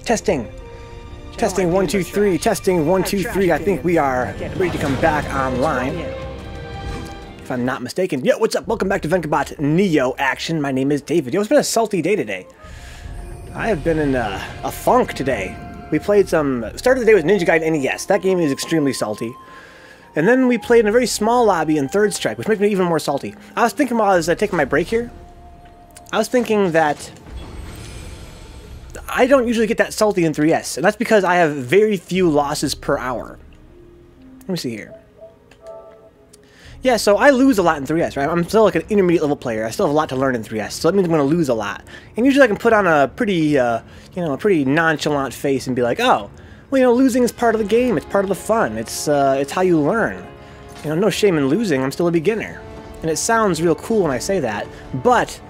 Testing. Testing 1 2 3. Testing 1 2 3. I think we are ready to come back online. If I'm not mistaken. Yo, what's up? Welcome back to Vencabot Nioh action. My name is David. Yo, it's been a salty day today. I have been in a funk today. We played some... Started the day with Ninja Gaiden NES. That game is extremely salty. And then we played in a very small lobby in Third Strike, which makes me even more salty. I was thinking while I was taking my break here, I was thinking that I don't usually get that salty in 3S, and that's because I have very few losses per hour. Let me see here. Yeah, so I lose a lot in 3S, right? I'm still like an intermediate level player. I still have a lot to learn in 3S, so that means I'm going to lose a lot. And usually I can put on a pretty, you know, a pretty nonchalant face and be like, oh, well, you know, losing is part of the game. It's part of the fun. It's how you learn. You know, no shame in losing. I'm still a beginner. And it sounds real cool when I say that, but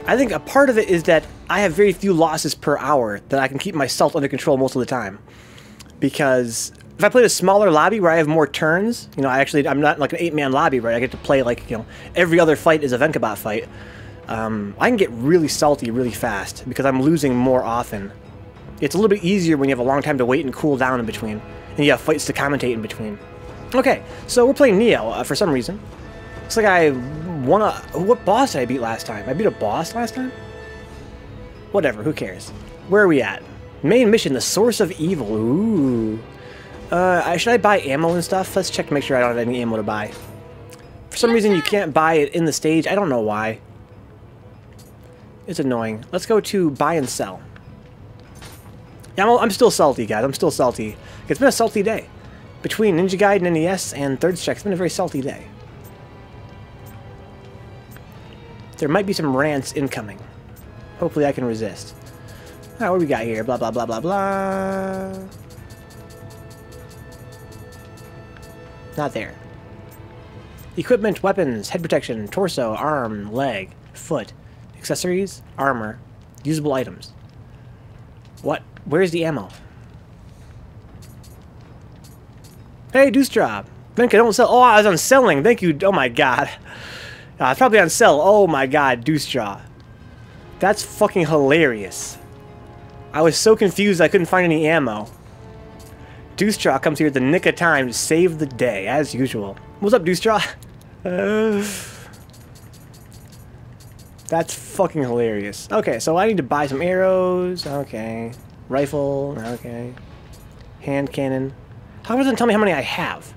I think a part of it is that I have very few losses per hour that I can keep myself under control most of the time. Because if I played a smaller lobby where I have more turns, you know, I'm not like an 8-man lobby, right? I get to play like, you know, every other fight is a Vencabot fight. I can get really salty really fast because I'm losing more often. It's a little bit easier when you have a long time to wait and cool down in between, and you have fights to commentate in between. Okay, so we're playing Nioh for some reason. Looks like I won a... What boss did I beat last time? I beat a boss last time? Whatever, who cares? Where are we at? Main mission, the Source of Evil. Ooh. Should I buy ammo and stuff? Let's check to make sure I don't have any ammo to buy. For some reason you can't buy it in the stage. I don't know why. It's annoying. Let's go to buy and sell. Yeah, I'm still salty, guys. I'm still salty. It's been a salty day. Between Ninja Gaiden NES and Third Strike, it's been a very salty day. There might be some rants incoming. Hopefully I can resist. Alright, what do we got here? Blah, blah, blah, blah, blah. Not there. Equipment, weapons, head protection, torso, arm, leg, foot, accessories, armor, usable items. What? Where's the ammo? Hey, Duestraw. Venka, don't sell. Oh, I was on selling. Thank you. Oh my god. It's probably on sell. Oh my god, Duestraw. That's fucking hilarious. I was so confused I couldn't find any ammo. Duestraw comes here at the nick of time to save the day, as usual. What's up, Duestraw? That's fucking hilarious. Okay, so I need to buy some arrows. Okay. Rifle. Okay. Hand cannon. How doesn't it tell me how many I have?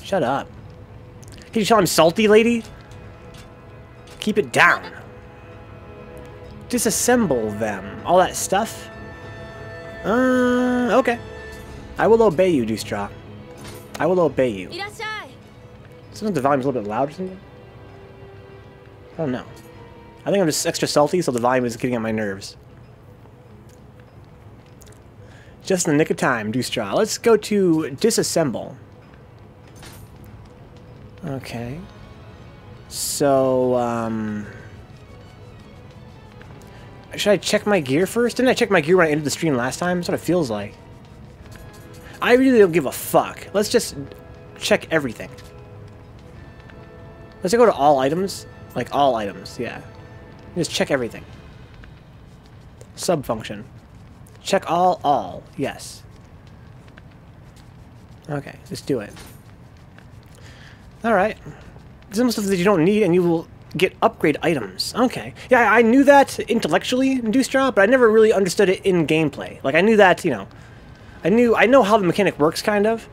Shut up. Can you tell I'm salty, lady? Keep it down. Disassemble them. All that stuff? Okay. I will obey you, Duestraw. I will obey you. Sometimes the volume's a little bit loud or something? I don't know. I think I'm just extra salty, so the volume is getting on my nerves. Just in the nick of time, Duestraw. Let's go to disassemble. Okay. So, should I check my gear first? Didn't I check my gear when I ended the stream last time? That's what it feels like. I really don't give a fuck. Let's just check everything. Let's go to all items. Like, all items, yeah. Just check everything. Subfunction. Check all, yes. Okay, let's do it. Alright. Some stuff that you don't need and you will get upgrade items. Okay. Yeah, I knew that intellectually in Duestraw, but I never really understood it in gameplay. Like, I knew that, you know, I know how the mechanic works, kind of,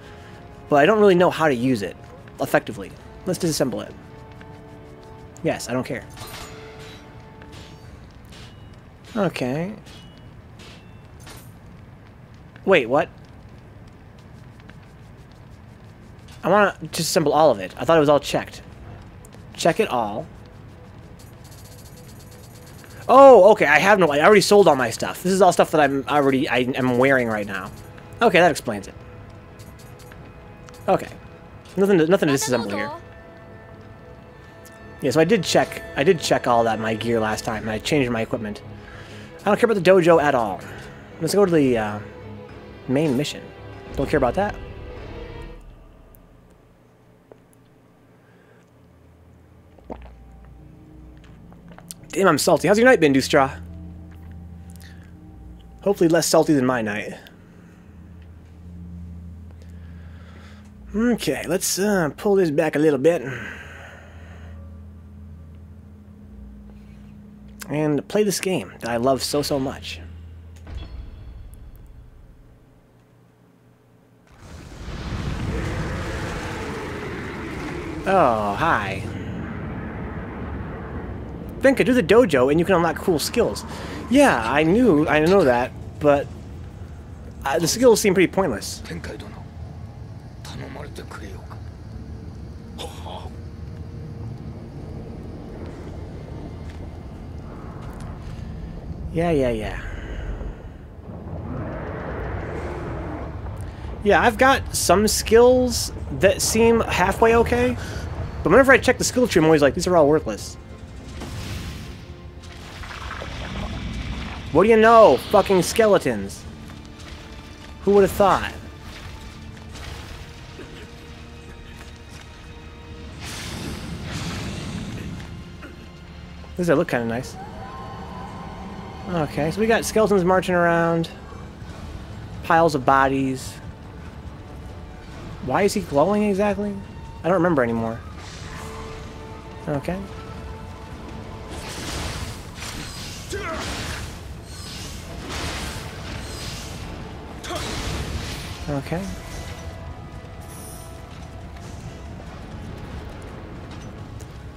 but I don't really know how to use it effectively. Let's disassemble it. Yes, I don't care. Okay. Wait, what? I want to disassemble all of it. I thought it was all checked. Check it all. Oh, okay. I already sold all my stuff. This is all stuff that I am wearing right now. Okay, that explains it. Okay. Nothing to disassemble here. Yeah, so I did check all that, my gear last time, and I changed my equipment. I don't care about the dojo at all. Let's go to the main mission. Don't care about that. Damn, I'm salty. How's your night been, Duestraw? Hopefully less salty than my night. Okay, let's pull this back a little bit. And play this game that I love so, so much. Oh, hi. Venka, do the dojo and you can unlock cool skills. Yeah, I know that, but the skills seem pretty pointless. Yeah. Yeah, I've got some skills that seem halfway okay, but whenever I check the skill tree, I'm always like, these are all worthless. What do you know? Fucking skeletons. Who would have thought? Does that look kind of nice? Okay, so we got skeletons marching around. Piles of bodies. Why is he glowing exactly? I don't remember anymore. Okay. Okay.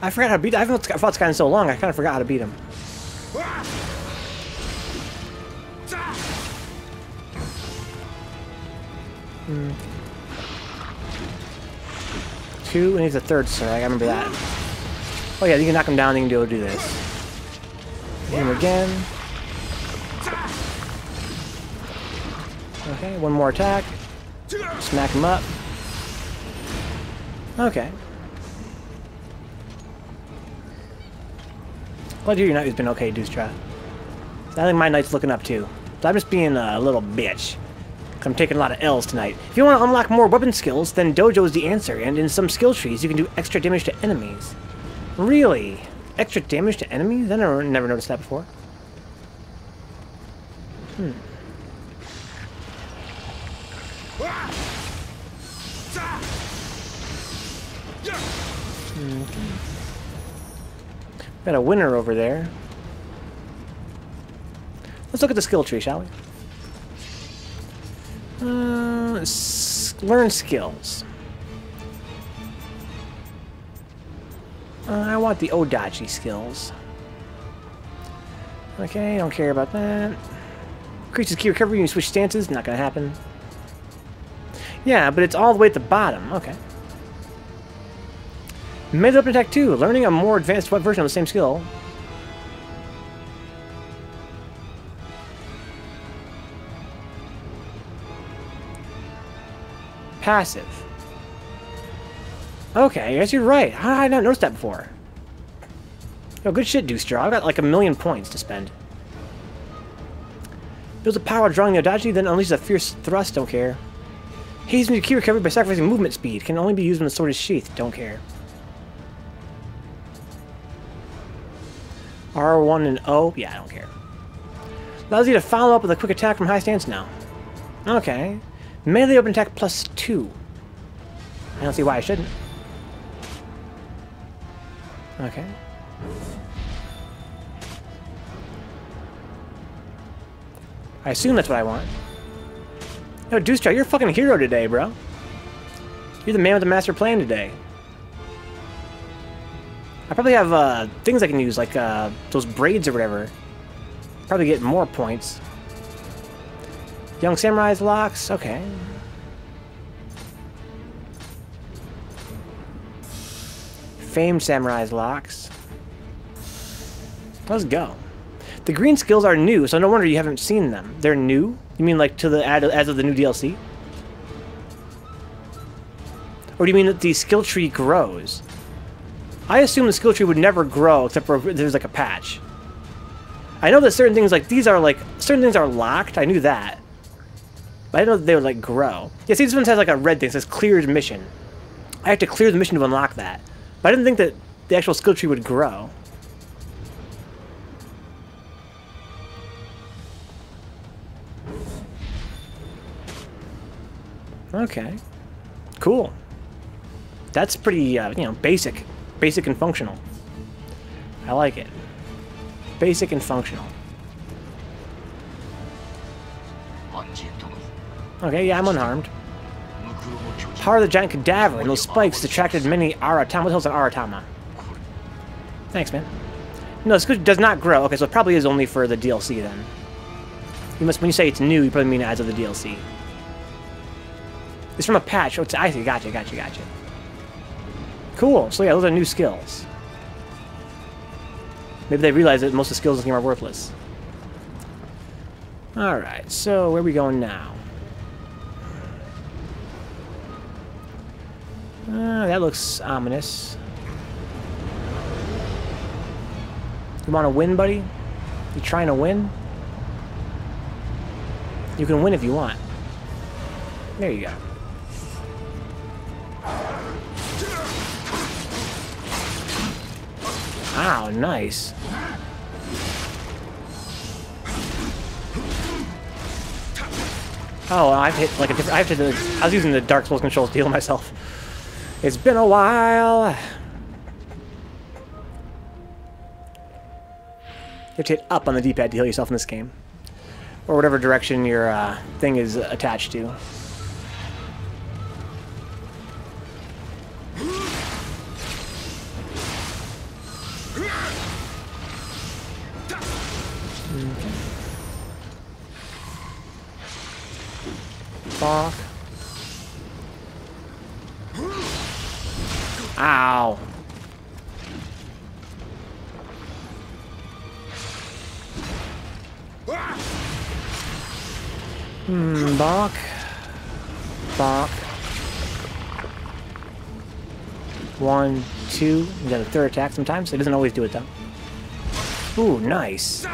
I forgot how to beat. I fought this guy in so long. I kind of forgot how to beat him. Two, and he's a third strike. I remember that. Oh yeah, you can knock him down. You can do this. Hit him again. Okay, one more attack. Smack him up. Okay. Glad your night's been okay, Duestraw. I think my night's looking up too. So I'm just being a little bitch. I'm taking a lot of L's tonight. If you want to unlock more weapon skills, then Dojo is the answer, and in some skill trees, you can do extra damage to enemies. Really? Extra damage to enemies? I never noticed that before. Got a winner over there. Let's look at the skill tree, shall we? Learn skills. I want the Odachi skills. Okay, don't care about that. Increases key recovery when you switch stances. Not gonna happen. Yeah, but it's all the way at the bottom. Okay. Melee Weapon Attack 2. Learning a more advanced version of the same skill. Passive. Okay, I guess you're right. How did I not notice that before? Yo, good shit, Duestraw. I've got like 1,000,000 points to spend. Builds a power drawing the Odachi, then unleashes a fierce thrust. Don't care. Hasten your key recovery by sacrificing movement speed. Can only be used when the sword is sheathed. Don't care. R1 and O. Yeah, I don't care. Allows you to follow up with a quick attack from high stance now. Okay. Melee open attack +2. I don't see why I shouldn't. Okay. I assume that's what I want. Yo, Duestraw, you're a fucking hero today, bro. You're the man with the master plan today. I probably have things I can use, like those braids or whatever. Probably get more points. Young Samurai's locks, okay. Famed Samurai's locks. Let's go. The green skills are new, so no wonder you haven't seen them. They're new? You mean like to the as of the new DLC? Or do you mean that the skill tree grows? I assume the skill tree would never grow except for if there's like a patch. I know that certain things like these are like certain things are locked. I knew that. But I didn't know that they would like grow. Yeah, see, this one has like a red thing that says cleared mission. I have to clear the mission to unlock that. But I didn't think that the actual skill tree would grow. Okay. Cool. That's pretty, you know, basic. Basic and functional. I like it. Basic and functional. Okay, yeah, I'm unharmed. Power of the giant cadaver, and those spikes attracted many Aratama. What the hell's an Aratama? Thanks, man. No, this does not grow. Okay, so it probably is only for the DLC then. You must, when you say it's new, you probably mean as of the DLC. It's from a patch. Oh, I see. Gotcha. Cool. So yeah, those are new skills. Maybe they realize that most of the skills in the game are worthless. Alright, so where are we going now? That looks ominous. You want to win, buddy? You trying to win? You can win if you want. There you go. Wow, nice. Oh, I've hit like a different. I was using the Dark Souls controls to heal myself. It's been a while. You have to hit up on the D-pad to heal yourself in this game, or whatever direction your thing is attached to. Bonk. Ow. Bonk. Bonk. 1, 2. You got a third attack sometimes. It doesn't always do it though. Ooh, nice.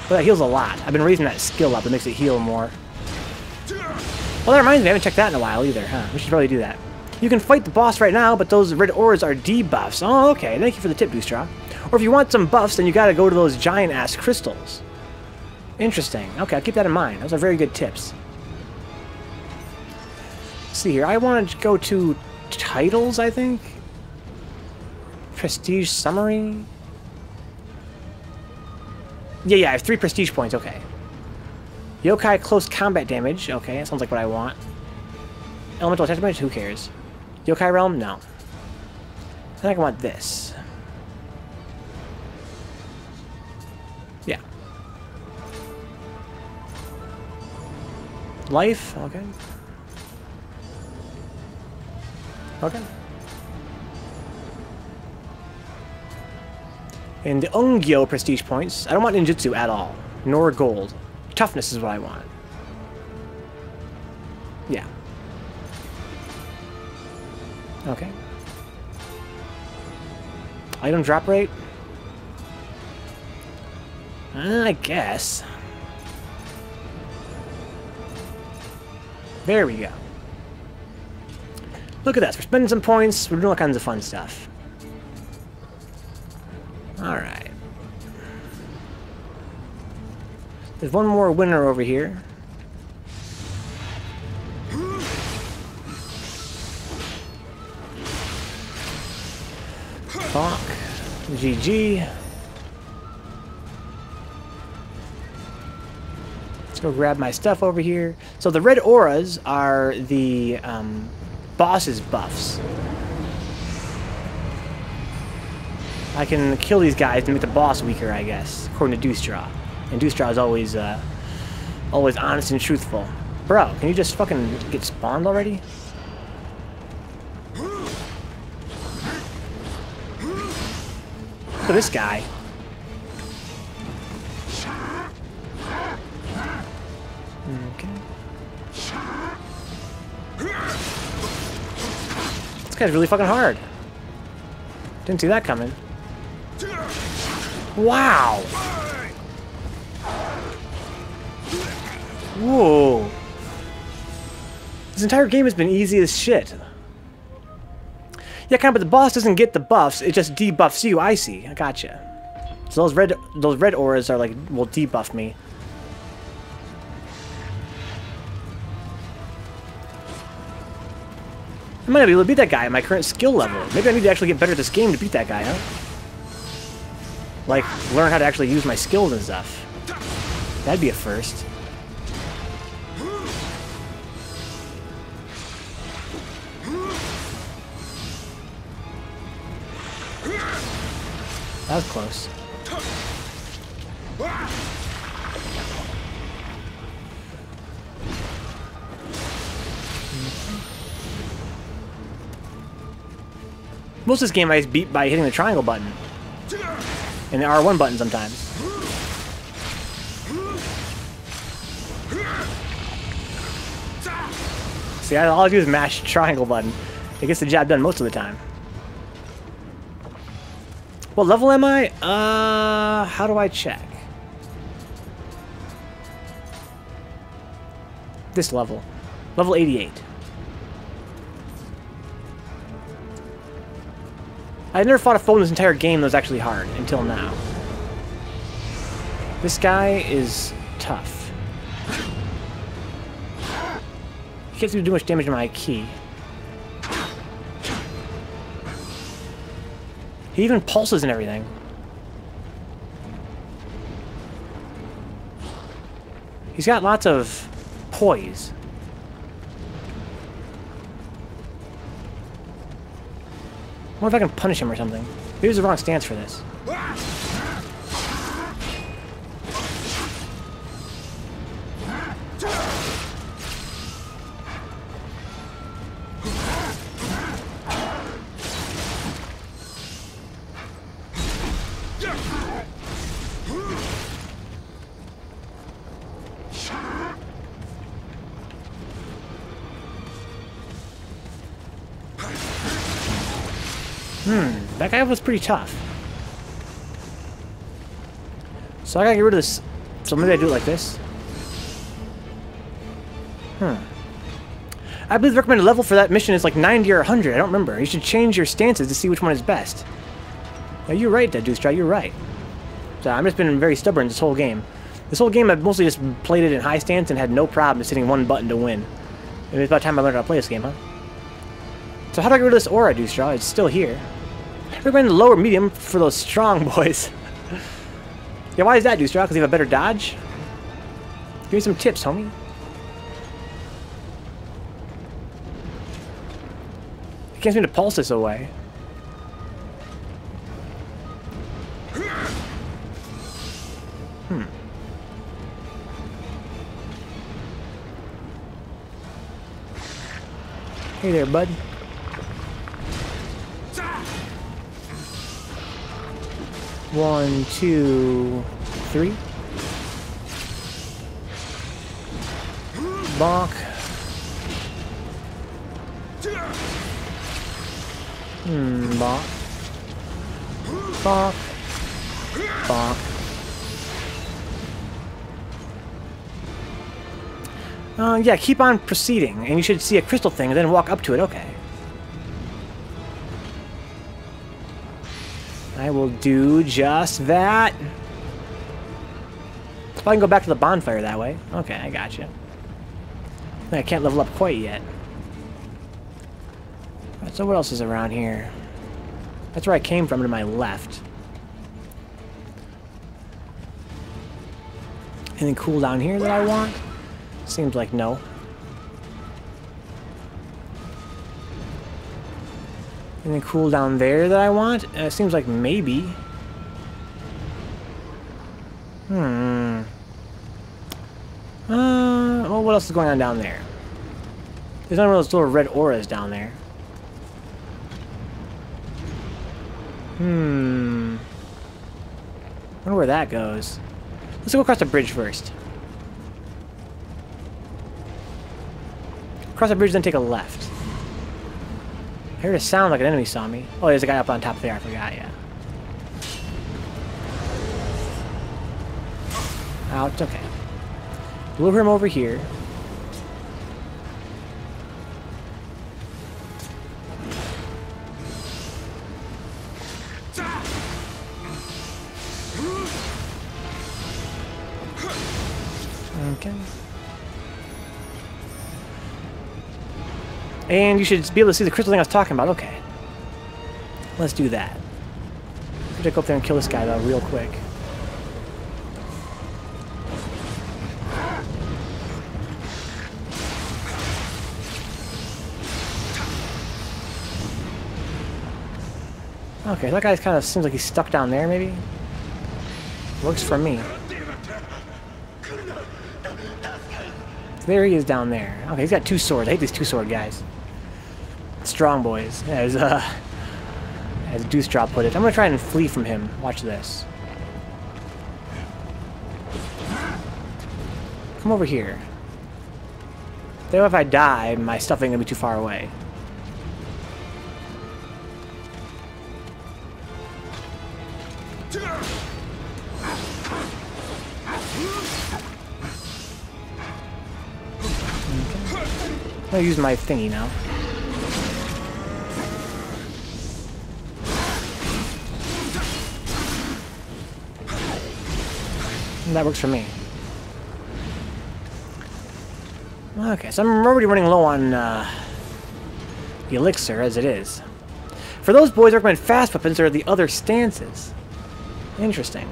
Well, that heals a lot. I've been raising that skill up. It makes it heal more. Well, that reminds me, I haven't checked that in a while either, huh? We should probably do that. You can fight the boss right now, but those red auras are debuffs. Oh, okay. Thank you for the tip, Duestraw. Or if you want some buffs, then you gotta go to those giant-ass crystals. Interesting. Okay, I'll keep that in mind. Those are very good tips. Let's see here. I want to go to titles, I think. Prestige summary. Yeah, I have 3 prestige points, okay. Yokai close combat damage, okay, that sounds like what I want. Elemental attack damage, who cares? Yokai realm, no. I think I want this. Yeah. Life, okay. Okay. And the Ungyo prestige points. I don't want ninjutsu at all, nor gold. Toughness is what I want. Yeah. Okay. Item drop rate? I guess. There we go. Look at us. We're spending some points. We're doing all kinds of fun stuff. Alright. There's one more winner over here. Bonk. GG. Let's go grab my stuff over here. So the red auras are the boss's buffs. I can kill these guys to make the boss weaker, I guess, according to Duestraw. And Duestraw is always, always honest and truthful. Bro, can you just fucking get spawned already? Look at this guy. Okay. This guy's really fucking hard. Didn't see that coming. Wow! Whoa! This entire game has been easy as shit. Yeah, kind of, but the boss doesn't get the buffs, it just debuffs you. I see. I gotcha. So those red auras are like, will debuff me. I might not be able to beat that guy at my current skill level. Maybe I need to actually get better at this game to beat that guy, huh? Like, learn how to actually use my skills and stuff. That'd be a first. That was close. Most of this game I beat by hitting the triangle button. And the R1 button sometimes. See, all I do is mash triangle button. It gets the job done most of the time. What level am I? How do I check? This level. Level 88. I never fought a foe in this entire game that was actually hard, until now. This guy is tough. He can't seem to do much damage to my key. He even pulses and everything. He's got lots of poise. I wonder if I can punish him or something. Maybe it's the wrong stance for this. That guy was pretty tough. So I gotta get rid of this. So maybe I do it like this. I believe the recommended level for that mission is like 90 or 100. I don't remember. You should change your stances to see which one is best. Yeah, you're right, Duestraw. You're right. So I've just been very stubborn this whole game. This whole game I've mostly just played it in high stance and had no problem just hitting one button to win. And it's about time I learned how to play this game, huh? So how do I get rid of this aura, Duestraw? It's still here. I recommend lower medium for those strong boys. Yeah, why is that, Duestraw? Because you have a better dodge? Give me some tips, homie. You can't seem to pulse this away. Hey there, bud. One, two, three. Bonk. Bonk. Bonk. Bonk. Yeah, keep on proceeding, and you should see a crystal thing and then walk up to it. Okay. I will do just that. If I can go back to the bonfire that way. Okay, I gotcha. I can't level up quite yet. Right, so what else is around here? That's where I came from, to my left. Anything cool down here that I want? Seems like no. Anything cool down there that I want? Seems like maybe. Well, what else is going on down there? There's none of those little red auras down there. Wonder where that goes. Let's go across the bridge first. Cross the bridge, then take a left. I heard a sound like an enemy saw me. Oh, there's a guy up on top there. I forgot, yeah. Out, okay. Lure him over here. Okay. And you should be able to see the crystal thing I was talking about. Okay. Let's do that. I'm gonna go up there and kill this guy, though, real quick. Okay, that guy kind of seems like he's stuck down there, maybe? Works for me. There he is down there. Okay, he's got 2 swords. I hate these 2-sword guys. Strong boys, as Duestraw put it. I'm gonna try and flee from him. Watch this. Come over here. Though if I die, my stuff ain't gonna be too far away. I'm gonna use my thingy now. And that works for me. Okay, so I'm already running low on the elixir as it is. For those boys, I recommend fast weapons or the other stances. Interesting.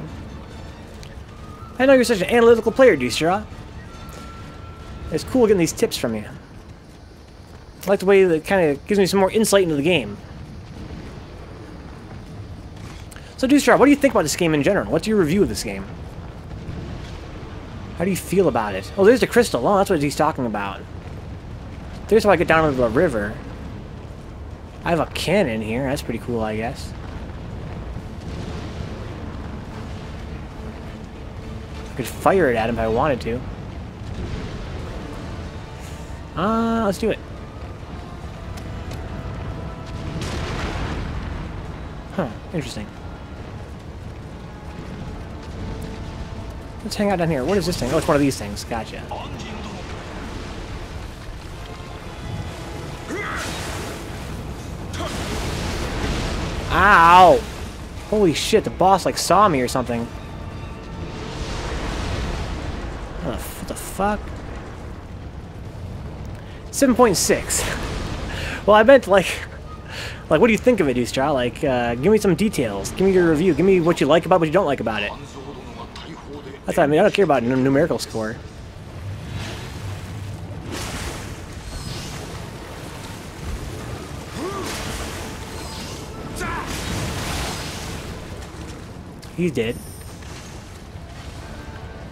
I know you're such an analytical player, Duestraw. It's cool getting these tips from you. I like the way that kind of gives me some more insight into the game. So, Duestraw, what do you think about this game in general? What's your review of this game? How do you feel about it? Oh, there's the crystal. Oh, that's what he's talking about. There's how I get down into the river. I have a cannon here. That's pretty cool, I guess. I could fire it at him if I wanted to. Let's do it. Huh, interesting. Let's hang out down here. What is this thing? Oh, it's one of these things. Gotcha. Ow! Holy shit, the boss like saw me or something. What the fuck? 7.6. Well, I meant like, what do you think of it, Duestraw? Like, give me some details. Give me your review. Give me what you like about it, what you don't like about it. That's what I mean. I don't care about numerical score. He's dead.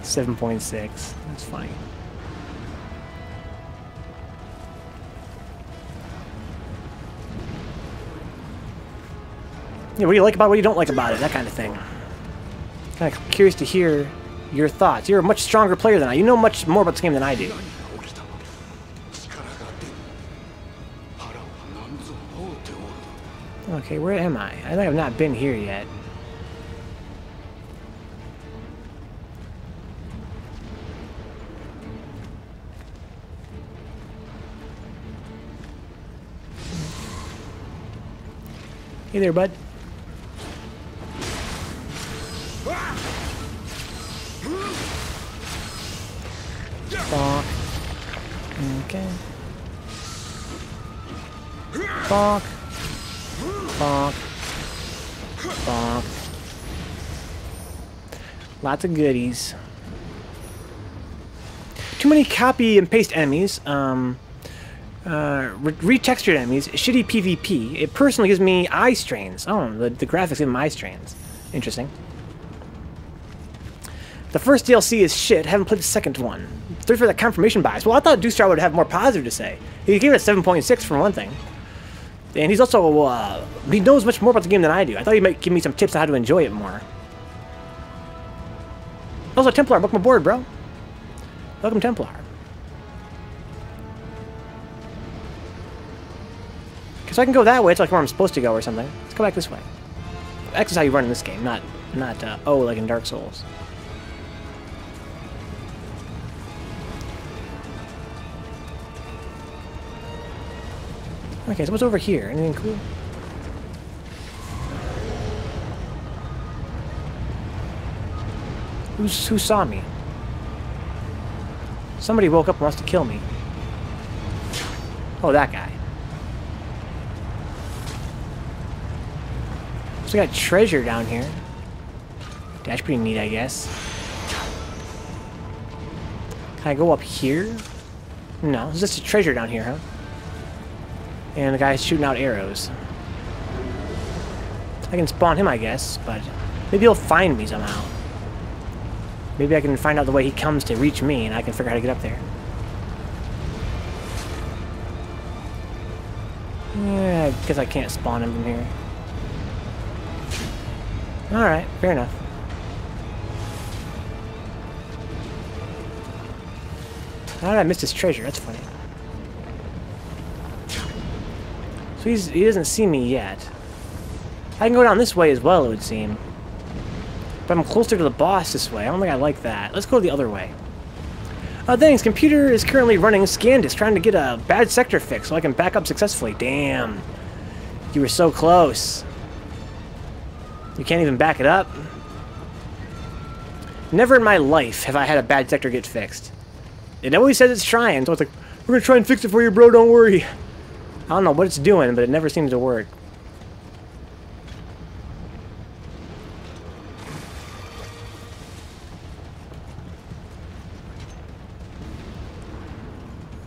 7.6. That's funny. Yeah, what do you like about it, what you don't like about it, that kind of thing. Kind of curious to hear your thoughts. You're a much stronger player than I. You know much more about this game than I do. Okay, where am I? I think I've not been here yet. Hey there, bud. Bonk. Okay. Bonk. Bonk. Bonk. Lots of goodies. Too many copy and paste enemies. Retextured enemies. Shitty PvP. It personally gives me eye strains. Oh, the graphics give me eye strains. Interesting. The first DLC is shit. Haven't played the second one. There's for that confirmation bias. Well, I thought Duestraw would have more positive to say. He gave it a 7.6 for one thing. And he's also, he knows much more about the game than I do. I thought he might give me some tips on how to enjoy it more. Also, Templar, welcome aboard, bro. Welcome, Templar. So I can go that way. It's like where I'm supposed to go or something. Let's go back this way. X is how you run in this game, not O like in Dark Souls. Okay, so what's over here? Anything cool? Who saw me? Somebody woke up and wants to kill me. Oh, that guy. So we got treasure down here. That's pretty neat, I guess. Can I go up here? No, it's just a treasure down here, huh? And the guy's shooting out arrows. I can spawn him, I guess, but maybe he'll find me somehow. Maybe I can find out the way he comes to reach me, and I can figure out how to get up there. Yeah, I guess I can't spawn him from here. Alright, fair enough. How did I miss his treasure? That's funny. So he doesn't see me yet. I can go down this way as well, it would seem. But I'm closer to the boss this way. I don't think I like that. Let's go the other way. Thanks. Computer is currently running ScanDisk, trying to get a bad sector fixed so I can back up successfully. Damn. You were so close. You can't even back it up? Never in my life have I had a bad sector get fixed. It always says it's trying, so it's like, we're gonna try and fix it for you, bro, don't worry. I don't know what it's doing, but it never seems to work.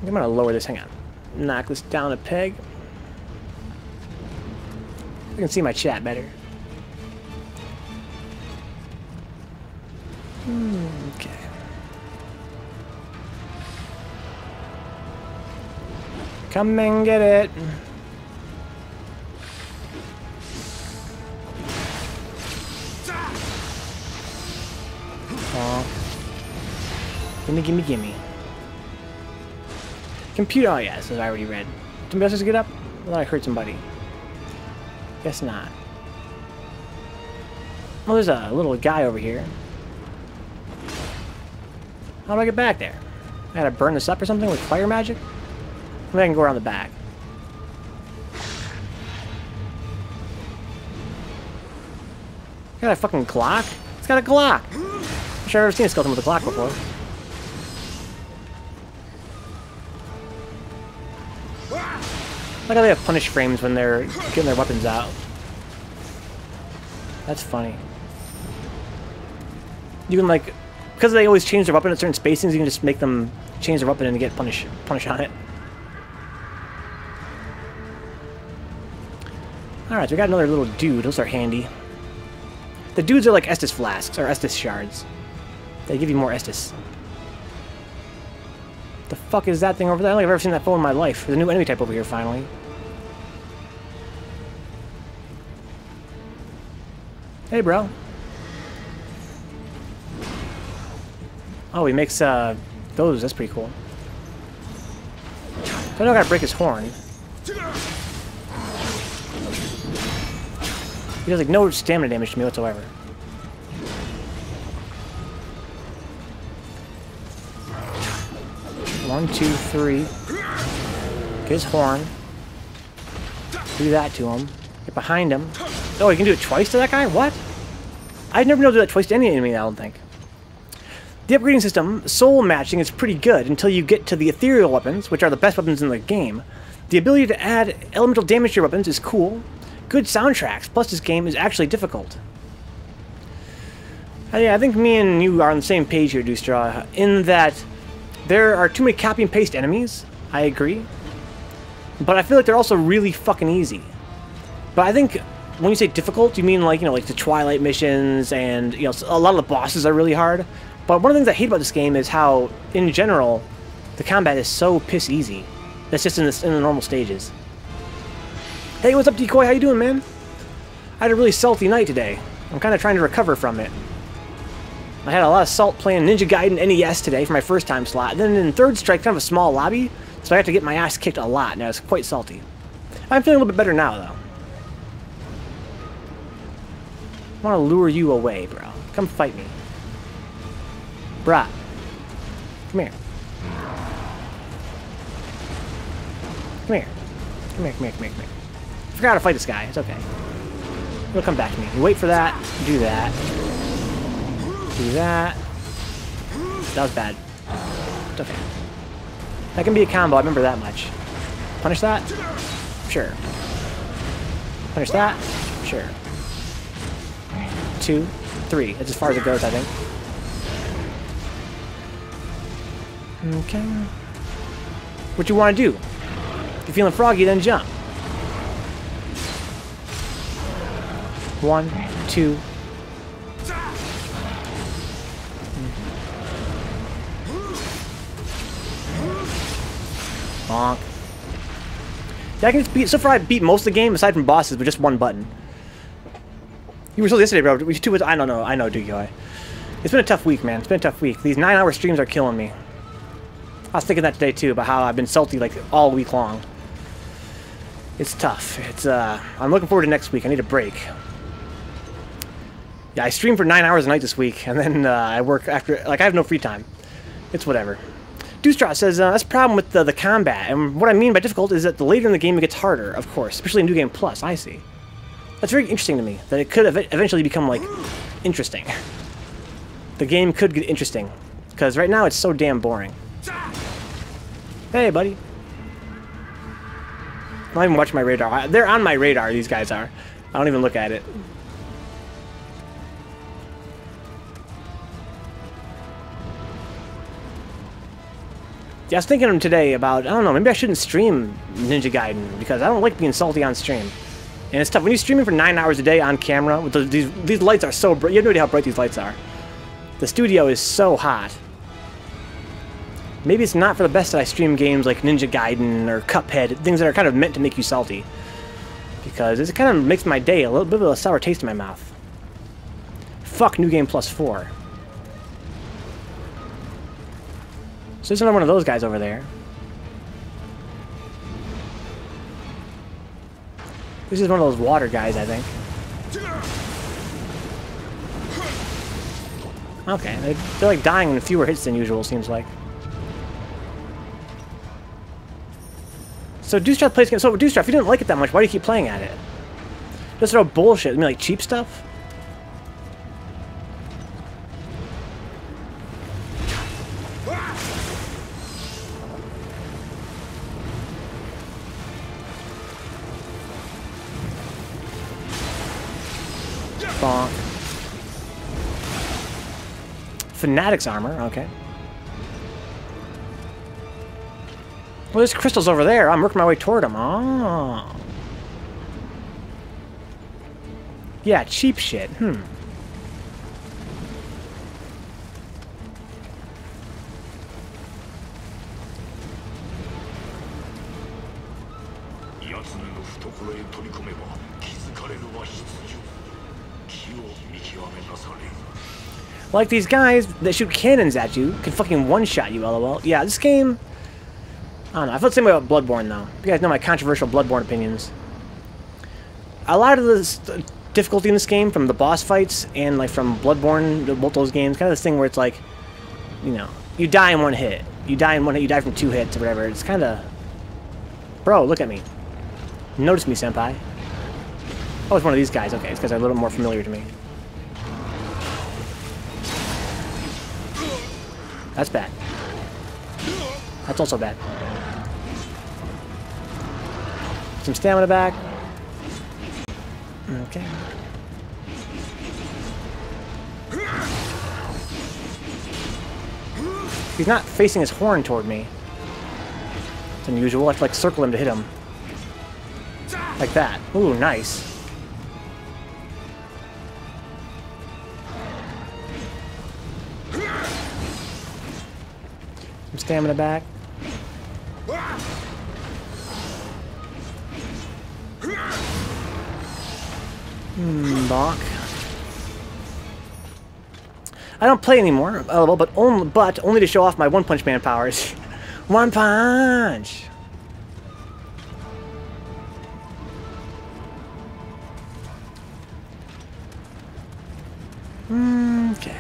I'm gonna lower this, hang on. Knock this down a peg. I can see my chat better. Okay. Come and get it. Aw. Gimme, gimme, gimme. Computer, oh yeah, this is I already read. Somebody else has to get up? I thought I heard somebody. Guess not. Oh, there's a little guy over here. How do I get back there? I gotta burn this up or something with fire magic? Maybe I can go around the back. Got a fucking Glock? It's got a Glock! I'm sure I've ever seen a skeleton with a Glock before. Look how they have punish frames when they're getting their weapons out. That's funny. You can like, because they always change their weapon at certain spacings, you can just make them change their weapon and get punish on it. Alright, so we got another little dude. Those are handy. The dudes are like Estus flasks, or Estus shards. They give you more Estus. The fuck is that thing over there? I don't think I've ever seen that foe in my life. There's a new enemy type over here, finally. Hey, bro. Oh, he makes, those. That's pretty cool. So I don't gotta break his horn. He does, like, no stamina damage to me whatsoever. One, two, three. Get his horn. Do that to him. Get behind him. Oh, you can do it twice to that guy? What? I'd never been able to do that twice to any enemy, I don't think. The upgrading system, soul matching, is pretty good until you get to the ethereal weapons, which are the best weapons in the game. The ability to add elemental damage to your weapons is cool. Good soundtracks, plus this game is actually difficult. Yeah, I think me and you are on the same page here, Duestraw, in that there are too many copy and paste enemies. I agree. But I feel like they're also really fucking easy. But I think when you say difficult, you mean like, you know, like the Twilight missions and, you know, a lot of the bosses are really hard. But one of the things I hate about this game is how, in general, the combat is so piss easy. That's just in the normal stages. Hey, what's up, Decoy? How you doing, man? I had a really salty night today. I'm kind of trying to recover from it. I had a lot of salt playing Ninja Gaiden NES today for my first time slot. Then in Third Strike, kind of a small lobby, so I had to get my ass kicked a lot, and I was quite salty. I'm feeling a little bit better now, though. I want to lure you away, bro. Come fight me. Bruh. Come here. Come here. Come here, come here, come here, come here. I forgot how to fight this guy. It's okay. He'll come back to me. You wait for that. Do that. Do that. That was bad. It's okay. That can be a combo. I remember that much. Punish that? Sure. Punish that? Sure. 2, 3. That's as far as it goes, I think. Okay. What you want to do? If you're feeling froggy, then jump. 1, 2. Bonk. Yeah, I can just beat. So far, I beat most of the game aside from bosses with just one button. You were still yesterday, bro. We two. I don't know. I know, Duestraw. It's been a tough week, man. It's been a tough week. These 9-hour streams are killing me. I was thinking that today too, about how I've been salty like all week long. It's tough. It's I'm looking forward to next week. I need a break. Yeah, I stream for 9 hours a night this week, and then I work after. Like I have no free time. It's whatever. Duestraw says that's a problem with the combat, and what I mean by difficult is that the later in the game it gets harder, of course, especially in New Game Plus. I see. That's very interesting to me. That it could eventually become like interesting. The game could get interesting, because right now it's so damn boring. Hey, buddy. I'm not even watching my radar. They're on my radar, these guys are. I don't even look at it. Yeah, I was thinking today about, I don't know, maybe I shouldn't stream Ninja Gaiden, because I don't like being salty on stream. And it's tough. When you're streaming for 9 hours a day on camera, with these lights are so bright. You have no idea how bright these lights are. The studio is so hot. Maybe it's not for the best that I stream games like Ninja Gaiden or Cuphead, things that are kind of meant to make you salty. Because it kind of makes my day a little bit of a sour taste in my mouth. Fuck New Game Plus 4. So there's another one of those guys over there. This is one of those water guys, I think. Okay, they're like dying in fewer hits than usual, seems like. So Duestraw plays games. So Duestraw, if you didn't like it that much, why do you keep playing at it? Just throw bullshit. I mean, like cheap stuff. Bonk. Fanatic's armor. Okay. Well, there's crystals over there. I'm working my way toward them. Oh. Yeah, cheap shit. Like these guys that shoot cannons at you can fucking one-shot you, lol. Yeah, this game... I don't know. I feel the same way about Bloodborne, though. You guys know my controversial Bloodborne opinions. A lot of the difficulty in this game, from the boss fights and like from Bloodborne, both those games, kind of this thing where it's like, you know, you die in one hit. You die in one hit, you die from 2 hits or whatever. It's kind of... Bro, look at me. Notice me, senpai. Oh, it's one of these guys. Okay, these guys are a little more familiar to me. That's bad. That's also bad. Some stamina back. Okay. He's not facing his horn toward me. It's unusual. I have to like circle him to hit him. Like that. Ooh, nice. Some stamina back. Bonk. I don't play anymore, but only to show off my One Punch Man powers. One punch. Okay.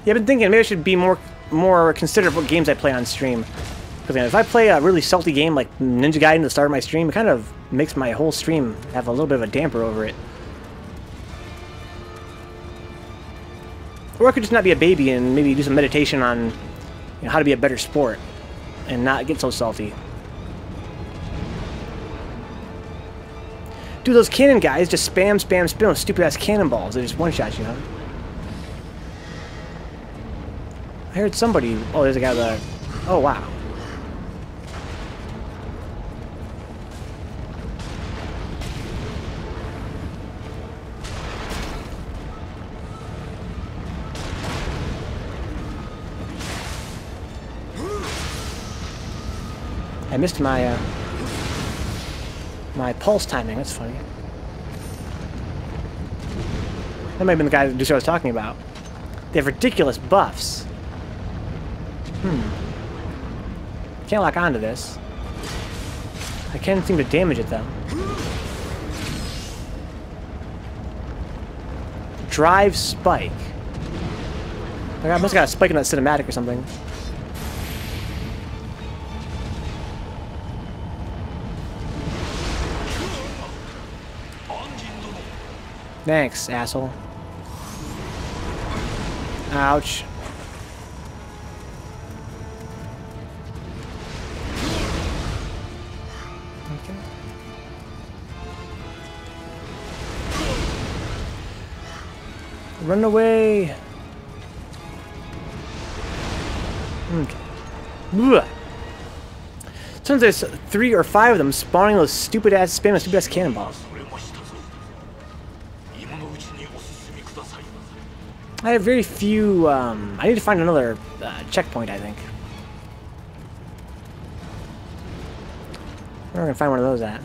Yeah, I've been thinking maybe I should be more considerate of what games I play on stream. Because if I play a really salty game like Ninja Gaiden at the start of my stream, it kind of makes my whole stream have a little bit of a damper over it. Or I could just not be a baby and maybe do some meditation on, you know, how to be a better sport and not get so salty. Dude, those cannon guys just spam, spam, spam with stupid-ass cannonballs. They just one-shot you, huh? I heard somebody... Oh, there's a guy there. Oh, wow. I missed my, my pulse timing. That's funny. That might have been the guy that Duestraw was talking about. They have ridiculous buffs. Can't lock onto this. I can't seem to damage it, though. Drive spike. I must have got a spike in that cinematic or something. Thanks, asshole. Ouch. Okay. Run away. Okay. Blech. Sometimes there's 3 or 5 of them spawning those stupid-ass, spamming stupid-ass cannonballs. I have very few, I need to find another checkpoint, I think. Where am I going to find one of those at?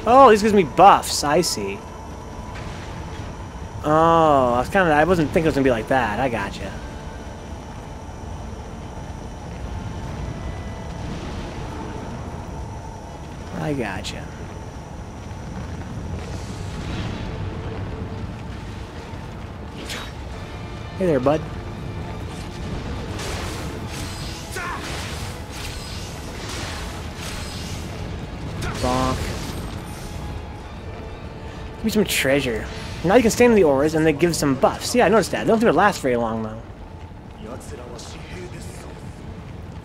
Oh, this gives me buffs, I see. Oh, I wasn't thinking it was going to be like that. I gotcha. I gotcha. Hey there, bud. Bonk. Give me some treasure. Now you can stand in the auras and they give some buffs. Yeah, I noticed that. They don't seem to last very long, though.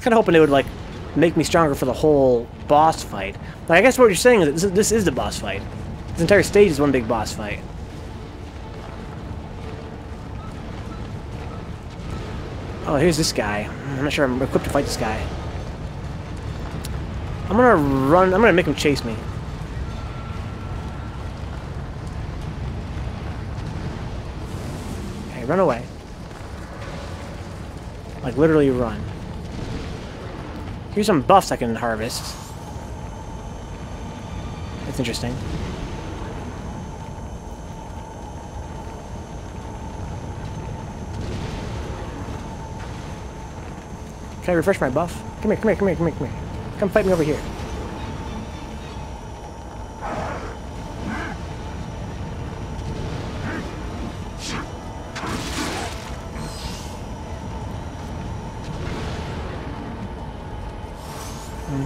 Kinda hoping they would, like, make me stronger for the whole boss fight. Like, I guess what you're saying is that this is the boss fight. This entire stage is one big boss fight. Oh, here's this guy. I'm not sure I'm equipped to fight this guy. I'm gonna run. I'm gonna make him chase me. Okay, run away. Like, literally run. Here's some buffs I can harvest. That's interesting. Can I refresh my buff? Come here, come here, come here, come here, come here. Come fight me over here.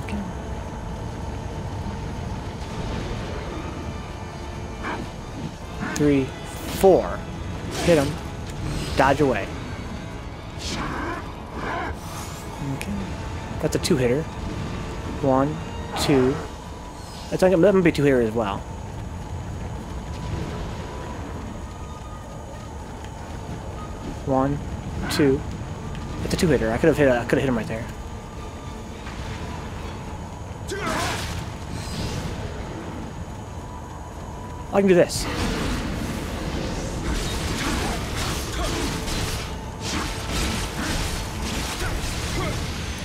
Okay. Three, 4. Hit him. Dodge away. Okay. That's a 2-hitter. 1, 2. That's that might be a 2-hitter as well. One, 2. It's a 2-hitter. I could have hit him right there. I can do this.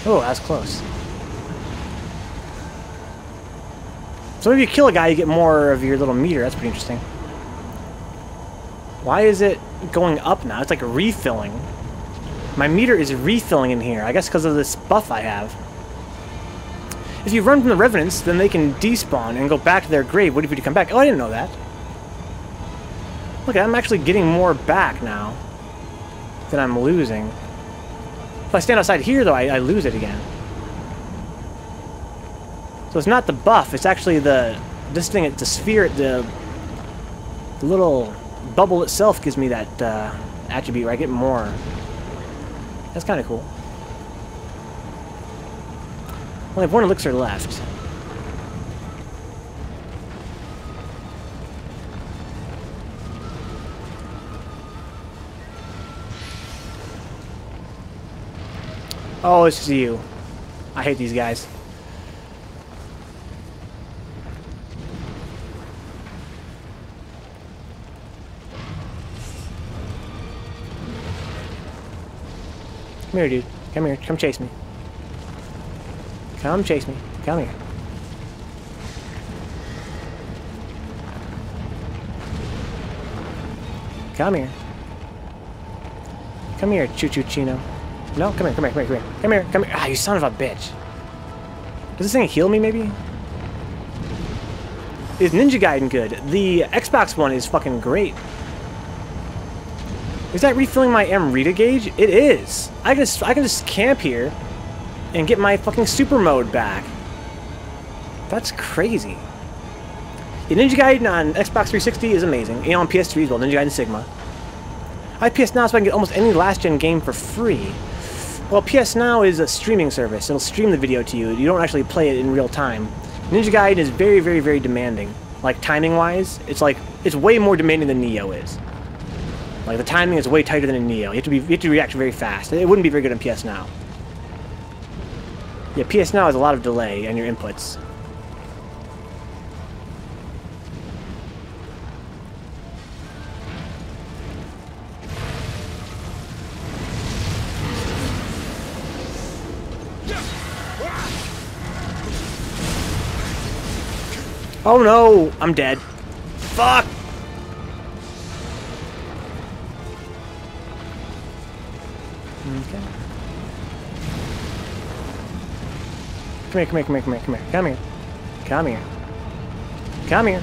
Oh, that's close. So if you kill a guy, you get more of your little meter. That's pretty interesting. Why is it going up now? It's like refilling. My meter is refilling in here. I guess because of this buff I have. If you run from the Revenants, then they can despawn and go back to their grave. What if you come back? Oh, I didn't know that. Look, I'm actually getting more back now than I'm losing. If I stand outside here, though, I lose it again. So it's not the buff, it's actually this thing, the sphere, the little bubble itself gives me that attribute where I get more. That's kind of cool. Only have one elixir left. Oh, it's you. I hate these guys. Come here, dude. Come here. Come chase me. Come chase me. Come here. Come here. Come here, Choo-Choo Chino. No, come here, come here, come here, come here. Come here, come here. Ah, you son of a bitch. Does this thing heal me, maybe? Is Ninja Gaiden good? The Xbox one is fucking great. Is that refilling my Amrita gauge? It is. I can just camp here and get my fucking super mode back. That's crazy. Yeah, Ninja Gaiden on Xbox 360 is amazing. You know, on PS3 as well, Ninja Gaiden Sigma. I have PS Now so I can get almost any last-gen game for free. Well, PS Now is a streaming service. It'll stream the video to you. You don't actually play it in real time. Ninja Gaiden is very, very, very demanding. Like, timing-wise, it's way more demanding than Nioh is. Like, the timing is way tighter than in Nioh. You have to react very fast. It wouldn't be very good on PS Now. Yeah, PS Now has a lot of delay on your inputs. Oh no! I'm dead. Fuck! Okay. Come here, come here, come here, come here, come here, come here. Come here. Come here.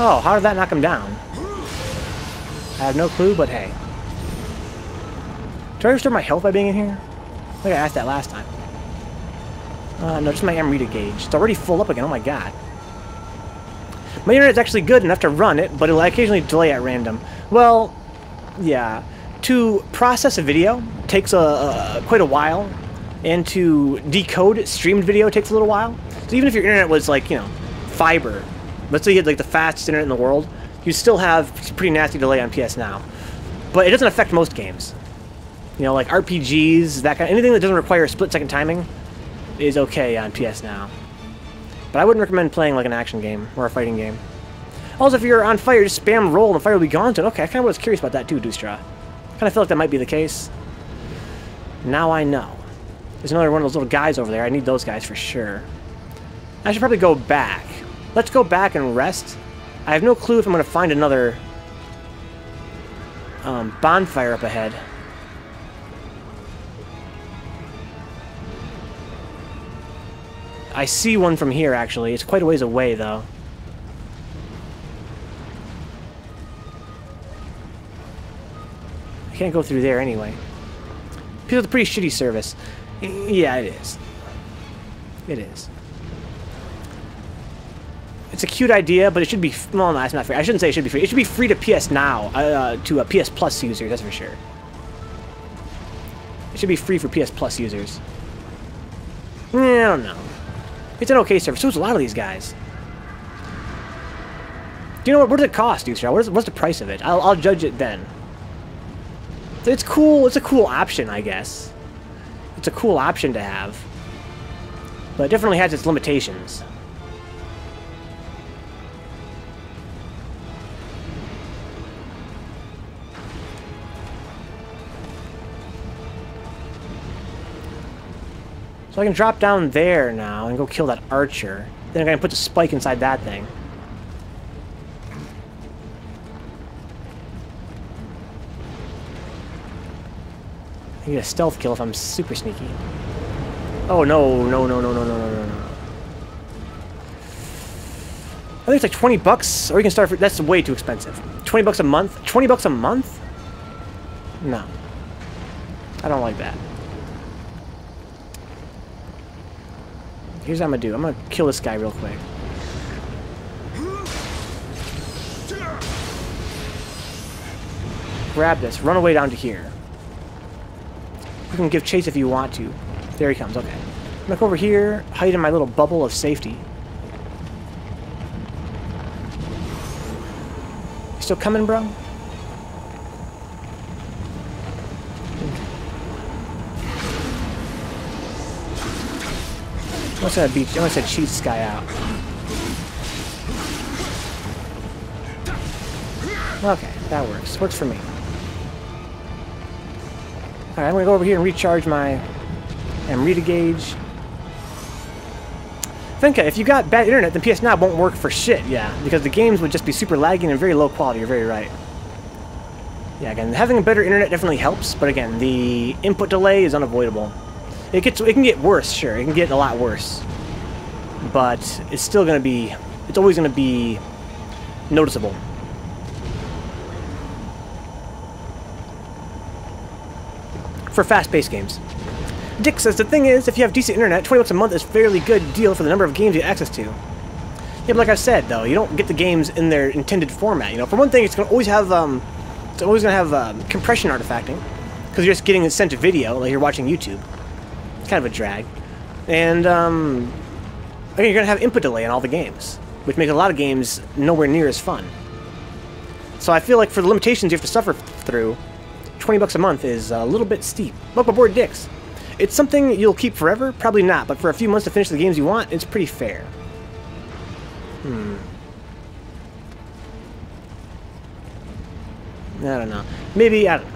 Oh, how did that knock him down? I have no clue, but hey. Do I restore my health by being in here? I think I asked that last time. No, just my Amrita gauge. It's already full up again, oh my god. My internet's actually good enough to run it, but it'll occasionally delay at random. Well, yeah. To process a video takes quite a while, and to decode streamed video takes a little while. So even if your internet was like, you know, fiber, let's say you had like the fastest internet in the world, you still have pretty nasty delay on PS Now. But it doesn't affect most games. You know, like RPGs, that kind of, anything that doesn't require split-second timing is okay on PS Now. But I wouldn't recommend playing like an action game or a fighting game. Also, if you're on fire, just spam roll and the fire will be gone. Okay, I kind of was curious about that too, Duestraw. Kind of feel like that might be the case. Now I know. There's another one of those little guys over there. I need those guys for sure. I should probably go back. Let's go back and rest. I have no clue if I'm going to find another bonfire up ahead. I see one from here, actually. It's quite a ways away, though. I can't go through there anyway. People with a pretty shitty service. Yeah, it is. It is. It's a cute idea, but it should be... Well, no, it's not free. I shouldn't say it should be free. It should be free to PS Now, to PS Plus users, that's for sure. It should be free for PS Plus users. I don't know. It's an okay service. So it's a lot of these guys. Do you know what does it cost, Duestraw? What's the price of it? I'll judge it then. It's cool. It's a cool option, I guess. It's a cool option to have. But it definitely has its limitations. So I can drop down there now and go kill that archer. Then I'm going to put the spike inside that thing. I get a stealth kill if I'm super sneaky. Oh no, no, no, no, no, no, no, no. I think it's like 20 bucks, or you can start for... That's way too expensive. 20 bucks a month? 20 bucks a month? No. I don't like that. Here's what I'm gonna do. I'm gonna kill this guy real quick. Grab this. Run away down to here. You can give chase if you want to. There he comes. Okay. Look over here. Hide in my little bubble of safety. You still coming, bro? I'm gonna cheat this guy out. Okay, that works. Works for me. Alright, I'm gonna go over here and recharge my Amrita gauge. Venka, if you got bad internet, then PS Now won't work for shit, yeah. Because the games would just be super laggy and very low quality, you're very right. Yeah, again, having a better internet definitely helps, but again, the input delay is unavoidable. It can get worse, sure. It can get a lot worse. But it's still gonna be... It's always gonna be noticeable. For fast-paced games. Dick says, the thing is, if you have decent internet, $20 a month is a fairly good deal for the number of games you have access to. Yeah, but like I said, though, you don't get the games in their intended format, you know? For one thing, it's gonna always have, compression artifacting. Because you're just getting it sent to video, like you're watching YouTube. Kind of a drag. And, again, you're gonna have input delay on all the games. Which makes a lot of games nowhere near as fun. So I feel like for the limitations you have to suffer through, $20 a month is a little bit steep. Welcome aboard, Dicks. It's something you'll keep forever? Probably not, but for a few months to finish the games you want, it's pretty fair. I don't know. Maybe, I don't know.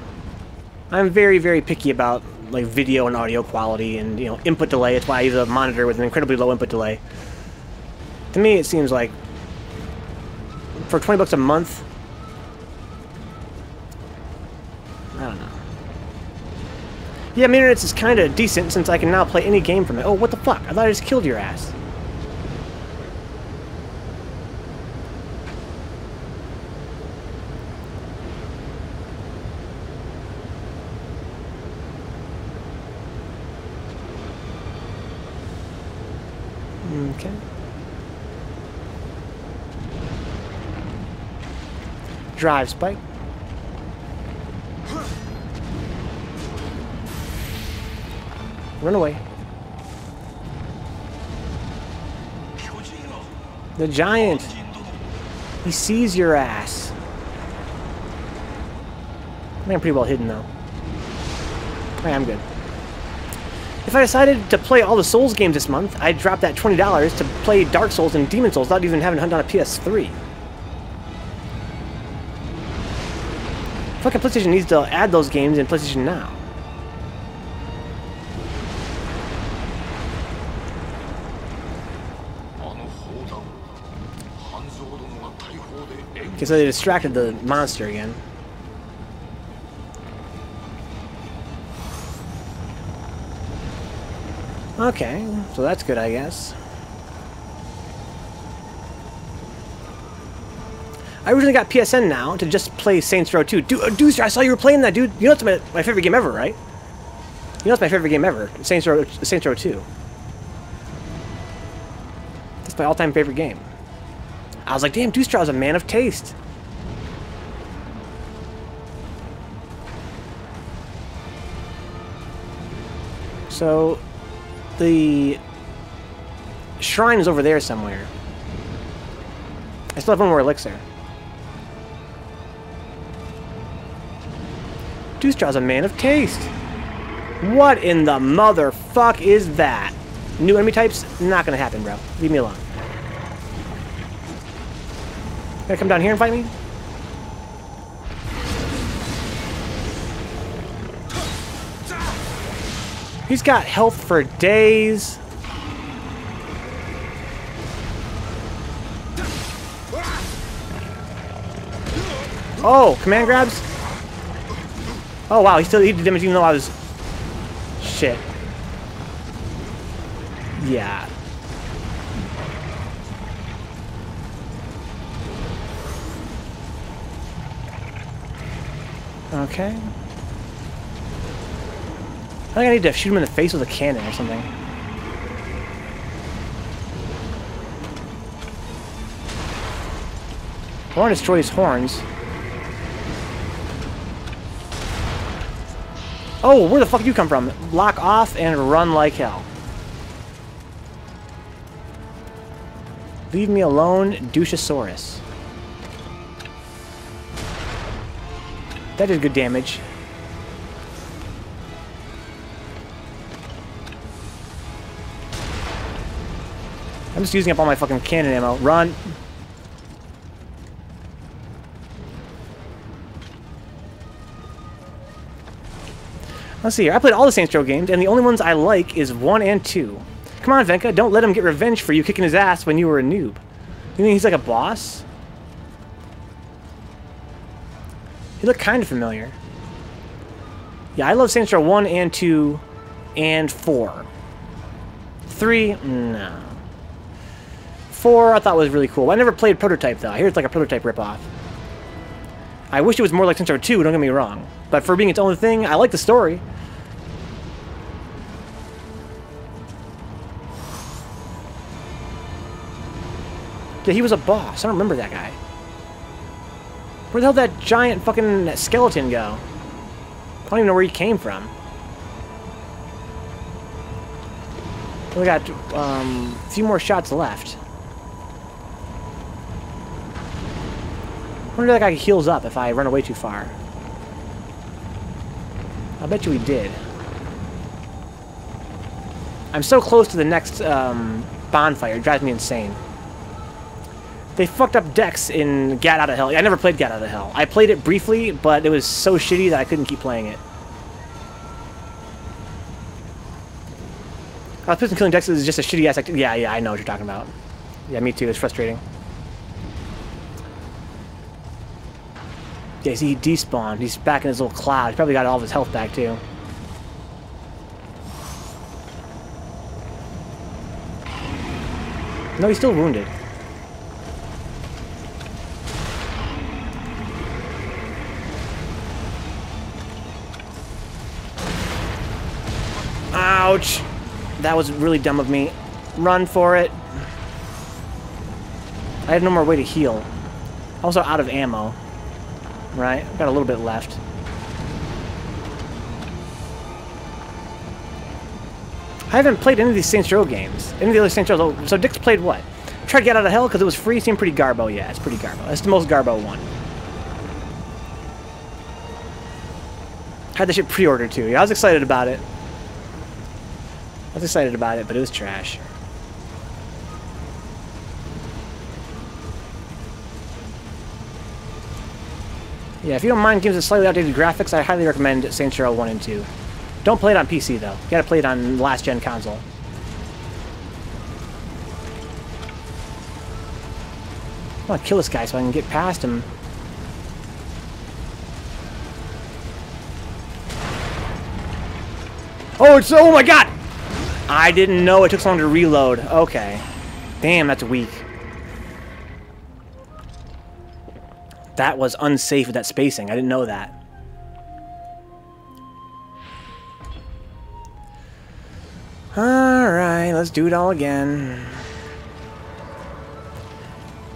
I'm very, very picky about like video and audio quality and, you know, input delay. It's why I use a monitor with an incredibly low input delay. To me, it seems like for $20 a month, I don't know. Yeah, my internet is kind of decent since I can now play any game from it. Oh, what the fuck? I thought I just killed your ass. Okay. Drive spike. Run away. The giant. He sees your ass. I think I'm pretty well hidden though. Okay, I'm good. If I decided to play all the Souls games this month, I'd drop that $20 to play Dark Souls and Demon Souls without even having to hunt on a PS3. Fucking PlayStation needs to add those games in PlayStation Now. Okay, so they distracted the monster again. Okay, so that's good, I guess. I originally got PSN now to just play Saints Row 2. Dude, I saw you were playing that, dude. You know it's my favorite game ever, right? You know it's my favorite game ever. Saints Row 2. It's my all-time favorite game. I was like, damn, Duestraw is a man of taste. So, the shrine is over there somewhere. I still have one more elixir. Duestraw's a man of taste. What in the motherfuck is that? New enemy types? Not gonna happen, bro. Leave me alone. Gonna come down here and fight me? He's got health for days. Oh, command grabs? Oh wow, he did damage even though I was... Shit. Yeah. Okay. I think I need to shoot him in the face with a cannon or something. I want to destroy his horns. Oh, where the fuck did you come from? Lock off and run like hell. Leave me alone, Douchosaurus. That did good damage. I'm just using up all my fucking cannon ammo. Run! Let's see here. I played all the Saints Row games, and the only ones I like is 1 and 2. Come on, Venka, don't let him get revenge for you kicking his ass when you were a noob. You mean he's like a boss? He looked kind of familiar. Yeah, I love Saints Row 1 and 2 and 4. 3, no. 4 I thought was really cool. I never played Prototype, though. I hear it's like a Prototype ripoff. I wish it was more like Saints Row 2, don't get me wrong. But for being its own thing, I like the story. Yeah, he was a boss. I don't remember that guy. Where the hell did that giant fucking skeleton go? I don't even know where he came from. We got a few more shots left. I wonder if that guy heals up if I run away too far. I bet you he did. I'm so close to the next bonfire, it drives me insane. They fucked up Dex in Gat Out of Hell. I never played Gat Out of Hell. I played it briefly, but it was so shitty that I couldn't keep playing it. Prison killing Dex is just a shitty ass activity. Yeah, I know what you're talking about. Yeah, me too. It's frustrating. Yeah, see, he despawned. He's back in his little cloud. He's probably got all of his health back, too. No, he's still wounded. Ouch! That was really dumb of me. Run for it. I had no more way to heal. Also out of ammo. Right? Got a little bit left. I haven't played any of these Saints Row games. Any of the other Saints Row. Oh, so Dix played what? Tried to Get Out of Hell because it was free. Seemed pretty garbo. Yeah, it's pretty garbo. It's the most garbo one. Had the shit pre-ordered too. Yeah, I was excited about it. I was excited about it, but it was trash. Yeah, if you don't mind games with slightly outdated graphics, I highly recommend Saints Row 1 and 2. Don't play it on PC, though. You gotta play it on last-gen console. I want to kill this guy so I can get past him. Oh my god! I didn't know it took so long to reload. Okay. Damn, that's weak. That was unsafe with that spacing. I didn't know that. Alright, let's do it all again.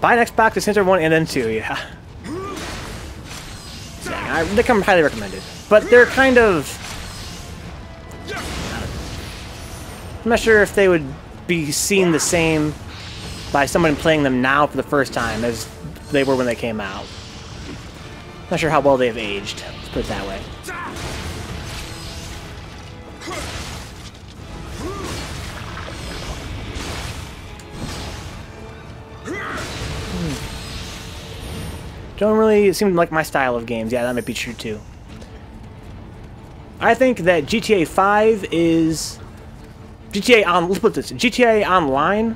Buy an Xbox, a Saints Row 1, and then 2, yeah. They come highly recommended. But they're kind of... I'm not sure if they would be seen the same by someone playing them now for the first time as they were when they came out. Not sure how well they've aged, let's put it that way. Don't really seem like my style of games. Yeah, that might be true too. I think that GTA 5 is... let's put this. GTA Online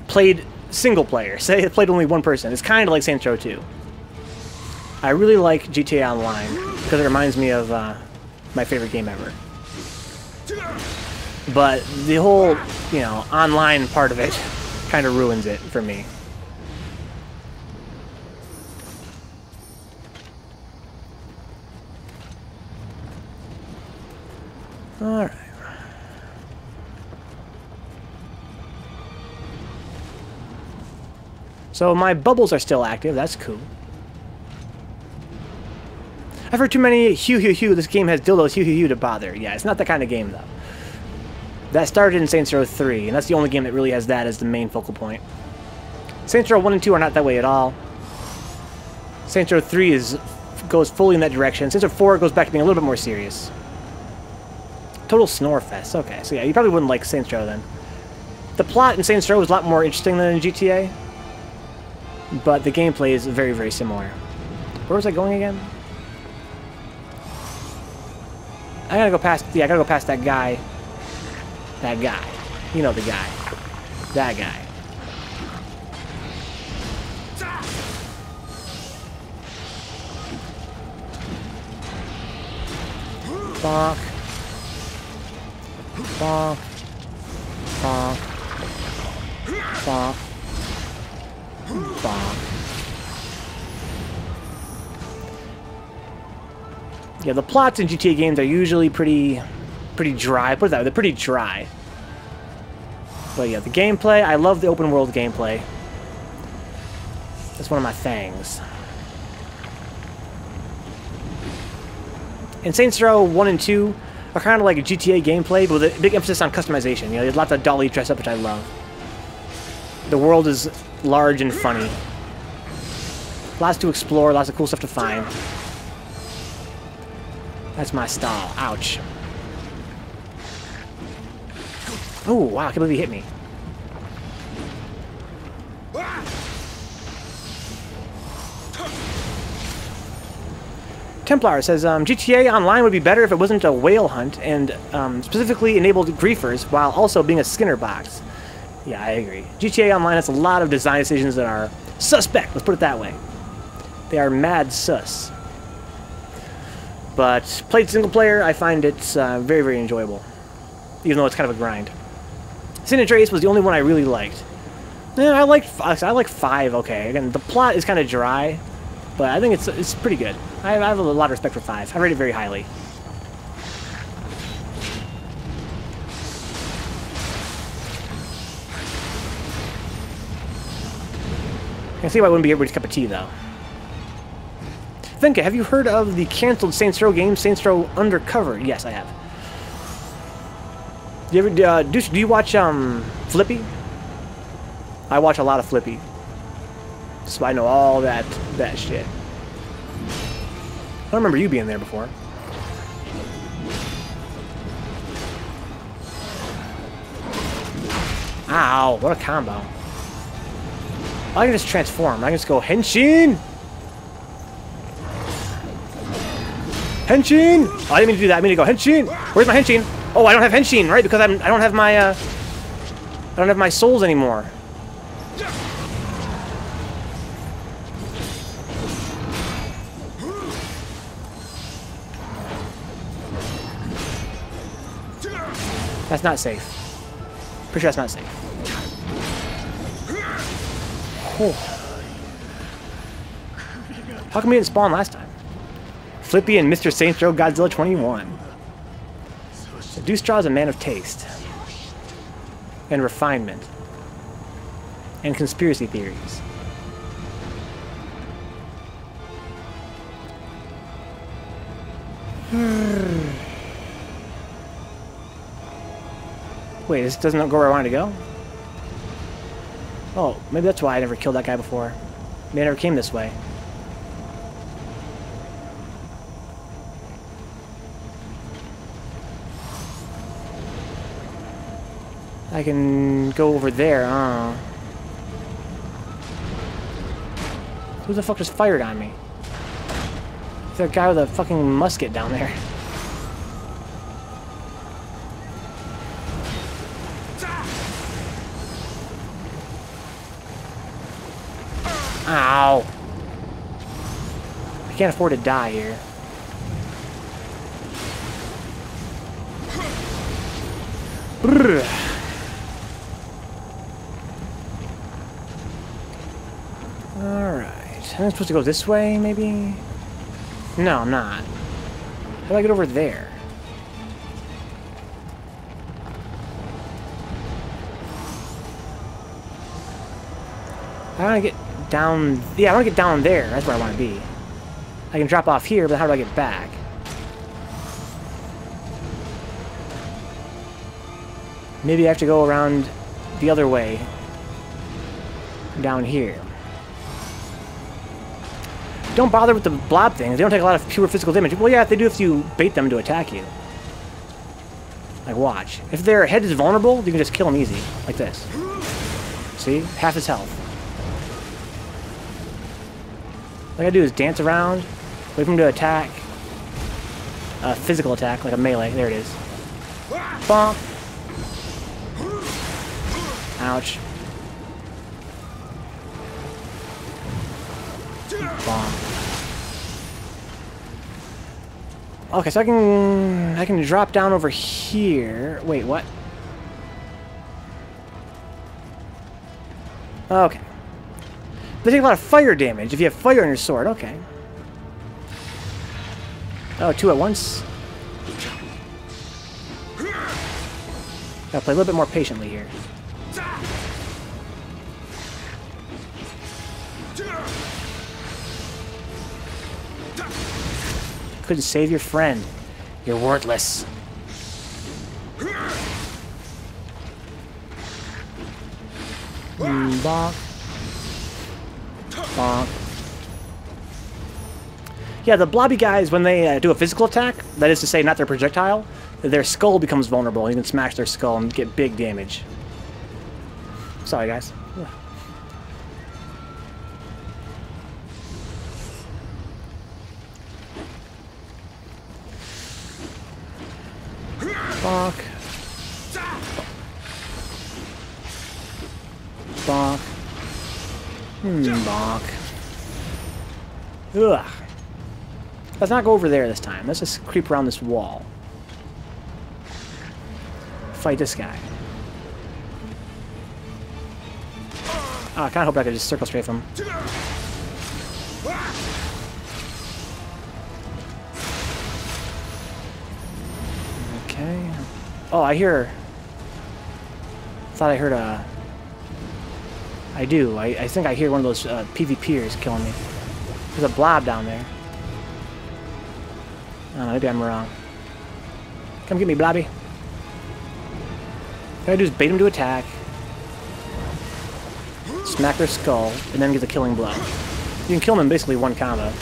played single player. Say it played only one person. It's kind of like Saints Row 2. I really like GTA Online because it reminds me of my favorite game ever. But the whole, you know, online part of it kind of ruins it for me. Alright. So my bubbles are still active, that's cool. I've heard too many hue hue hue. This game has dildos hue hue hue to bother. Yeah, it's not that kind of game though. That started in Saints Row 3, and that's the only game that really has that as the main focal point. Saints Row 1 and 2 are not that way at all. Saints Row 3 goes fully in that direction. Saints Row 4 goes back to being a little bit more serious. Total snore fest. Okay, so yeah, you probably wouldn't like Saints Row then. The plot in Saints Row is a lot more interesting than in GTA, but the gameplay is very, very similar. Where was I going again? I gotta go past. Yeah, I gotta go past that guy. That guy. You know the guy. That guy. Bonk. Bonk. Bonk. Bonk. Bonk. Yeah, the plots in GTA games are usually pretty dry. Put it that way, they're pretty dry. But yeah, the gameplay, I love the open world gameplay. That's one of my things. And Saints Row 1 and 2 are kind of like a GTA gameplay, but with a big emphasis on customization. You know, there's lots of dolly dress up, which I love. The world is large and funny. Lots to explore, lots of cool stuff to find. That's my style. Ouch. Oh, wow, I can't believe he hit me. Templar says, GTA Online would be better if it wasn't a whale hunt and specifically enabled griefers while also being a Skinner box. Yeah, I agree. GTA Online has a lot of design decisions that are suspect, let's put it that way. They are mad sus. But played single player, I find it's very, very enjoyable. Even though it's kind of a grind. San Andreas was the only one I really liked. Yeah, I like 5, okay. Again, the plot is kind of dry, but I think it's pretty good. I have a lot of respect for 5. I rate it very highly. I can see why I wouldn't be everybody's cup of tea, though. Venka, have you heard of the canceled Saints Row game, Saints Row Undercover? Yes, I have. Do you ever do you watch Flippy? I watch a lot of Flippy, so I know all that shit. I don't remember you being there before. Ow! What a combo! I can just transform. I can just go Henshin. Henshin! Oh, I didn't mean to do that. I mean to go Henshin. Where's my Henshin? Oh, I don't have Henshin, right? Because I don't have my souls anymore. That's not safe. Pretty sure that's not safe. Oh. How come he didn't spawn last time? Flippy and Mr. Saints Row Godzilla 21. So Duestraw is a man of taste. And refinement. And conspiracy theories. Wait, this doesn't go where I wanted to go? Oh, maybe that's why I never killed that guy before. Maybe I never came this way. I can go over there, Who the fuck just fired on me? Is that guy with a fucking musket down there? Ow! I can't afford to die here. Brrr. Alright. I'm supposed to go this way, maybe? No, I'm not. How do I get over there? I want to get down... Yeah, I want to get down there. That's where I want to be. I can drop off here, but how do I get back? Maybe I have to go around the other way. Down here. Don't bother with the blob things. They don't take a lot of pure physical damage. Well, yeah, they do if you bait them to attack you. Like, watch. If their head is vulnerable, you can just kill them easy. Like this. See? Half his health. All I gotta do is dance around, wait for him to attack. Physical attack, like a melee. There it is. Bonk. Ouch. Bonk. Okay, so I can drop down over here. Wait, what? Okay. They take a lot of fire damage if you have fire on your sword. Okay. Oh, two at once. Gotta play a little bit more patiently here. Couldn't save your friend. You're worthless. Bonk. Bonk. Yeah, the blobby guys, when they do a physical attack, that is to say, not their projectile, their skull becomes vulnerable. You can smash their skull and get big damage. Sorry, guys. Bonk. Bonk. Bonk. Ugh. Let's not go over there this time. Let's just creep around this wall. Fight this guy. Oh, I kind of hope I could just circle strafe him. Okay. Oh, I hear... Thought I heard a... I do. I think I hear one of those PvPers killing me. There's a blob down there. Oh, maybe I'm wrong. Come get me, blobby. What I do is bait him to attack. Smack their skull, and then get the killing blow. You can kill them in basically one combo.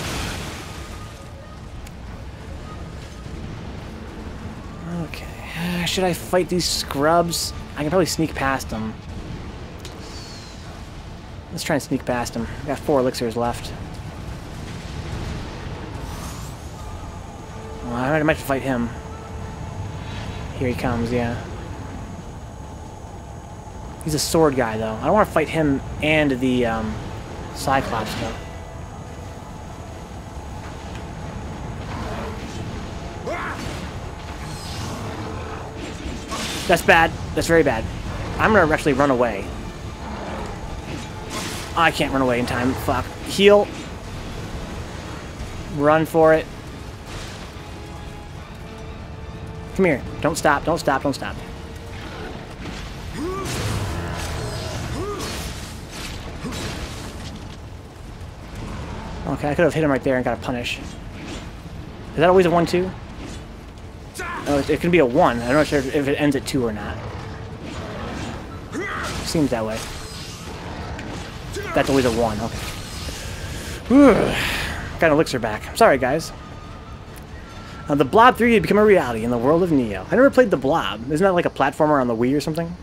Okay. Should I fight these scrubs? I can probably sneak past them. Let's try and sneak past them. Got 4 elixirs left. Well, I might have to fight him. Here he comes, yeah. He's a sword guy, though. I don't want to fight him and the Cyclops, though. That's bad. That's very bad. I'm going to actually run away. I can't run away in time. Fuck. Heal. Run for it. Come here. Don't stop. Don't stop. Don't stop. Okay, I could have hit him right there and got a punish. Is that always a 1-2? Oh, it can be a 1. I'm not sure if it ends at 2 or not. Seems that way. That's always a 1. Okay. Got an elixir back. Sorry, guys. The Blob 3 had become a reality in the world of Nioh. I never played the Blob. Isn't that like a platformer on the Wii or something?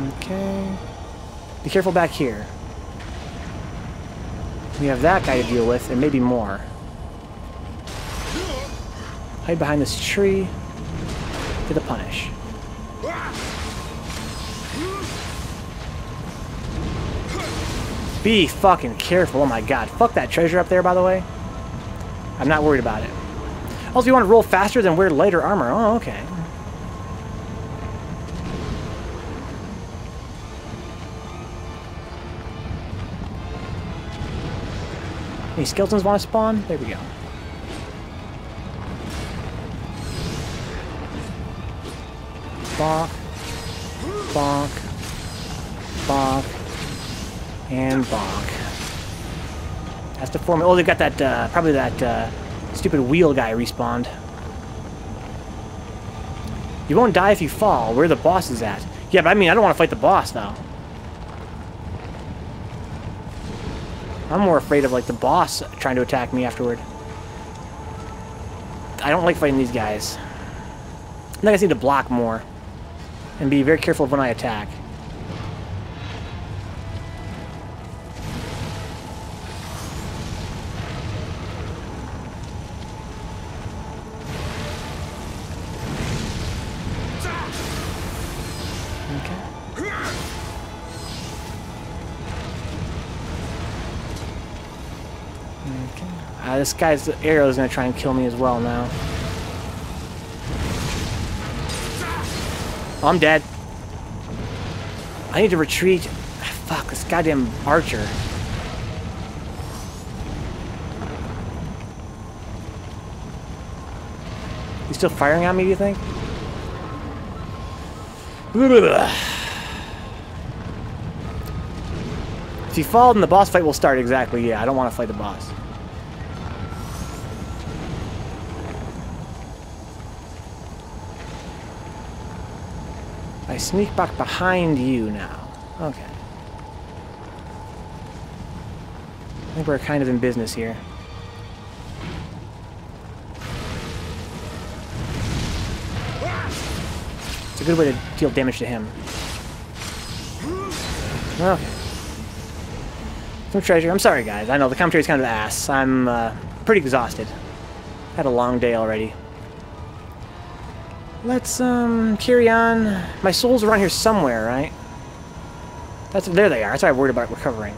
Okay. Be careful back here. We have that guy to deal with, and maybe more. Hide behind this tree. Get the punish. Be fucking careful. Oh my god. Fuck that treasure up there, by the way. I'm not worried about it. Also, you want to roll faster than wear lighter armor. Oh, okay. Any skeletons want to spawn? There we go. Bonk. Bonk. Bonk. And bonk. That's the form. Oh, they've got that, probably that, stupid wheel guy respawned. You won't die if you fall. Where the boss is at. Yeah, but I mean, I don't want to fight the boss, though. I'm more afraid of, like, the boss trying to attack me afterward. I don't like fighting these guys. I think I just need to block more. And be very careful of when I attack. This guy's arrow is going to try and kill me as well now. Oh, I'm dead. I need to retreat. Fuck, this goddamn archer. He's still firing at me, do you think? If you fall, then the boss fight will start. Exactly, yeah. I don't want to fight the boss. I sneak back behind you now. Okay. I think we're kind of in business here. It's a good way to deal damage to him. Okay. Some treasure. I'm sorry, guys. I know the commentary's kind of ass. I'm pretty exhausted. Had a long day already. Let's carry on. My souls are around here somewhere, right? There they are. That's why I'm worried about recovering.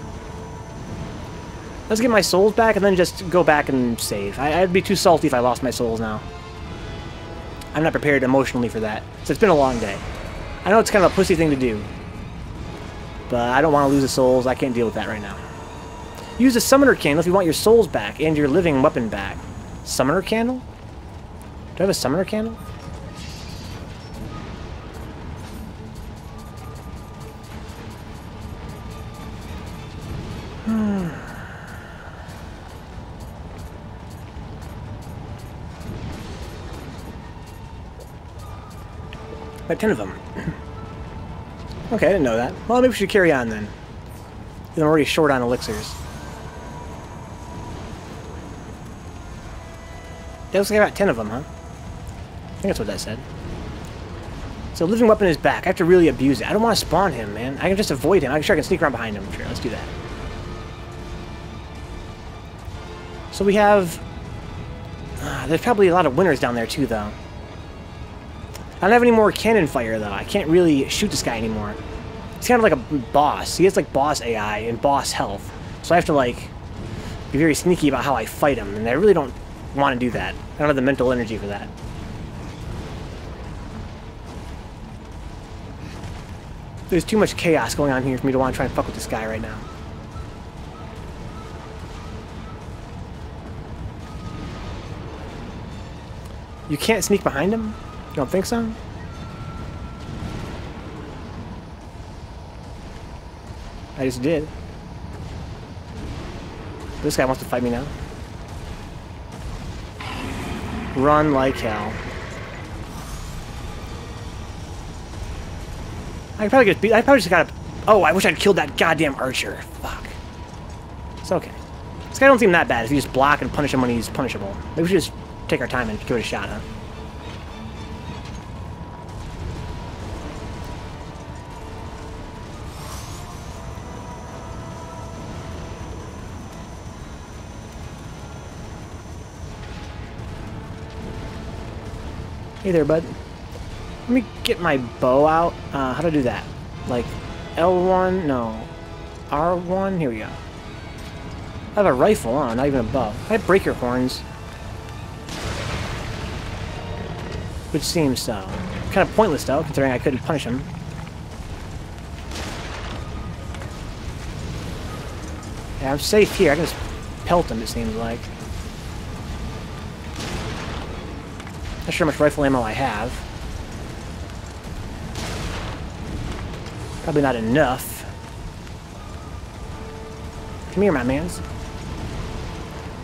Let's get my souls back and then just go back and save. I'd be too salty if I lost my souls now. I'm not prepared emotionally for that. So it's been a long day. I know it's kind of a pussy thing to do. But I don't want to lose the souls. I can't deal with that right now. Use a summoner candle if you want your souls back and your living weapon back. Summoner candle? Do I have a summoner candle? About 10 of them. Okay, I didn't know that. Well, maybe we should carry on then. I'm already short on elixirs. That looks like I got 10 of them, huh? I think that's what that said. So living weapon is back. I have to really abuse it. I don't want to spawn him, man. I can just avoid him. I'm sure I can sneak around behind him. Sure, let's do that. So we have... there's probably a lot of winners down there too, though. I don't have any more cannon fire, though. I can't really shoot this guy anymore. He's kind of like a boss. He has, like, boss AI and boss health. So I have to, like, be very sneaky about how I fight him. And I really don't want to do that. I don't have the mental energy for that. There's too much chaos going on here for me to want to try and fuck with this guy right now. You can't sneak behind him? You don't think so? I just did. This guy wants to fight me now. Run like hell. I probably just gotta... Oh, I wish I'd killed that goddamn archer. Fuck. It's okay. This guy don't seem that bad if you just block and punish him when he's punishable. Maybe we should just take our time and give it a shot, huh? Hey there, bud. Let me get my bow out. How do I do that? Like, L1? No. R1? Here we go. I have a rifle on, not even a bow. I break your horns. Which seems so. Kind of pointless, though, considering I couldn't punish him. Yeah, I'm safe here. I can just pelt him, it seems like. Not sure how much rifle ammo I have. Probably not enough. Come here, my mans.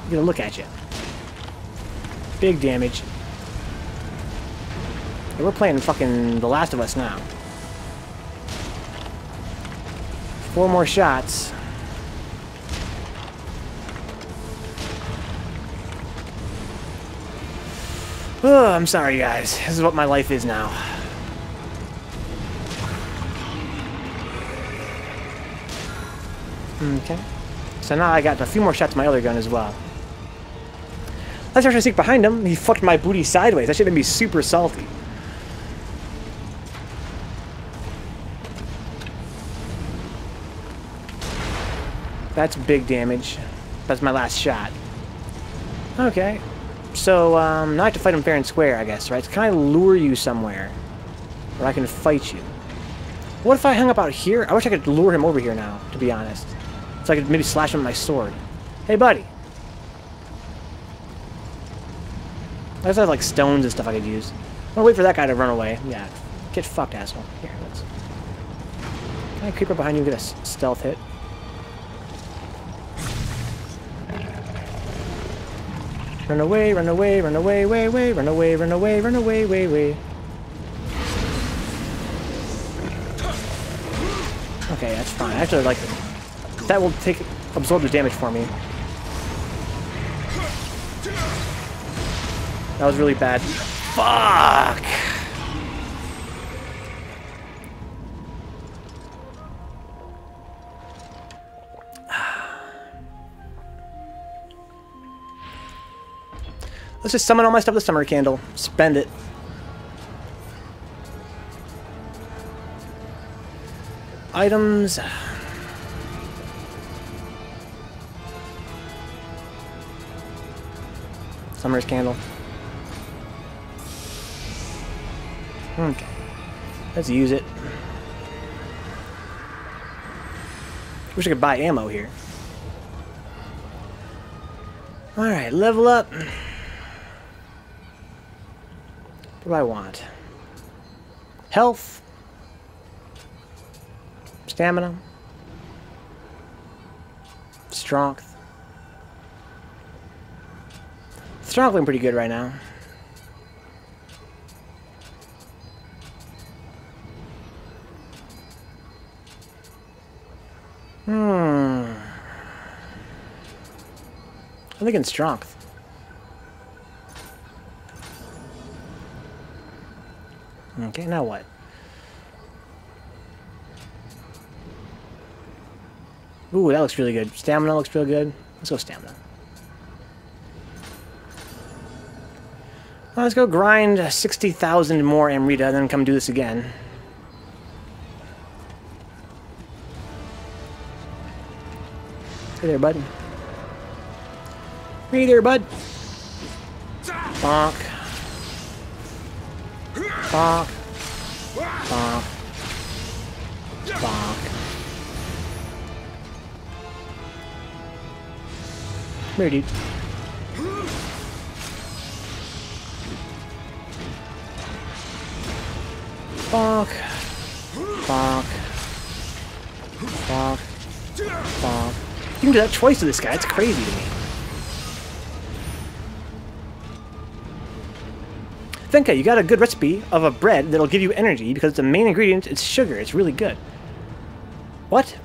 I'm gonna look at you. Big damage. Yeah, we're playing fucking The Last of Us now. 4 more shots. Oh, I'm sorry, guys. This is what my life is now. Okay. So now I got a few more shots to my other gun as well. Let's try to sneak behind him. He fucked my booty sideways. That shit made me super salty. That's big damage. That's my last shot. Okay. So, now I have to fight him fair and square, I guess, right? Can I lure you somewhere where I can fight you? What if I hung up out here? I wish I could lure him over here now, to be honest. So I could maybe slash him with my sword. Hey, buddy. I just have, like, stones and stuff I could use. I'm gonna wait for that guy to run away. Yeah. Get fucked, asshole. Here, let's... Can I creep up behind you and get a stealth hit? Run away, run away, run away, way, way, run away, run away, run away, way, way. Okay, that's fine. I actually like it. That will absorb the damage for me. That was really bad. Fuck! Let's just summon all my stuff with the summer candle. Spend it. Items. Summer's candle. Okay. Let's use it. Wish I could buy ammo here. Alright, level up. What do I want? Health. Stamina. Strength. Strength looking pretty good right now. I'm thinking strength. Okay, now what? Ooh, that looks really good. Stamina looks real good. Let's go stamina. Well, let's go grind 60,000 more Amrita and then come do this again. Hey there, bud. Hey there, bud. Bonk. Bonk. Bonk. Bonk. Come here, dude. Bonk. Bonk. Bonk. Bonk. You can do that twice to this guy. It's crazy to me. Venka, you got a good recipe of a bread that'll give you energy because the main ingredient is sugar. It's really good. What?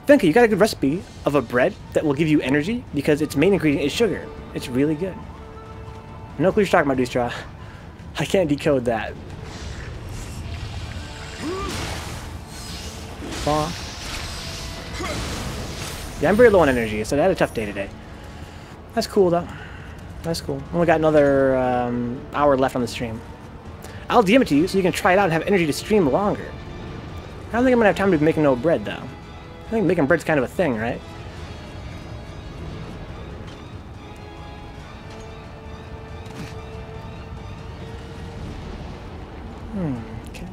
Venka, you got a good recipe of a bread that will give you energy because its main ingredient is sugar. It's really good. No clue what you're talking about, Duestraw. I can't decode that. Bonk. Yeah, I'm very low on energy, so I had a tough day today. That's cool, though. That's cool. Only got another hour left on the stream. I'll DM it to you so you can try it out and have energy to stream longer. I don't think I'm going to have time to be making no bread, though. I think making bread's kind of a thing, right? Okay.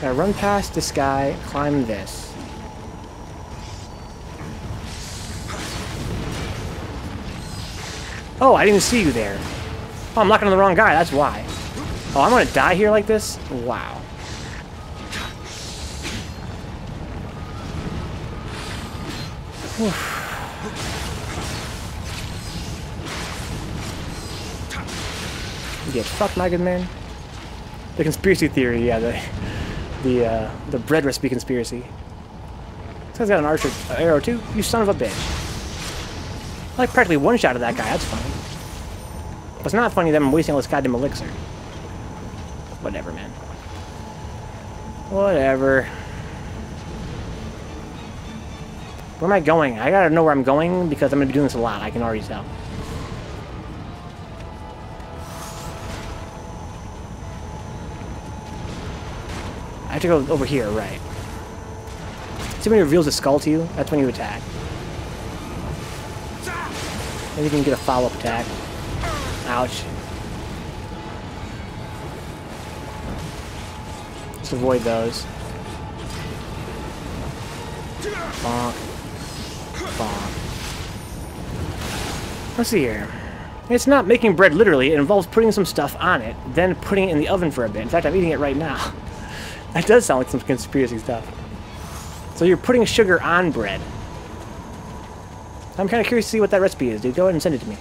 Gotta run past this guy, climb this. Oh, I didn't see you there. Oh, I'm knocking on the wrong guy, that's why. Oh, I'm gonna die here like this? Wow. Get fucked, my good man. The conspiracy theory, yeah, the bread recipe conspiracy. This guy's got an archer arrow too. You son of a bitch! I like practically one shot of that guy. That's funny. But it's not funny that I'm wasting all this goddamn elixir. Whatever, man. Whatever. Where am I going? I gotta know where I'm going because I'm gonna be doing this a lot. I can already tell. I have to go over here, right? See when he reveals the skull to you? That's when you attack. Maybe you can get a follow-up attack. Ouch. Just avoid those. Bonk. Bonk. Let's see here. It's not making bread literally. It involves putting some stuff on it, then putting it in the oven for a bit. In fact, I'm eating it right now. That does sound like some conspiracy stuff. So you're putting sugar on bread. I'm kind of curious to see what that recipe is, dude. Go ahead and send it to me.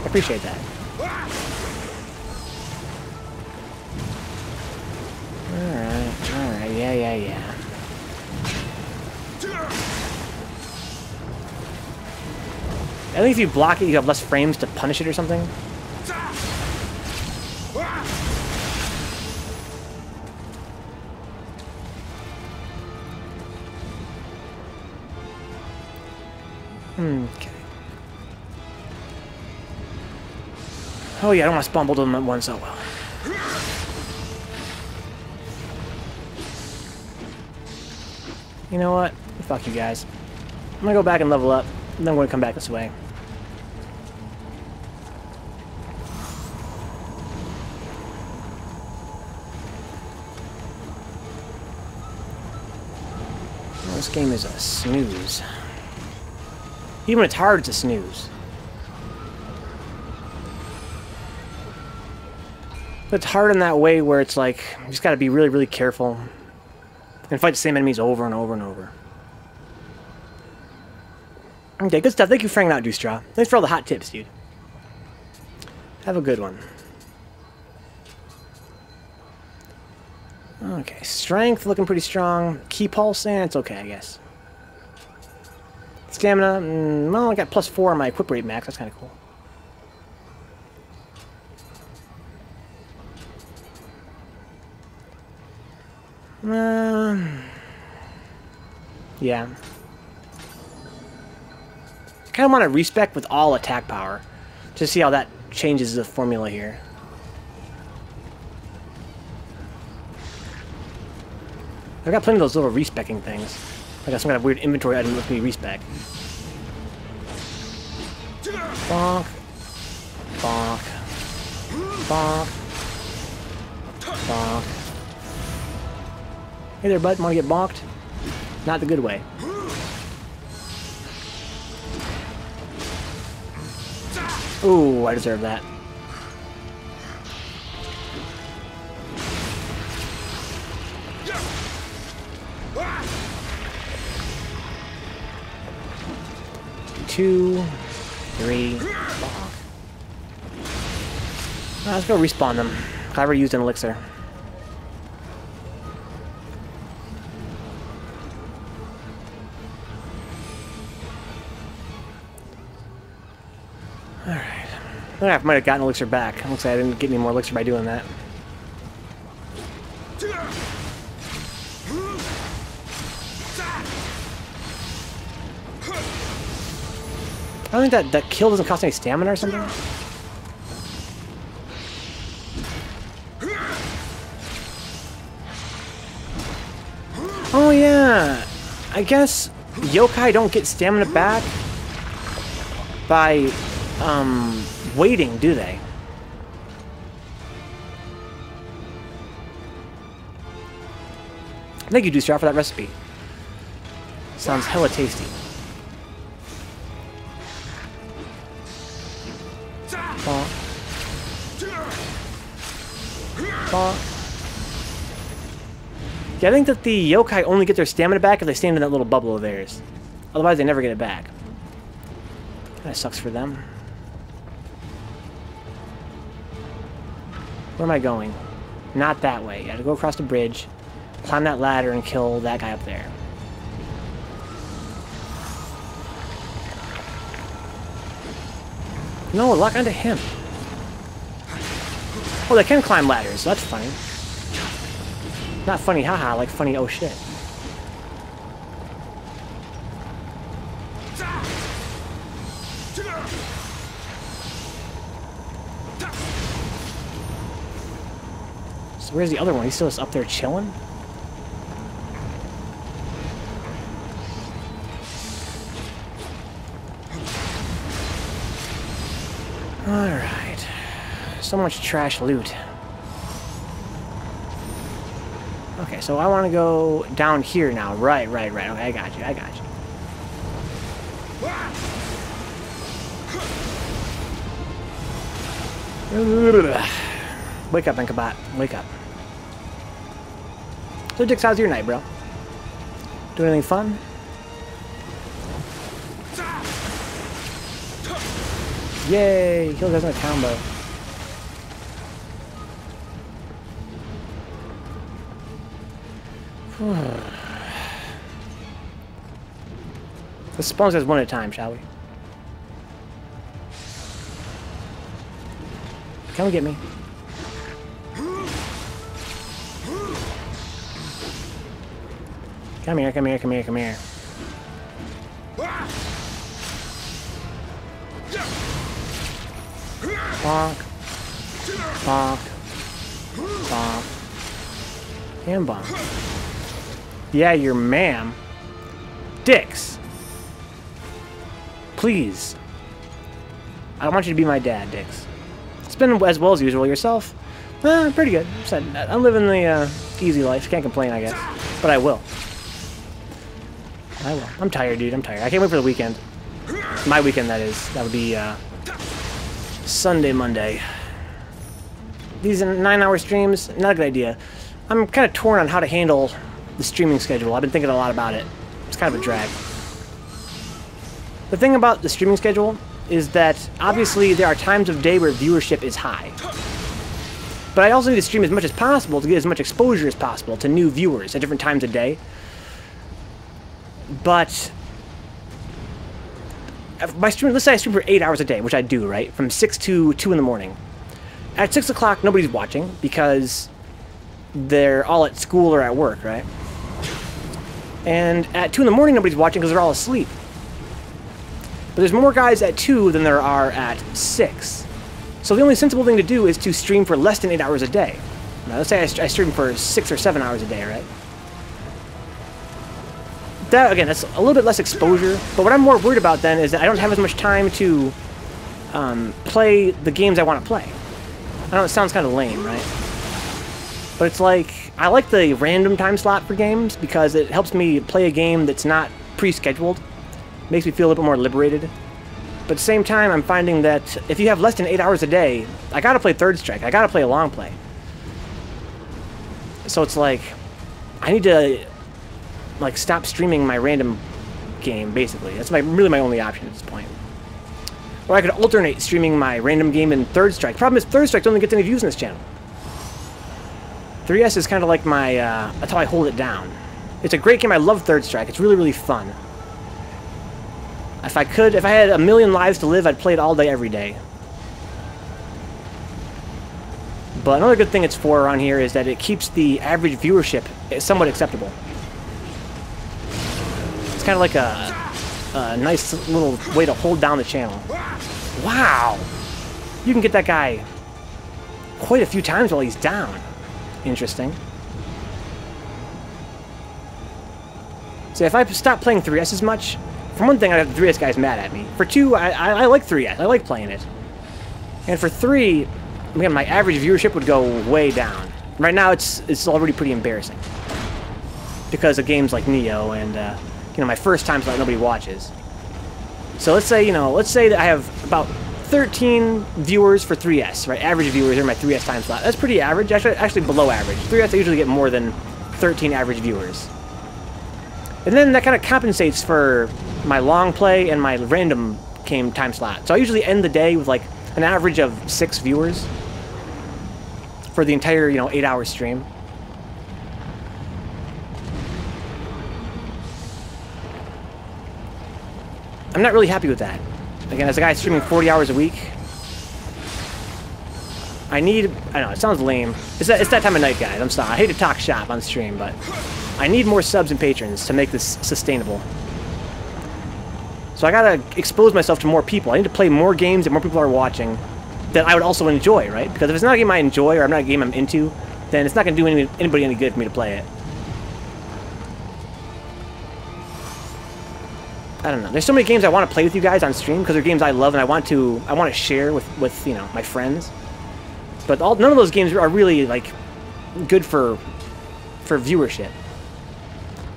I appreciate that. Alright, yeah. I think if you block it, you have less frames to punish it or something. Okay. Oh yeah, I don't want to spawn both of them at once. Oh well. You know what? Fuck you guys. I'm gonna go back and level up, and then I'm gonna come back this way. This game is a snooze. Even when it's hard, it's a snooze. But it's hard in that way where it's like, you just gotta be really, really careful. And fight the same enemies over and over and over. Okay, good stuff. Thank you for hanging out, Duestraw. Thanks for all the hot tips, dude. Have a good one. Okay, strength looking pretty strong. Key pulse, it's okay, I guess. Stamina, well, I got +4 on my equip rate max. That's kind of cool. Yeah. I kind of want to respec with all attack power to see how that changes the formula here. I've got plenty of those little respecking things. I got some kind of weird inventory item that lets me respec. Bonk. Bonk. Bonk. Bonk. Hey there, bud. Want to get bonked? Not the good way. Ooh, I deserve that. Two, three, bonk. Let's go respawn them. I already used an elixir. Alright. I might have gotten elixir back. Looks like I didn't get any more elixir by doing that. I don't think that kill doesn't cost any stamina or something. Oh yeah, I guess yokai don't get stamina back by waiting, do they? Thank you, Duestraw, for that recipe. Sounds hella tasty. Bonk. Bonk. Yeah, I think that the yokai only get their stamina back if they stand in that little bubble of theirs. Otherwise, they never get it back. That sucks for them. Where am I going? Not that way. You gotta go across the bridge, climb that ladder, and kill that guy up there. No, lock onto him. Oh, they can climb ladders. That's funny. Not funny, haha, like funny, oh shit. So where's the other one? He's still just up there chilling? Alright. So much trash loot. Okay, so I want to go down here now. Right. Okay, I got you. Wake up, Vencabot. Wake up. So, Dix, how's your night, bro? Doing anything fun? Yay! Kill guys in a combo. Let's spawn guys one at a time, shall we? Come get me. Come here. Bonk. Bonk. Bonk. And bonk. Yeah, your ma'am. Dix. Please. I want you to be my dad, Dix. It's been as well as usual. Yourself? Pretty good. I'm living the easy life. Can't complain, I guess. But I will. I'm tired, dude. I'm tired. I can't wait for the weekend. My weekend, that is. That would be Sunday, Monday. These 9-hour streams, not a good idea. I'm kind of torn on how to handle the streaming schedule. I've been thinking a lot about it. It's kind of a drag. The thing about the streaming schedule is that obviously there are times of day where viewership is high. But I also need to stream as much as possible to get as much exposure as possible to new viewers at different times of day. But my stream, let's say I stream for 8 hours a day, which I do, right? From 6 to 2 in the morning. At 6 o'clock, nobody's watching because they're all at school or at work, right? And at 2 in the morning, nobody's watching because they're all asleep. But there's more guys at 2 than there are at 6. So the only sensible thing to do is to stream for less than 8 hours a day. Now, let's say I stream for 6 or 7 hours a day, right? That, again, that's a little bit less exposure. But what I'm more worried about then is that I don't have as much time to play the games I want to play. I know it sounds kind of lame, right? But it's like, I like the random time slot for games because it helps me play a game that's not pre-scheduled. Makes me feel a little bit more liberated. But at the same time, I'm finding that if you have less than 8 hours a day, I gotta play Third Strike. I gotta play a long play. So it's like, I need to like stop streaming my random game, basically. That's really my only option at this point. Or I could alternate streaming my random game in Third Strike. Problem is, Third Strike only gets any views on this channel. 3S is kind of like my, that's how I hold it down. It's a great game. I love Third Strike. It's really, really fun. If I had a million lives to live, I'd play it all day, every day. But another good thing it's for around here is that it keeps the average viewership somewhat acceptable. It's kind of like a nice little way to hold down the channel. Wow! You can get that guy quite a few times while he's down. Interesting. So if I stop playing 3S as much, for one thing, I have the 3S guys mad at me. For 2, I like 3S. I like playing it. And for 3, again, my average viewership would go way down. Right now, it's already pretty embarrassing because of games like Nioh and you know, my first time slot nobody watches. So let's say that I have about 13 viewers for 3S, right? Average viewers are my 3S time slot. That's pretty average. Actually below average. 3S I usually get more than 13 average viewers. And then that kind of compensates for my long play and my random game time slot. So I usually end the day with like an average of 6 viewers for the entire, 8-hour stream. I'm not really happy with that. Again, as a guy streaming 40 hours a week, I know, it sounds lame. It's that time of night, guys. I'm sorry. I hate to talk shop on stream, but I need more subs and patrons to make this sustainable. So I gotta expose myself to more people. I need to play more games that more people are watching that I would also enjoy, right? Because if it's not a game I enjoy or I'm not a game I'm into, then it's not gonna do anybody any good for me to play it. I don't know. There's so many games I want to play with you guys on stream because they're games I love and I want to share with my friends. But none of those games are really like good for viewership.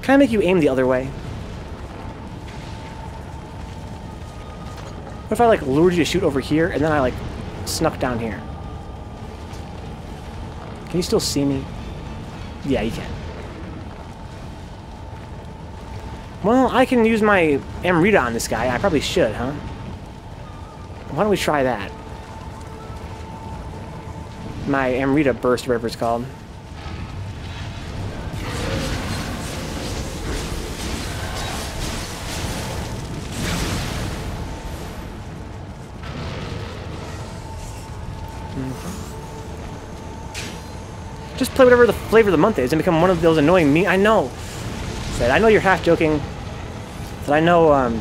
Can I make you aim the other way? What if I like lured you to shoot over here and then I like snuck down here? Can you still see me? Yeah, you can. Well, I can use my Amrita on this guy. I probably should, huh? Why don't we try that? My Amrita burst, whatever it's called. Just play whatever the flavor of the month is and become one of those annoying I know. I know you're half joking, but I know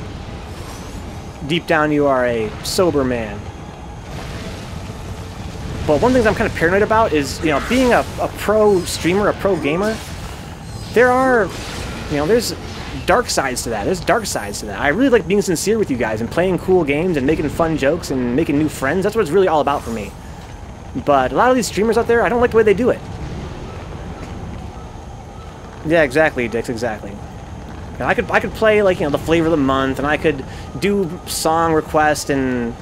deep down you are a sober man. But one thing I'm kind of paranoid about is, being a pro streamer, a pro gamer, there's dark sides to that. There's dark sides to that. I really like being sincere with you guys and playing cool games and making fun jokes and making new friends. That's what it's really all about for me. But a lot of these streamers out there, I don't like the way they do it. Yeah, exactly, Dix, exactly. I could play, like, the flavor of the month, and I could do song requests, and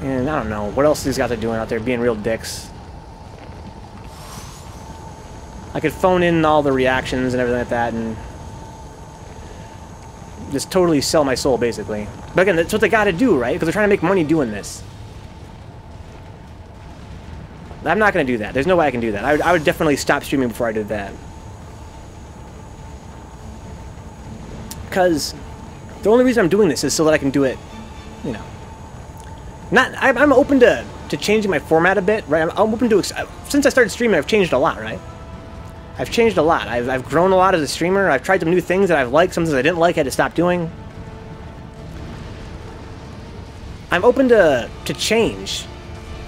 I don't know, what else these guys are doing out there, being real dicks. I could phone in all the reactions and everything like that, and just totally sell my soul, basically. But again, that's what they gotta do, right? Because they're trying to make money doing this. I'm not gonna do that. There's no way I can do that. I would definitely stop streaming before I did that. Because the only reason I'm doing this is so that I can do it, I'm open to changing my format a bit, right? I'm open to, since I started streaming, I've changed a lot, right? I've changed a lot. I've grown a lot as a streamer. I've tried some new things that I've liked, some things I didn't like, I had to stop doing. I'm open to change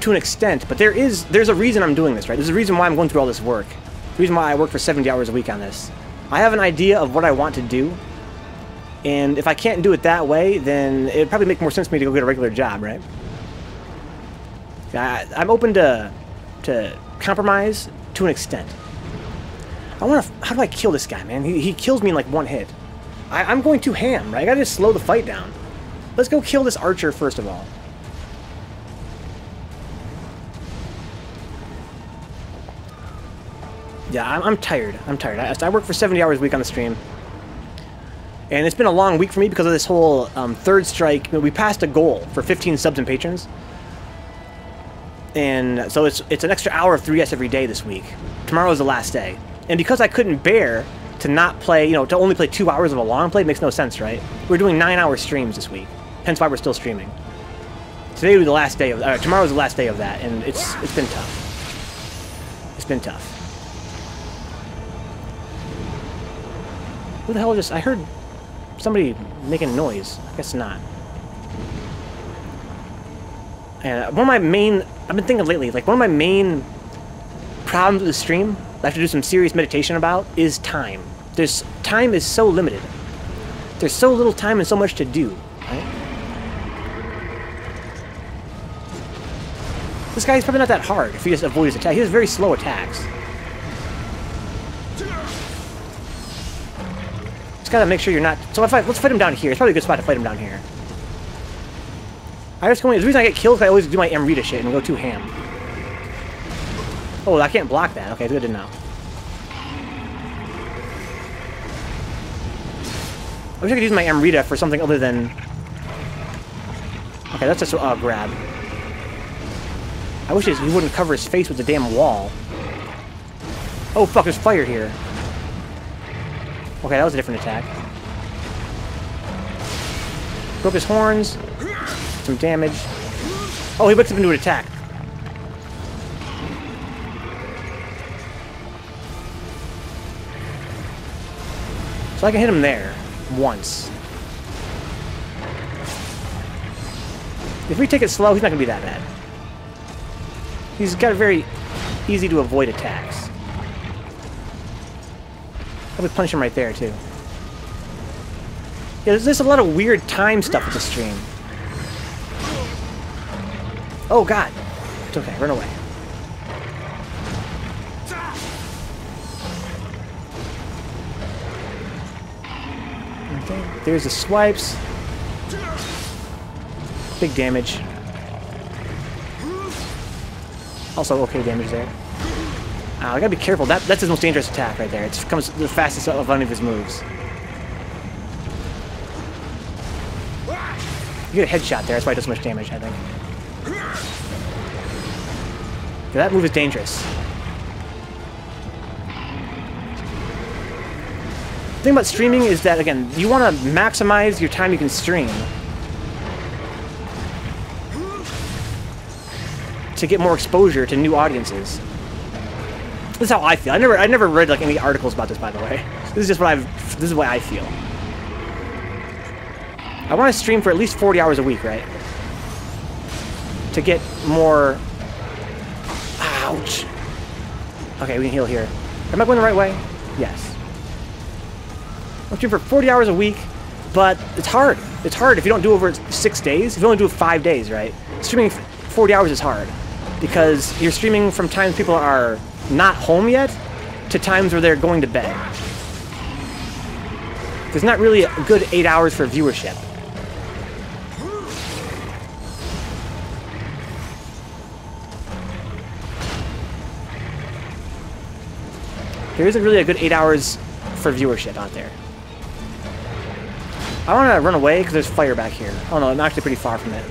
to an extent, but there's a reason I'm doing this, right? There's a reason why I'm going through all this work. The reason why I work for 70 hours a week on this. I have an idea of what I want to do. And if I can't do it that way, then it'd probably make more sense for me to go get a regular job, right? I'm open to compromise to an extent. How do I kill this guy, man? He kills me in like one hit. I'm going too ham, right? I gotta just slow the fight down. Let's go kill this archer first of all. Yeah, I'm tired. I'm tired. I work for 70 hours a week on the stream. And it's been a long week for me because of this whole third strike. We passed a goal for 15 subs and patrons. And so it's an extra hour of 3S every day this week. Tomorrow is the last day. And because I couldn't bear to not play, to only play 2 hours of a long play, it makes no sense, right? We're doing 9-hour streams this week. Hence why we're still streaming. Today will be the last day of, tomorrow's the last day of that, and it's been tough. It's been tough. Who the hell just, I heard somebody making noise. I guess not. And one of my main, I've been thinking lately, like one of my main problems with the stream, I have to do some serious meditation about, is time. Time is so limited. There's so little time and so much to do, right? This guy's probably not that hard if he just avoids attack. He has very slow attacks. Just gotta make sure you're not. So let's fight him down here. It's probably a good spot to fight him down here. The reason I get killed is I always do my Amrita shit and go too ham. Oh, I can't block that. Okay, good to know. I wish I could use my Amrita for something other than... Okay, that's just a grab. I wish he wouldn't cover his face with the damn wall. Oh, fuck, there's fire here. Okay, that was a different attack. Broke his horns. Some damage. Oh, he wakes up into an attack. So I can hit him there. Once. If we take it slow, he's not going to be that bad. He's got a very easy to avoid attacks. Probably punch him right there, too. Yeah, there's a lot of weird time stuff with the stream. Oh, God. It's okay. Run away. Okay. There's the swipes. Big damage. Also, okay damage there. I gotta be careful. That's his most dangerous attack right there. It comes the fastest of any of his moves. You get a headshot there. That's why it does so much damage, I think. Yeah, that move is dangerous. The thing about streaming is that, again, you want to maximize your time you can stream to get more exposure to new audiences. This is how I feel. I never read like any articles about this, by the way. This is just what this is what I feel. I want to stream for at least 40 hours a week, right? To get more... Ouch. Okay, we can heal here. Am I going the right way? Yes. I'm streaming for 40 hours a week, but it's hard. It's hard if you don't do over 6 days. If you only do it 5 days, right? Streaming 40 hours is hard because you're streaming from times people are not home yet to times where they're going to bed. There's not really a good 8 hours for viewership. There isn't really a good 8 hours for viewership out there. I want to run away because there's fire back here. Oh no, I'm actually pretty far from it.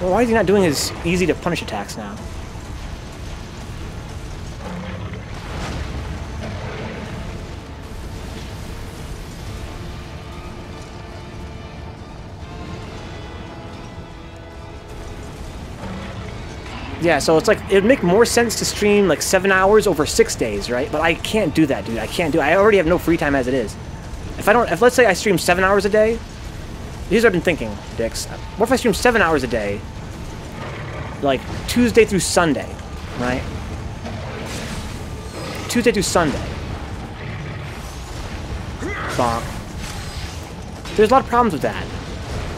Well, why is he not doing his easy to punish attacks now? Yeah, so it's like, it'd make more sense to stream like 7 hours over 6 days, right? But I can't do that, dude. I can't do it. I already have no free time as it is. If let's say I stream 7 hours a day, here's what I've been thinking, Dix. What if I stream 7 hours a day, like Tuesday through Sunday, right? Tuesday through Sunday. Bonk. There's a lot of problems with that.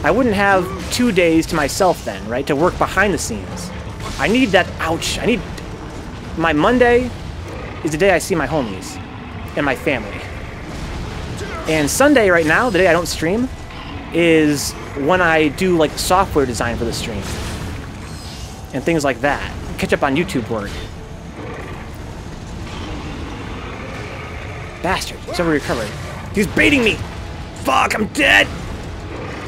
I wouldn't have 2 days to myself then, right? To work behind the scenes. I need that, ouch. I need, my Monday is the day I see my homies and my family. And Sunday right now, the day I don't stream, is when I do like software design for the stream. And things like that. Catch up on YouTube work. Bastard, he's already recovered. He's baiting me! Fuck, I'm dead!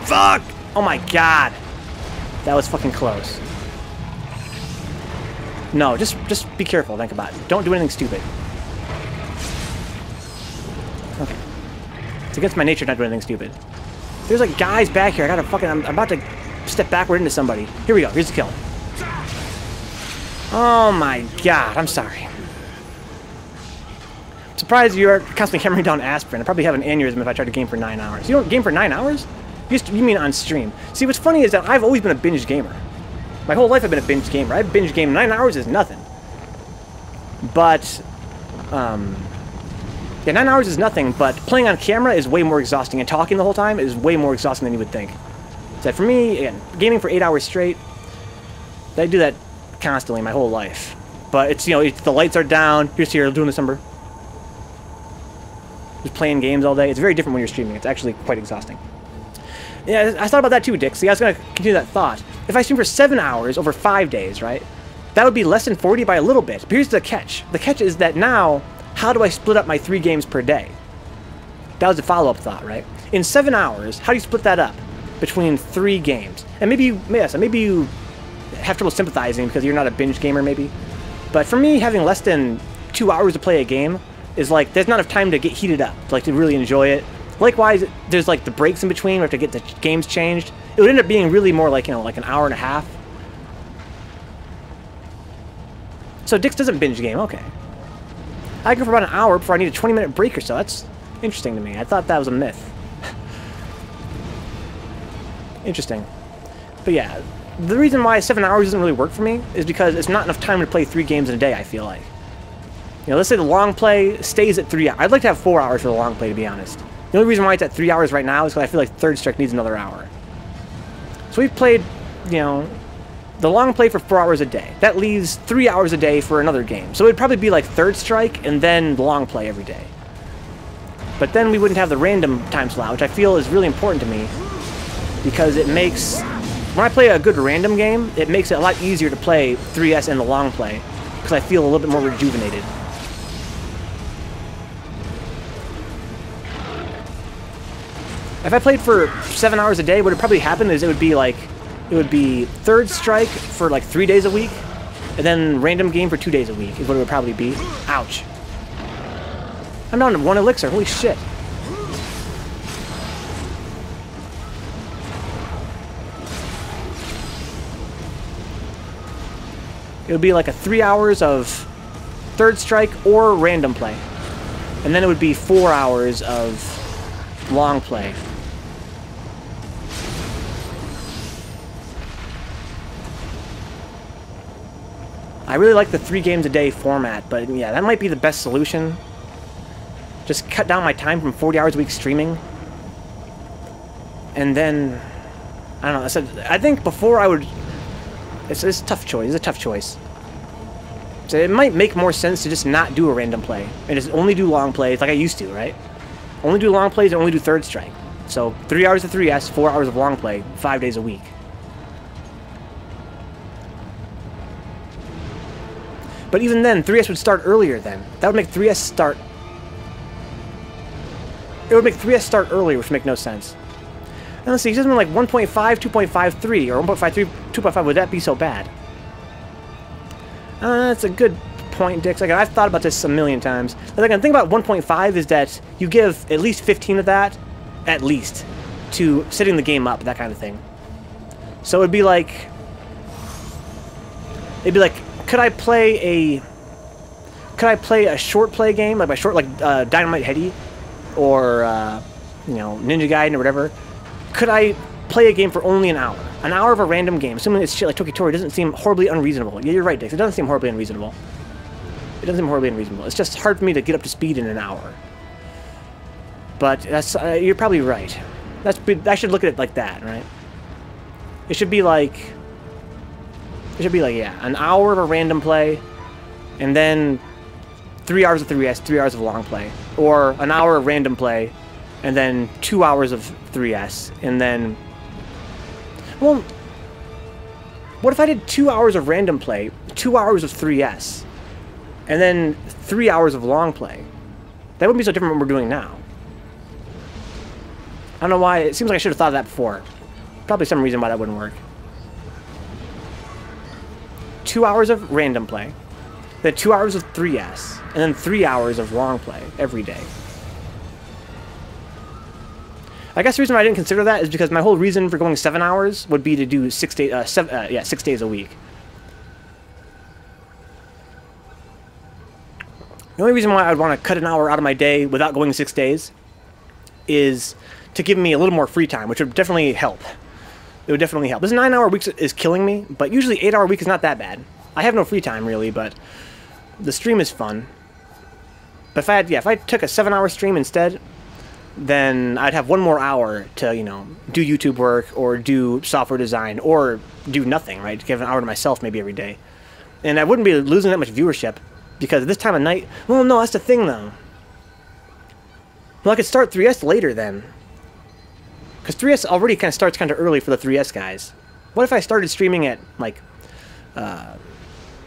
Fuck! Oh my god. That was fucking close. No, just be careful, Vencabot. Don't do anything stupid. Okay. It's against my nature not to do anything stupid. There's like guys back here. I gotta fucking... I'm about to step backward into somebody. Here we go. Here's the kill. Oh my god. I'm sorry. I'm surprised you're constantly hammering down aspirin. I'd probably have an aneurysm if I tried to game for 9 hours. You don't game for 9 hours? You mean on stream. See, what's funny is that I've always been a binge gamer. My whole life I've been a binge gamer. I've binge gamed 9 hours is nothing. But, yeah, 9 hours is nothing, but playing on camera is way more exhausting, and talking the whole time is way more exhausting than you would think. So for me, again, gaming for 8 hours straight, I do that constantly my whole life. But it's, you know, the lights are down, you're just here doing this number. Just playing games all day. It's very different when you're streaming. It's actually quite exhausting. Yeah, I thought about that too, Dick. See, I was going to continue that thought. If I stream for 7 hours over 5 days, right? That would be less than 40 by a little bit. But here's the catch. The catch is that now, how do I split up my 3 games per day? That was the follow-up thought, right? In 7 hours, how do you split that up between 3 games? And maybe you have trouble sympathizing because you're not a binge gamer, maybe. But for me, having less than 2 hours to play a game is like, there's not enough time to get heated up, to really enjoy it. Likewise, there's like the breaks in between, we have to get the games changed. It would end up being really more like, like an hour and a half. So Dix doesn't binge game, okay. I go for about an hour before I need a 20-minute break or so. That's interesting to me. I thought that was a myth. Interesting. But yeah, the reason why 7 hours doesn't really work for me is because it's not enough time to play 3 games in a day, I feel like. Let's say the long play stays at 3 hours. I'd like to have 4 hours for the long play, to be honest. The only reason why it's at 3 hours right now is because I feel like Third Strike needs another hour. So we've played, the long play for 4 hours a day. That leaves 3 hours a day for another game. So it'd probably be like Third Strike and then the long play every day. But then we wouldn't have the random time slot, which I feel is really important to me, because it makes, when I play a good random game, it makes it a lot easier to play 3S and the long play, because I feel a little bit more rejuvenated. If I played for 7 hours a day, what would probably happen is it would be Third Strike for like 3 days a week, and then random game for 2 days a week is what it would probably be. Ouch. I'm down to 1 elixir, holy shit. It would be like a 3 hours of Third Strike or random play. And then it would be 4 hours of long play. I really like the 3 games a day format, but yeah, that might be the best solution. Just cut down my time from 40 hours a week streaming. And then, I don't know, I think before I would, it's a tough choice, it's a tough choice. So it might make more sense to just not do a random play, and just only do long plays like I used to, right? Only do long plays and only do Third Strike. So 3 hours of 3S, 4 hours of long play, 5 days a week. But even then, 3S would start earlier then. That would make 3S start... It would make 3S start earlier, which would make no sense. And let's see, he's just been like 1.5, 2.53, or 1.53, 2.5, would that be so bad? That's a good point, Dix. Like, I've thought about this a million times. Like, the thing about 1.5 is that you give at least 15 of that, at least, to setting the game up, that kind of thing. So it'd be like... Could I play a short play game, like Dynamite Heady, or Ninja Gaiden or whatever? Could I play a game for only an hour? An hour of a random game, assuming it's shit like Tokitori, doesn't seem horribly unreasonable. Yeah, you're right, Dix. It doesn't seem horribly unreasonable. It doesn't seem horribly unreasonable. It's just hard for me to get up to speed in an hour. But that's you're probably right. I should look at it like that, right? It should be like. Yeah, an hour of a random play, and then 3 hours of 3S, 3 hours of long play. Or an hour of random play, and then 2 hours of 3S, and then... Well, what if I did 2 hours of random play, 2 hours of 3S, and then 3 hours of long play? That wouldn't be so different from what we're doing now. I don't know why, it seems like I should have thought of that before. Probably some reason why that wouldn't work. 2 hours of random play, then 2 hours of 3S, and then 3 hours of long play every day. I guess the reason why I didn't consider that is because my whole reason for going 7 hours would be to do 6 days, 6 days a week. The only reason why I'd want to cut an hour out of my day without going 6 days is to give me a little more free time, which would definitely help. It would definitely help. This 9-hour week is killing me, but usually 8-hour week is not that bad. I have no free time, really, but the stream is fun. But if I took a 7-hour stream instead, then I'd have 1 more hour to, do YouTube work, or do software design, or do nothing, right? Give an hour to myself maybe every day. And I wouldn't be losing that much viewership, because at this time of night... Well, no, that's the thing, though. Well, I could start 3S later, then. Because 3S already kind of starts kind of early for the 3S guys. What if I started streaming at, like,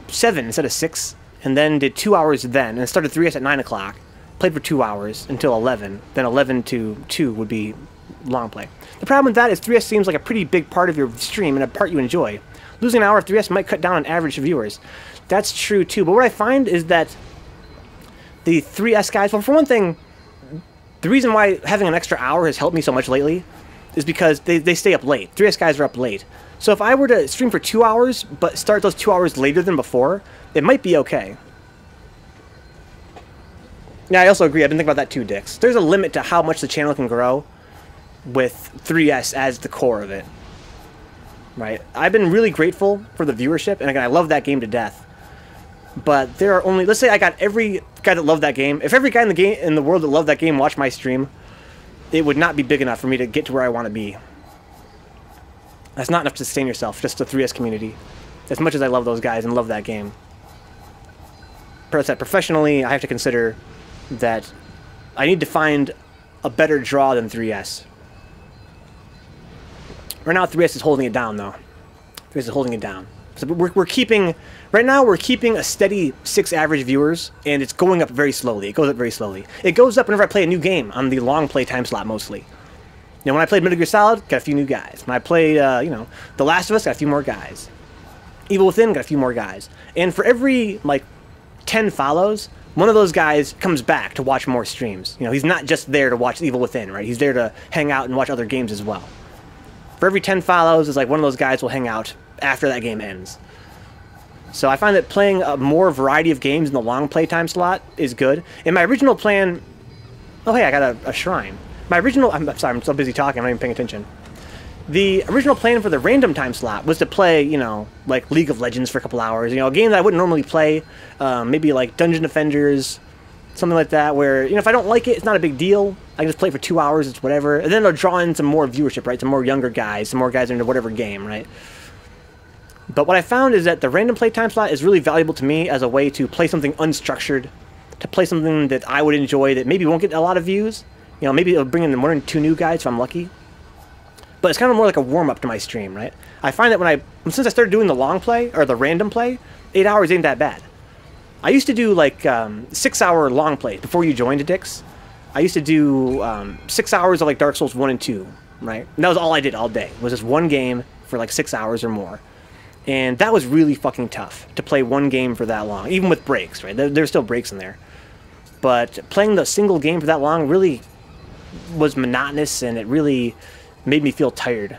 7 instead of 6, and then did 2 hours then, and started 3S at 9 o'clock, played for 2 hours until 11. Then 11 to 2 would be long play. The problem with that is 3S seems like a pretty big part of your stream and a part you enjoy. Losing an hour of 3S might cut down on average viewers. That's true too, but what I find is that the 3S guys, well, for one thing, the reason why having an extra hour has helped me so much lately is because they stay up late. 3S guys are up late. So if I were to stream for 2 hours, but start those 2 hours later than before, it might be okay. Yeah, I also agree. I've been thinking about that too, Dix. There's a limit to how much the channel can grow with 3S as the core of it. Right? I've been really grateful for the viewership, and again, I love that game to death. But there are only, let's say I got every guy that loved that game. If every guy in the world that loved that game watched my stream, it would not be big enough for me to get to where I want to be. That's not enough to sustain yourself, just the 3S community. As much as I love those guys and love that game. Professionally, I have to consider that I need to find a better draw than 3S. Right now, 3S is holding it down, though. 3S is holding it down. So we're keeping, right now we're keeping a steady 6 average viewers, and it's going up very slowly. It goes up very slowly. It goes up whenever I play a new game on the long play time slot, mostly. You know, when I played Metal Gear Solid, got a few new guys. When I played, you know, The Last of Us, got a few more guys. Evil Within, got a few more guys. And for every, like, 10 follows, one of those guys comes back to watch more streams. You know, he's not just there to watch Evil Within, right? He's there to hang out and watch other games as well. For every 10 follows, it's like one of those guys will hang out after that game ends. So I find that playing a more variety of games in the long playtime slot is good. And my original plan... Oh, hey, I got a shrine. My original... I'm sorry, I'm so busy talking, I'm not even paying attention. The original plan for the random time slot was to play, you know, like League of Legends for a couple hours. You know, a game that I wouldn't normally play. Maybe like Dungeon Defenders, something like that, where, you know, if I don't like it, it's not a big deal. I can just play it for 2 hours, it's whatever. And then it'll draw in some more viewership, right? Some more younger guys, some more guys into whatever game, right? But what I found is that the random playtime slot is really valuable to me as a way to play something unstructured, to play something that I would enjoy that maybe won't get a lot of views. You know, maybe it'll bring in 1 or 2 new guys if I'm lucky. But it's kind of more like a warm-up to my stream, right? I find that since I started doing the long play, or the random play, 8 hours ain't that bad. I used to do like 6-hour long play before you joined Dix. I used to do 6 hours of like Dark Souls 1 and 2, right? And that was all I did all day. It was just one game for like 6 hours or more. And that was really fucking tough, to play one game for that long, even with breaks, right? There's still breaks in there. But playing the single game for that long really was monotonous, and it really made me feel tired.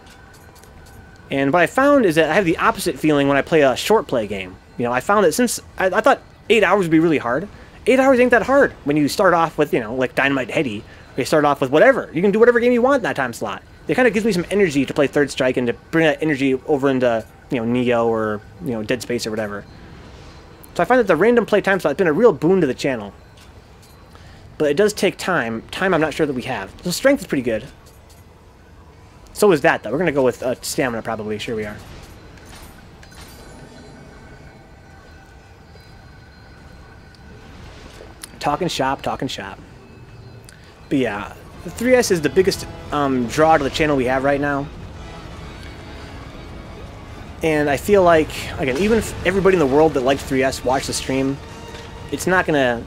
And what I found is that I have the opposite feeling when I play a short play game. You know, I found that since I thought 8 hours would be really hard. 8 hours ain't that hard when you start off with, you know, like Dynamite Heady, or you start off with whatever. You can do whatever game you want in that time slot. It kind of gives me some energy to play Third Strike and to bring that energy over into, you know, Nioh or, you know, Dead Space or whatever. So I find that the random play time slot has been a real boon to the channel. But it does take time. Time I'm not sure that we have. So strength is pretty good. So is that, though. We're going to go with stamina, probably. Sure we are. Talking shop, talking shop. But yeah, the 3S is the biggest draw to the channel we have right now. And I feel like, again, even if everybody in the world that likes 3S watched the stream, it's not gonna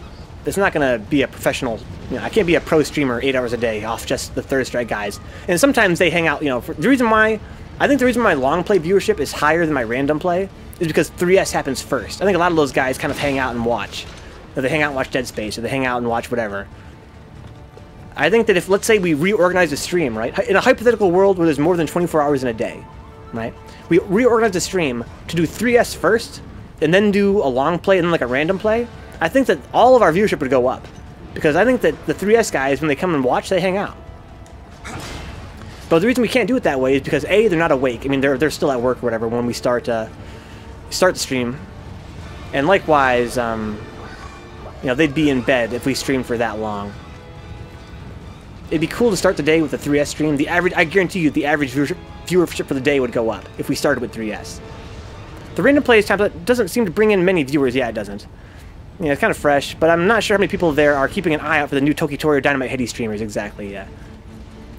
be a professional. You know, I can't be a pro streamer 8 hours a day off just the Third Strike guys. And sometimes they hang out. You know, the reason why my long play viewership is higher than my random play is because 3S happens first. I think a lot of those guys kind of hang out and watch. Or they hang out and watch Dead Space, or they hang out and watch whatever. I think that if, let's say, we reorganize the stream, right? In a hypothetical world where there's more than 24 hours in a day, right? We reorganize the stream to do 3S first, and then do a long play, and then like a random play. I think that all of our viewership would go up. Because I think that the 3S guys, when they come and watch, they hang out. But the reason we can't do it that way is because, A, they're not awake. I mean, they're still at work or whatever when we start the stream. And likewise, you know, they'd be in bed if we streamed for that long. It'd be cool to start the day with a 3S stream. I guarantee you, the average viewership for the day would go up if we started with 3S. The random plays template doesn't seem to bring in many viewers. Yeah, it doesn't. You know, it's kind of fresh, but I'm not sure how many people there are keeping an eye out for the new Tokitori or Dynamite Heady streamers. Exactly, yeah.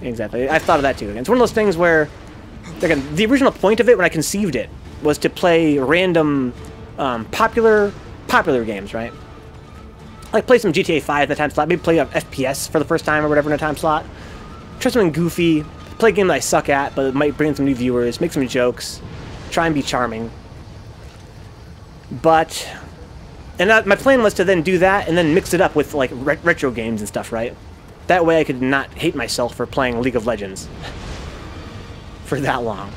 Exactly. I've thought of that too. It's one of those things where, again, the original point of it when I conceived it was to play random popular games, right? Like, play some GTA 5 in the time slot. Maybe play FPS for the first time or whatever in a time slot. Try something goofy. Play a game that I suck at, but it might bring in some new viewers. Make some jokes. Try and be charming. But... And my plan was to then do that and then mix it up with, like, retro games and stuff, right? That way I could not hate myself for playing League of Legends for that long.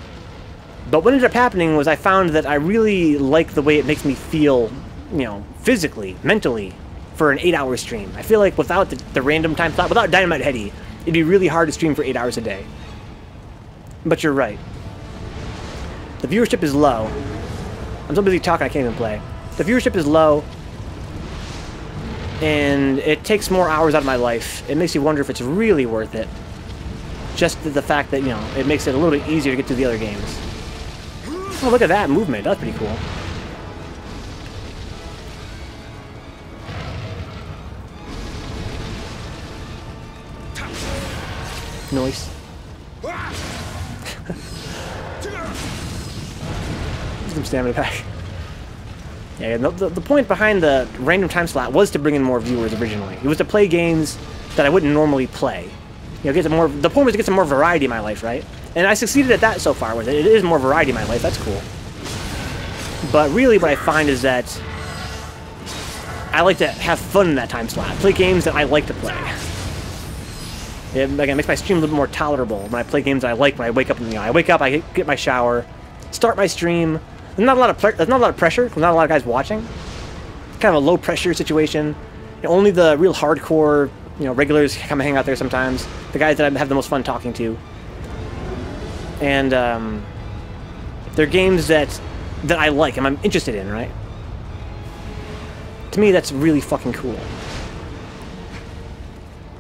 But what ended up happening was I found that I really like the way it makes me feel, you know, physically, mentally, for an 8-hour stream. I feel like without the random time slot, without Dynamite Heady, it'd be really hard to stream for 8 hours a day. But you're right. The viewership is low. I'm so busy talking I can't even play. The viewership is low, and it takes more hours out of my life. It makes you wonder if it's really worth it. Just the fact that, you know, it makes it a little bit easier to get to the other games. Oh, look at that movement. That's pretty cool. Noise. Some stamina back. Yeah, the point behind the random time slot was to bring in more viewers originally. It was to play games that I wouldn't normally play. You know, get some more. The point was to get some more variety in my life, right? And I succeeded at that so far with it. It is more variety in my life. That's cool. But really, what I find is that I like to have fun in that time slot. Play games that I like to play. It again makes my stream a little bit more tolerable when I play games that I like. When I wake up, you know, I wake up, I get my shower, start my stream. There's not a lot of pressure. There's not a lot of guys watching. Kind of a low pressure situation. And only the real hardcore, you know, regulars come and hang out there sometimes. The guys that I have the most fun talking to. And they're games that I like and I'm interested in, right? To me, that's really fucking cool.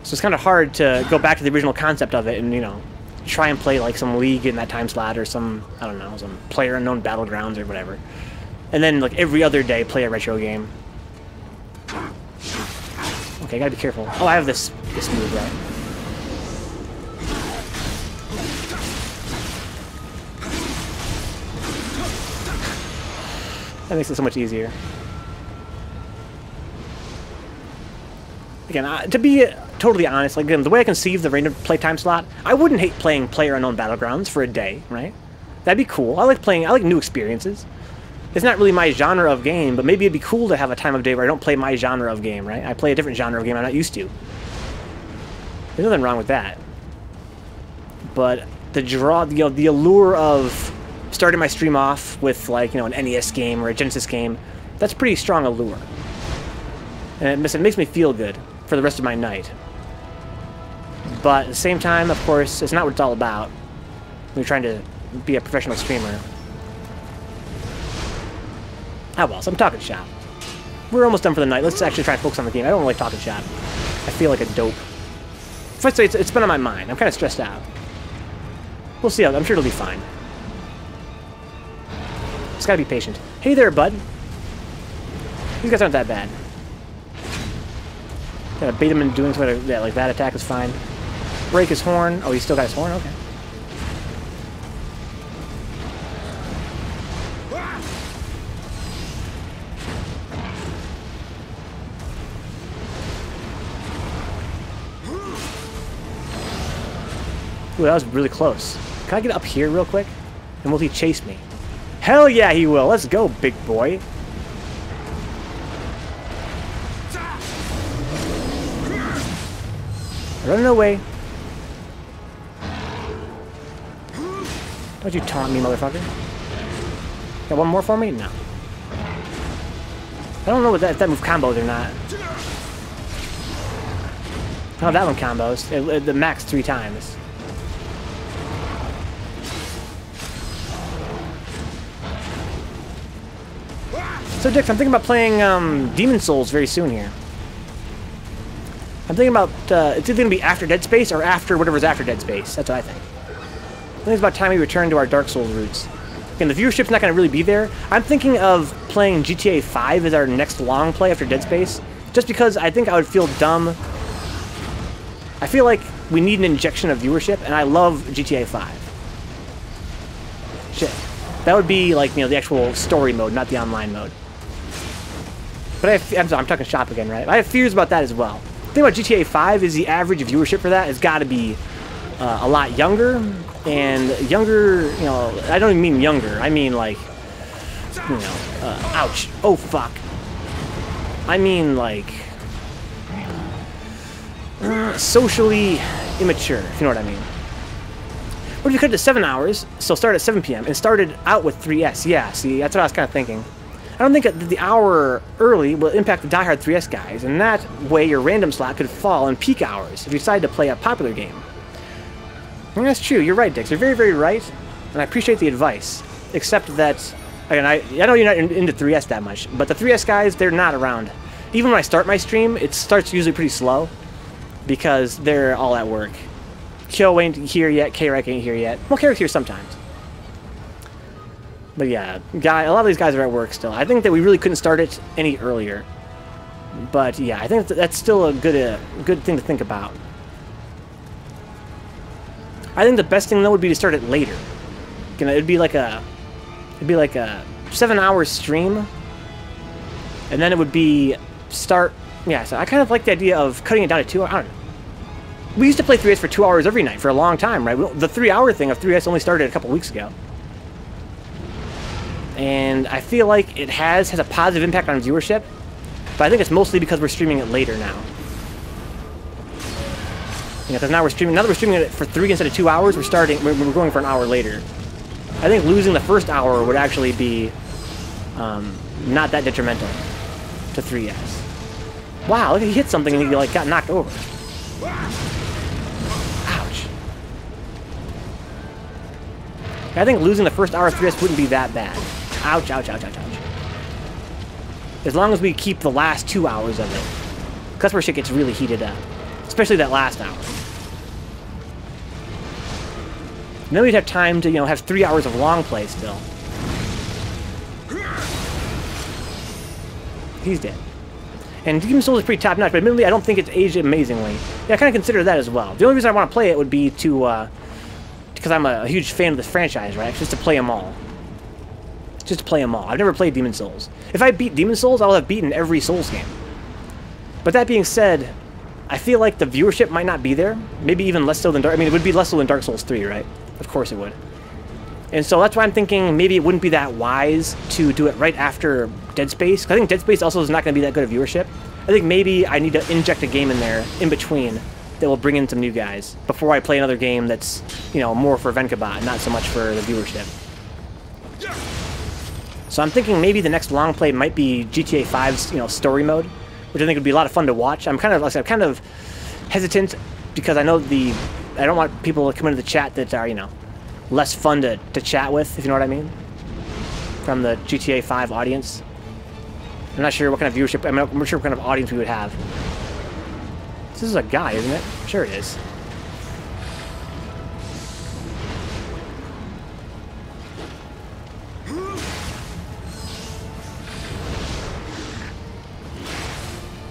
So it's kind of hard to go back to the original concept of it and, you know, try and play like some League in that time slot or some, I don't know, some PlayerUnknown Battlegrounds or whatever. And then like every other day play a retro game. Okay, gotta be careful. Oh, I have this move, right? That makes it so much easier. Again, to be totally honest, like, again, the way I conceive the random play time slot, I wouldn't hate playing PlayerUnknown Battlegrounds for a day, right? That'd be cool. I like new experiences. It's not really my genre of game, but maybe it'd be cool to have a time of day where I don't play my genre of game, right? I play a different genre of game I'm not used to. There's nothing wrong with that. But the draw, you know, the allure of starting my stream off with, like, you know, an NES game or a Genesis game, that's a pretty strong allure. And it makes me feel good for the rest of my night. But at the same time, of course, it's not what it's all about when you're trying to be a professional streamer. Ah well, so I'm talking shop. We're almost done for the night. Let's actually try and focus on the game. I don't really talking shop. I feel like a dope. First, it's been on my mind. I'm kind of stressed out. We'll see. I'm sure it'll be fine. Just gotta be patient. Hey there, bud. These guys aren't that bad. Gotta bait him into doing something. Yeah, like that attack is fine. Break his horn. Oh, he's still got his horn? Okay. Ooh, that was really close. Can I get up here real quick? And will he chase me? Hell yeah, he will. Let's go, big boy. Running away. Don't you taunt me, motherfucker. Got one more for me? No. I don't know if that move combos or not. Oh, that one combos. The max 3 times. So, Dix, I'm thinking about playing Demon Souls very soon here. I'm thinking about, it's either going to be after Dead Space or after whatever's after Dead Space. That's what I think. I think it's about time we return to our Dark Souls roots. Again, the viewership's not going to really be there. I'm thinking of playing GTA 5 as our next long play after Dead Space, just because I think I would feel dumb. I feel like we need an injection of viewership, and I love GTA 5. Shit. That would be, like, you know, the actual story mode, not the online mode. But I'm talking shop again, right? I have fears about that as well. The thing about GTA 5 is the average viewership for that has got to be a lot younger. And younger, you know, I don't even mean younger. I mean, like, you know, ouch. Oh, fuck. I mean, like, socially immature, if you know what I mean. What if you cut it to 7 hours, so start at 7 p.m., and started out with 3S? Yeah, see, that's what I was kind of thinking. I don't think that the hour early will impact the diehard 3S guys, and that way your random slot could fall in peak hours if you decide to play a popular game. And that's true, you're right, Dix. You're very, very right, and I appreciate the advice. Except that, again, I know you're not into 3S that much, but the 3S guys, they're not around. Even when I start my stream, it starts usually pretty slow, because they're all at work. Kyo ain't here yet, K-Rek ain't here yet. Well, K-Rek's here sometimes. But yeah, a lot of these guys are at work still. I think that we really couldn't start it any earlier. But yeah, I think that's still a good thing to think about. I think the best thing though would be to start it later. You know, it'd be like a 7-hour stream, and then it would be start. Yeah, so I kind of like the idea of cutting it down to 2 hours. I don't know. We used to play 3S for 2 hours every night for a long time, right? The 3-hour thing of 3S only started a couple weeks ago. And I feel like it has a positive impact on viewership, but I think it's mostly because we're streaming it later now. You know, because now we're streaming it for 3 instead of 2 hours. We're going for an hour later. I think losing the first hour would actually be not that detrimental to 3S. Wow, look, he hit something and he like got knocked over. Ouch. I think losing the first hour of 3S wouldn't be that bad. Ouch, ouch, ouch, ouch, ouch. As long as we keep the last 2 hours of it. That's where shit gets really heated up. Especially that last hour. And then we'd have time to, you know, have 3 hours of long play still. He's dead. And Demon Souls is pretty top-notch, but admittedly, I don't think it's aged amazingly. Yeah, I kind of consider that as well. The only reason I want to play it would be to, because I'm a huge fan of this franchise, right? Just to play them all. Just to play them all. I've never played Demon Souls. If I beat Demon Souls, I'll have beaten every Souls game. But that being said, I feel like the viewership might not be there. Maybe even less so than it would be less so than Dark Souls 3, right? Of course it would. And so that's why I'm thinking maybe it wouldn't be that wise to do it right after Dead Space. Because I think Dead Space also is not going to be that good of viewership. I think maybe I need to inject a game in there, in between, that will bring in some new guys, before I play another game that's, you know, more for Vencabot, not so much for the viewership. So I'm thinking maybe the next long play might be GTA 5's, you know, story mode, which I think would be a lot of fun to watch. I'm kind of, like I said, kind of hesitant, because I know I don't want people to come into the chat that are, you know, less fun to chat with, if you know what I mean, from the GTA 5 audience. I'm not sure what kind of viewership, I'm not sure what kind of audience we would have. This is a guy, isn't it? Sure it is.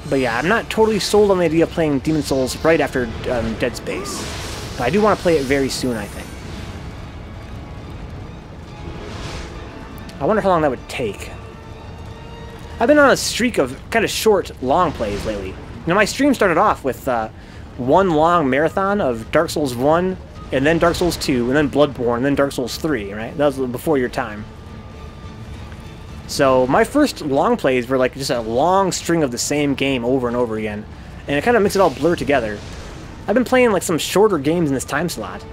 But yeah, I'm not totally sold on the idea of playing Demon Souls right after Dead Space. But I do want to play it very soon, I think. I wonder how long that would take. I've been on a streak of kind of short, long plays lately. You know, my stream started off with one long marathon of Dark Souls 1, and then Dark Souls 2, and then Bloodborne, and then Dark Souls 3, right? That was before your time. So my first long plays were like just a long string of the same game over and over again. And it kind of makes it all blur together. I've been playing like some shorter games in this time slot.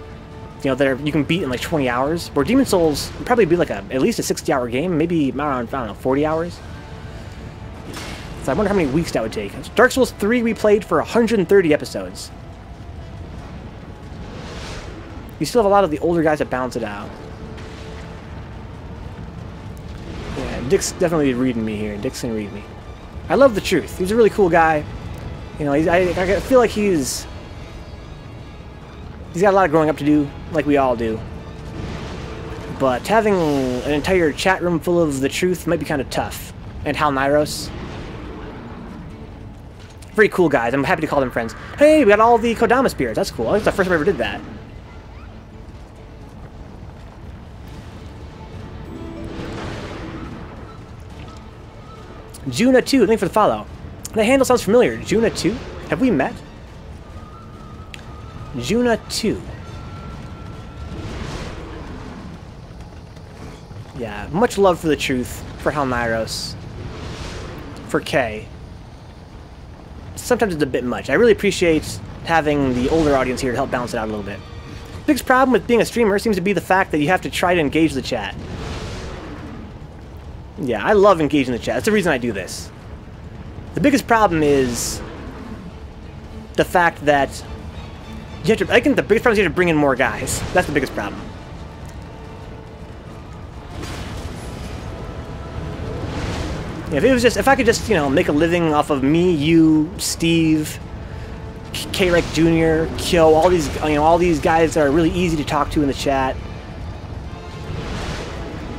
You know, that you can beat in like 20 hours. Where Demon Souls would probably be like at least a 60-hour game, maybe around, I don't know, 40 hours. So I wonder how many weeks that would take. Dark Souls 3 we played for 130 episodes. You still have a lot of the older guys that balance it out. Yeah, Dick's definitely reading me here. Dick's gonna read me. I love the truth. He's a really cool guy. You know, I feel like he's got a lot of growing up to do, like we all do. But having an entire chat room full of the truth might be kind of tough. And Hal Nyros. Very cool guys. I'm happy to call them friends. Hey, we got all the Kodama spirits. That's cool. I think it's the first time I ever did that. Juna 2, thanks for the follow. The handle sounds familiar. Juna 2? Have we met? Juna 2. Yeah, much love for the truth, for Halnyros, for Kay. Sometimes it's a bit much. I really appreciate having the older audience here to help balance it out a little bit. Biggest problem with being a streamer seems to be the fact that you have to try to engage the chat. Yeah, I love engaging the chat. That's the reason I do this. The biggest problem is the fact that you have to, I think the biggest problem is you have to bring in more guys. That's the biggest problem. If it was just, if I could just, you know, make a living off of me, you, Steve, K-Rek Jr., Kyo, all these, you know, all these guys that are really easy to talk to in the chat,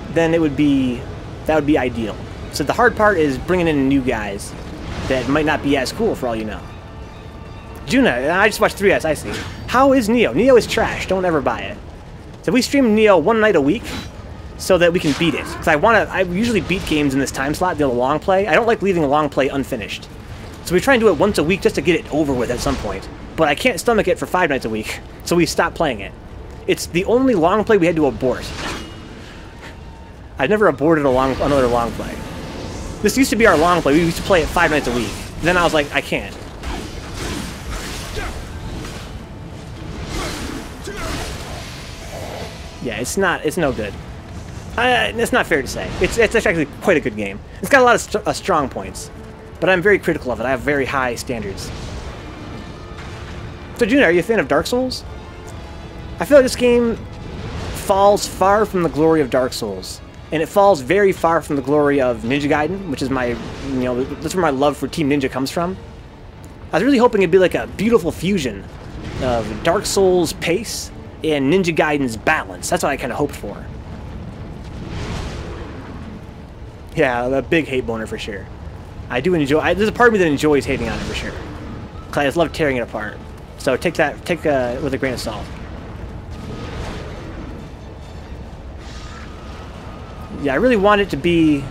then it would be, that would be ideal. So the hard part is bringing in new guys that might not be as cool for all you know. Juna, I just watched 3S, I see. How is Nioh? Nioh is trash. Don't ever buy it. So we stream Nioh one night a week so that we can beat it. Because I usually beat games in this time slot, the long play. I don't like leaving a long play unfinished. So we try and do it once a week just to get it over with at some point. But I can't stomach it for 5 nights a week, so we stopped playing it. It's the only long play we had to abort. I've never aborted another long play. This used to be our long play. We used to play it 5 nights a week. Then I was like, I can't. Yeah, it's no good. It's not fair to say. It's actually quite a good game. It's got a lot of strong points, but I'm very critical of it. I have very high standards. So, Juna, are you a fan of Dark Souls? I feel like this game falls far from the glory of Dark Souls, and it falls very far from the glory of Ninja Gaiden, which is my, you know, that's where my love for Team Ninja comes from. I was really hoping it'd be like a beautiful fusion of Dark Souls pace and Ninja Gaiden's balance. That's what I kind of hoped for. Yeah, a big hate boner for sure. I do enjoy. There's a part of me that enjoys hating on it for sure. Cause I just love tearing it apart. So take that with a grain of salt. Yeah, I really want it to be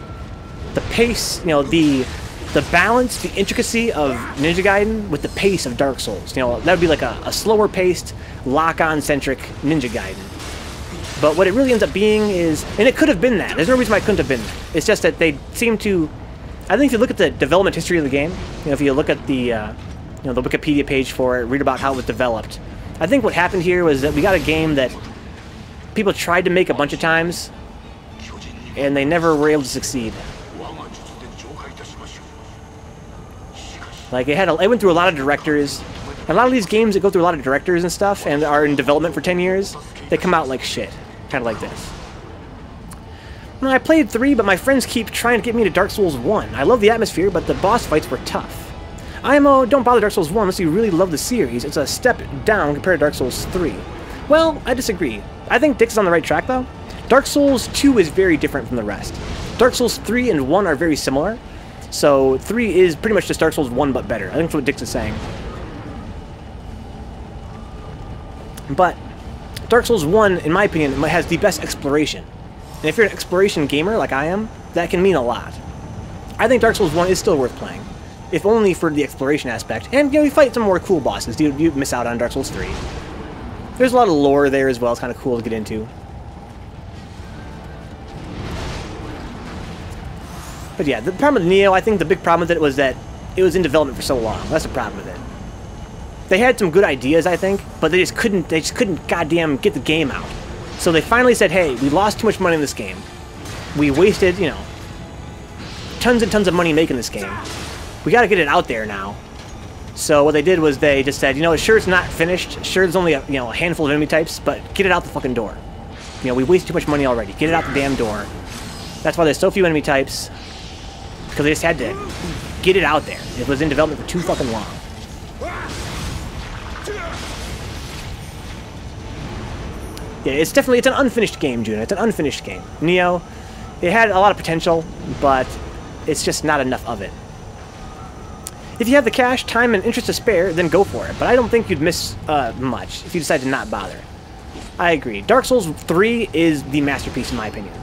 the pace, you know, the balance, the intricacy of Ninja Gaiden with the pace of Dark Souls. You know, that would be like a slower paced, lock-on centric Ninja Gaiden. But what it really ends up being is, and it could have been that. There's no reason why it couldn't have been that. It's just that they seem to, I think if you look at the development history of the game, you know, if you look at the, you know, the Wikipedia page for it, read about how it was developed, I think what happened here was that we got a game that people tried to make a bunch of times, and they never were able to succeed. Like, it went through a lot of directors. A lot of these games that go through a lot of directors and stuff and are in development for 10 years, they come out like shit. Kind of like this. Well, I played 3, but my friends keep trying to get me to Dark Souls 1. I love the atmosphere, but the boss fights were tough. IMO, don't bother Dark Souls 1 unless you really love the series. It's a step down compared to Dark Souls 3. Well, I disagree. I think Dix is on the right track, though. Dark Souls 2 is very different from the rest. Dark Souls 3 and 1 are very similar. So 3 is pretty much just Dark Souls 1, but better. I think that's what Dix is saying. But Dark Souls 1, in my opinion, has the best exploration. And if you're an exploration gamer like I am, that can mean a lot. I think Dark Souls 1 is still worth playing, if only for the exploration aspect. And, you know, you fight some more cool bosses. You miss out on Dark Souls 3. There's a lot of lore there as well. It's kind of cool to get into. But yeah, the problem with Nioh, I think the big problem with it was that it was in development for so long. That's the problem with it. They had some good ideas, I think, but they just couldn't goddamn get the game out. So they finally said, hey, we lost too much money in this game. We wasted, you know, tons and tons of money making this game. We gotta get it out there now. So what they did was they just said, you know, sure it's not finished, sure there's only a handful of enemy types, but get it out the fucking door. You know, we wasted too much money already. Get it out the damn door. That's why there's so few enemy types. Because they just had to get it out there. It was in development for too fucking long. Yeah, it's an unfinished game, Juna. It's an unfinished game. Nioh, it had a lot of potential, but it's just not enough of it. If you have the cash, time, and interest to spare, then go for it. But I don't think you'd miss much if you decide to not bother. I agree. Dark Souls 3 is the masterpiece in my opinion.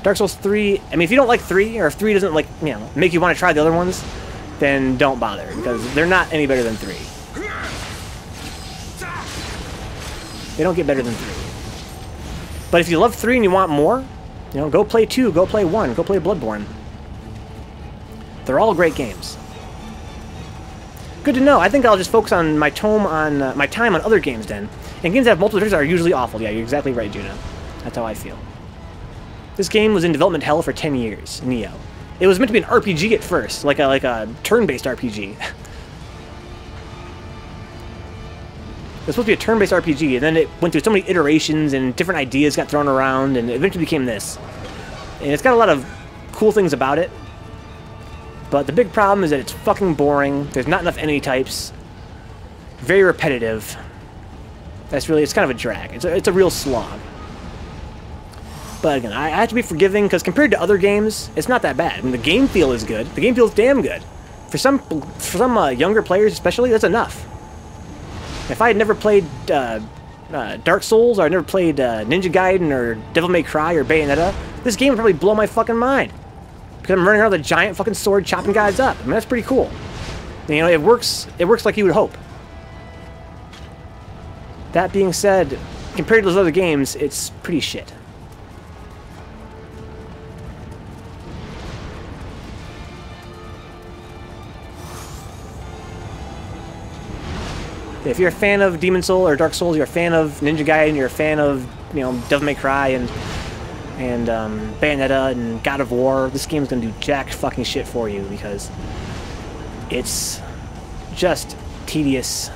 Dark Souls 3, I mean, if you don't like 3, or if 3 doesn't, like, you know, make you want to try the other ones, then don't bother, because they're not any better than 3. They don't get better than 3. But if you love 3 and you want more, you know, go play 2, go play 1, go play Bloodborne. They're all great games. Good to know. I think I'll just focus on my time on other games then. And games that have multiple characters are usually awful. Yeah, you're exactly right, Juno. That's how I feel. This game was in development hell for 10 years, Nioh. It was meant to be an RPG at first, like a turn-based RPG. It was supposed to be a turn-based RPG, and then it went through so many iterations, and different ideas got thrown around, and it eventually became this. And it's got a lot of cool things about it, but the big problem is that it's fucking boring. There's not enough enemy types. Very repetitive. It's kind of a drag. It's a real slog. But again, I have to be forgiving, because compared to other games, it's not that bad. I mean, the game feel is good. The game feels damn good. For some younger players especially, that's enough. If I had never played Dark Souls, or I'd never played Ninja Gaiden, or Devil May Cry, or Bayonetta, this game would probably blow my fucking mind. Because I'm running around with a giant fucking sword chopping guys up. I mean, that's pretty cool. You know, it works like you would hope. That being said, compared to those other games, it's pretty shit. If you're a fan of Demon Soul or Dark Souls, you're a fan of Ninja Gaiden, you're a fan of, you know, Devil May Cry and Bayonetta and God of War, this game's gonna do jack fucking shit for you, because it's just tedious.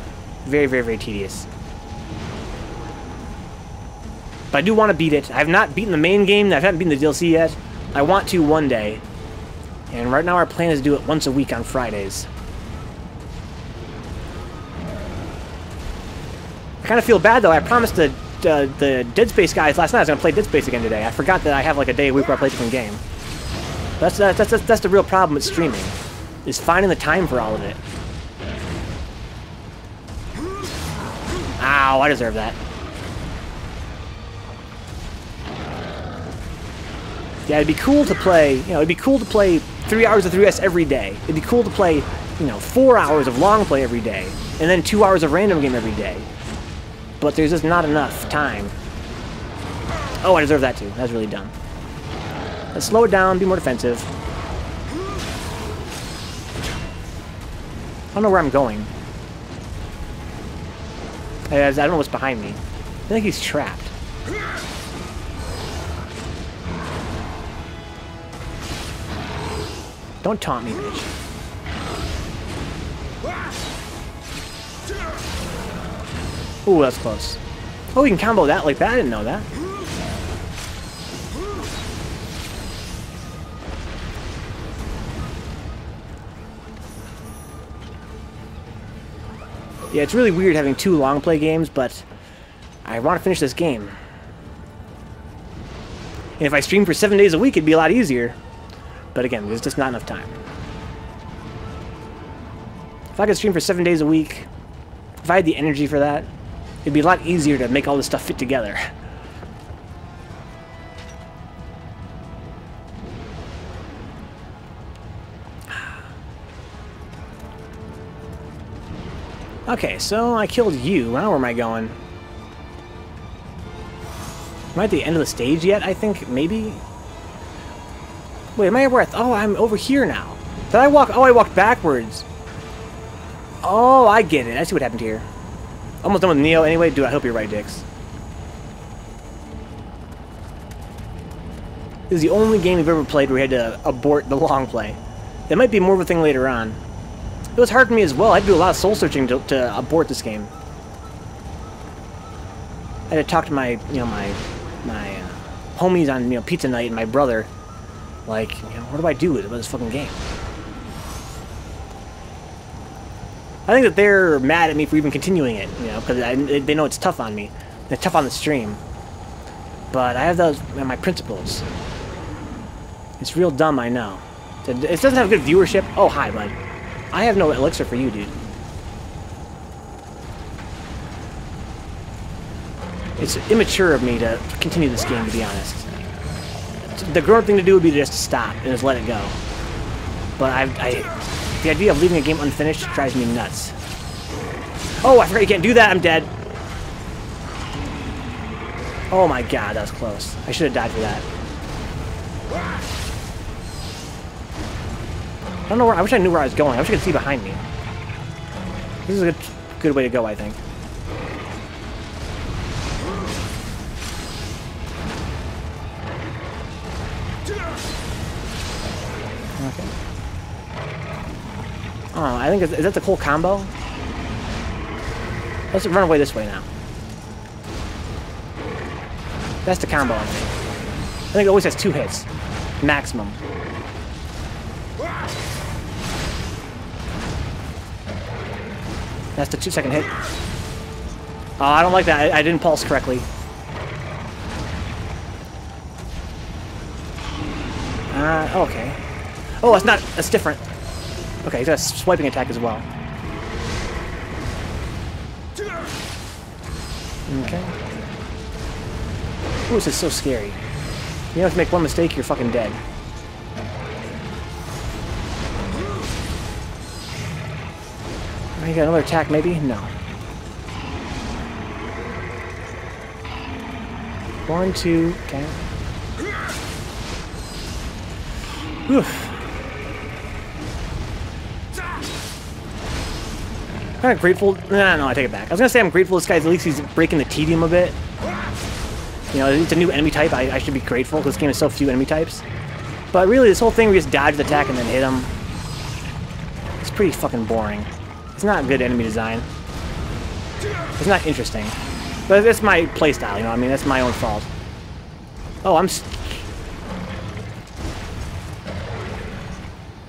Very, very, very tedious. But I do want to beat it. I have not beaten the main game, I haven't beaten the DLC yet. I want to one day. And right now our plan is to do it once a week on Fridays. I kind of feel bad though. I promised the Dead Space guys last night I was gonna play Dead Space again today. I forgot that I have like a day a week where I play a different game. That's the real problem with streaming, is finding the time for all of it. Ow! I deserve that. Yeah, it'd be cool to play. You know, it'd be cool to play 3 hours of 3S every day. It'd be cool to play, you know, 4 hours of long play every day, and then 2 hours of random game every day. But there's just not enough time. Oh, I deserve that too. That's really dumb. Let's slow it down, be more defensive. I don't know where I'm going. I don't know what's behind me. I think he's trapped. Don't taunt me, bitch. Ooh, that's close. Oh, we can combo that like that? I didn't know that. Yeah, it's really weird having 2 long play games, but I want to finish this game. And if I stream for 7 days a week, it'd be a lot easier. But again, there's just not enough time. If I could stream for 7 days a week, if I had the energy for that, it'd be a lot easier to make all this stuff fit together. Okay, so I killed you. Now where am I going? Am I at the end of the stage yet? I think, maybe? Wait, am I where oh, I'm over here now. Did I walk? Oh, I walked backwards. Oh, I get it. I see what happened here. Almost done with Nioh anyway. Dude, I hope you're right, Dix. This is the only game we've ever played where we had to abort the long play. That might be more of a thing later on. It was hard for me as well. I had to do a lot of soul searching to abort this game. I had to talk to my, you know, my homies on, you know, pizza night and my brother. Like, you know, what do I do with this fucking game? I think that they're mad at me for even continuing it, you know, because they know it's tough on me. It's tough on the stream. But I have those, my principles. It's real dumb, I know. It doesn't have good viewership. Oh, hi, bud. I have no elixir for you, dude. It's immature of me to continue this game, to be honest. the grown thing to do would be to just stop and just let it go. But the idea of leaving a game unfinished drives me nuts. Oh, I forgot you can't do that. I'm dead. Oh my god, that was close. I should have died for that. I don't know where. I wish I knew where I was going. I wish I could see behind me. This is a good way to go, I think. Okay. Oh, I think is that the cool combo? Let's run away this way now. That's the combo, I think. I think it always has 2 hits. Maximum. That's the 2-second hit. Oh, I don't like that. I didn't pulse correctly. Okay. Oh, that's not... That's different. Okay, he's got a swiping attack as well. Okay. Ooh, this is so scary. You know, if you make one mistake, you're fucking dead. You got another attack, maybe? No. 1, 2, okay. Oof. Kind of grateful. No, I take it back. I was gonna say I'm grateful this guy's at least he's breaking the tedium a bit. You know, it's a new enemy type. I should be grateful because this game has so few enemy types. But really, this whole thing where you just dodge the attack and then hit him, it's pretty fucking boring. It's not good enemy design. It's not interesting. But it's my playstyle, you know what I mean? That's my own fault. Oh,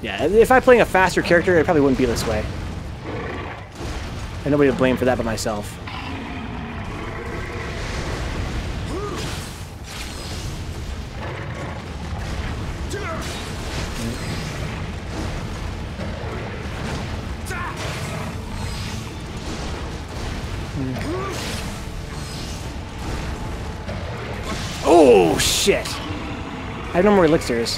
yeah, if I'm playing a faster character, it probably wouldn't be this way. And nobody to blame for that but myself. Oh, shit! I have no more elixirs.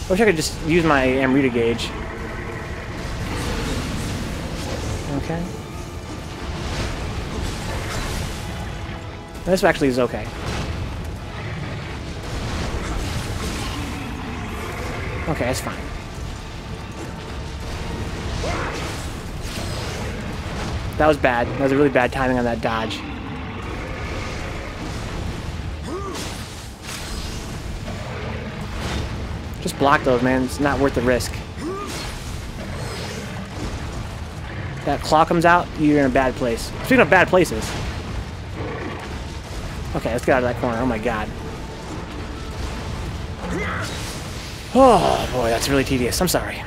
I wish I could just use my Amrita gauge. Okay. This actually is okay. Okay, that's fine. That was bad. That was a really bad timing on that dodge. Just block those, man. It's not worth the risk. That claw comes out, you're in a bad place. Speaking of bad places. Okay, let's get out of that corner. Oh my god. Oh boy, that's really tedious. I'm sorry.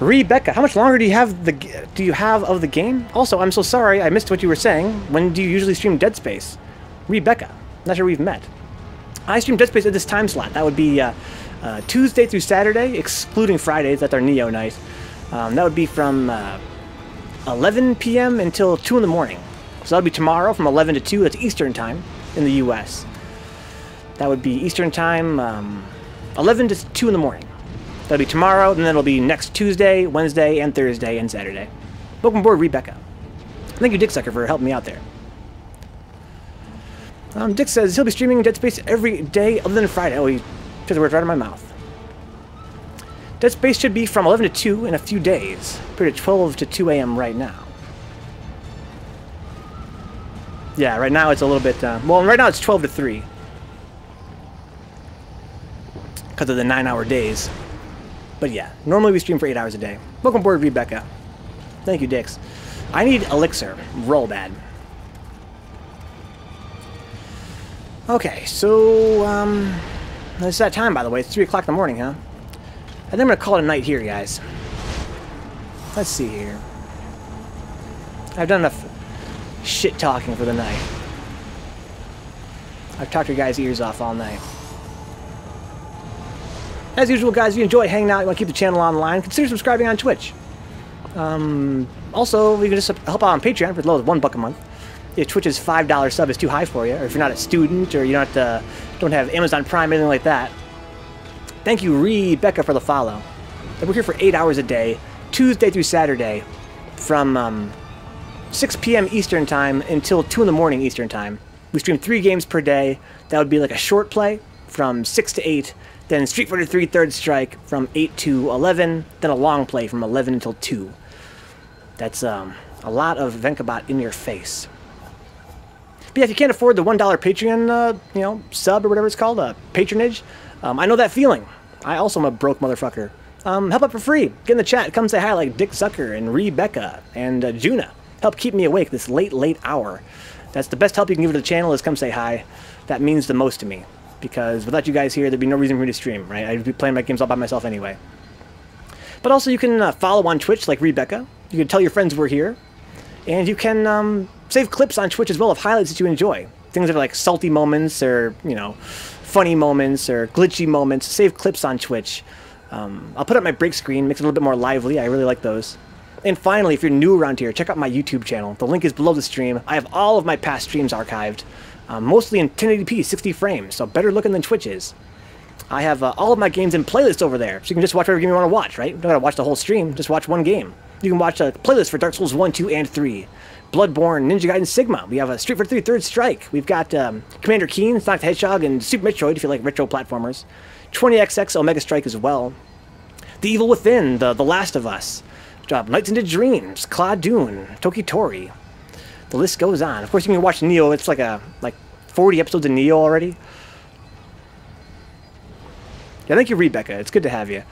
Rebecca, how much longer do you have of the game? Also, I'm so sorry, I missed what you were saying. When do you usually stream Dead Space? Rebecca, not sure we've met. I stream Dead Space at this time slot. That would be Tuesday through Saturday, excluding Fridays. That's our Nioh night. That would be from 11 p.m. until 2 in the morning. So that would be tomorrow from 11 to 2. That's Eastern time in the U.S. That would be Eastern time, 11 to 2 in the morning. That would be tomorrow, and then it'll be next Tuesday, Wednesday, and Thursday, and Saturday. Welcome aboard, Rebecca. Thank you, dixxucker, for helping me out there. Dick says he'll be streaming Dead Space every day other than Friday. Oh, he took the words right out of my mouth. Dead Space should be from 11 to 2 in a few days. Pretty 12 to 2 a.m. right now. Yeah, right now it's a little bit... well, right now it's 12 to 3. Because of the 9-hour days. But yeah, normally we stream for 8 hours a day. Welcome aboard, Rebecca. Thank you, Dix. I need elixir. Roll bad. Okay, so, it's that time, by the way. It's 3 o'clock in the morning, huh? I think I'm going to call it a night here, guys. Let's see here. I've done enough shit talking for the night. I've talked your guys' ears off all night. As usual, guys, if you enjoy hanging out, you want to keep the channel online, consider subscribing on Twitch. Also, you can just help out on Patreon for as low as $1 a month. if Twitch's $5 sub is too high for you, or if you're not a student, or you don't have Amazon Prime, anything like that. Thank you, Rebecca, for the follow. We're here for 8 hours a day, Tuesday through Saturday, from 6 p.m. Eastern Time until 2 in the morning Eastern Time. We stream 3 games per day. That would be like a short play from 6 to 8, then Street Fighter 3 Third Strike from 8 to 11, then a long play from 11 until 2. That's a lot of Vencabot in your face. But yeah, if you can't afford the $1 Patreon, you know, sub or whatever it's called, patronage, I know that feeling. I also am a broke motherfucker. Help out for free. Get in the chat. Come say hi like dixxucker and Rebecca and Juna. Help keep me awake this late hour. That's the best help you can give to the channel is come say hi. That means the most to me. Because without you guys here, there'd be no reason for me to stream, right? I'd be playing my games all by myself anyway. But also you can follow on Twitch like Rebecca. You can tell your friends we're here. And you can save clips on Twitch as well of highlights that you enjoy. Things that are like salty moments or, you know, funny moments or glitchy moments. Save clips on Twitch. I'll put up my break screen, makes it a little bit more lively. I really like those. And finally, if you're new around here, check out my YouTube channel. The link is below the stream. I have all of my past streams archived, mostly in 1080p, 60 frames, so better looking than Twitch is. I have all of my games in playlists over there, so you can just watch whatever game you want to watch, right? You don't gotta watch the whole stream, just watch one game. You can watch a playlist for Dark Souls 1, 2, and 3. Bloodborne, Ninja Gaiden Sigma. We have a Street Fighter 3 Third Strike. We've got Commander Keen, Sonic the Hedgehog, and Super Metroid if you like retro platformers. 20XX Omega Strike as well. The Evil Within, The Last of Us. Nights into Dreams, Claude Dune, Tokitori. The list goes on. Of course, you can watch Nioh. It's like 40 episodes of Nioh already. Yeah, thank you, Rebecca. It's good to have you.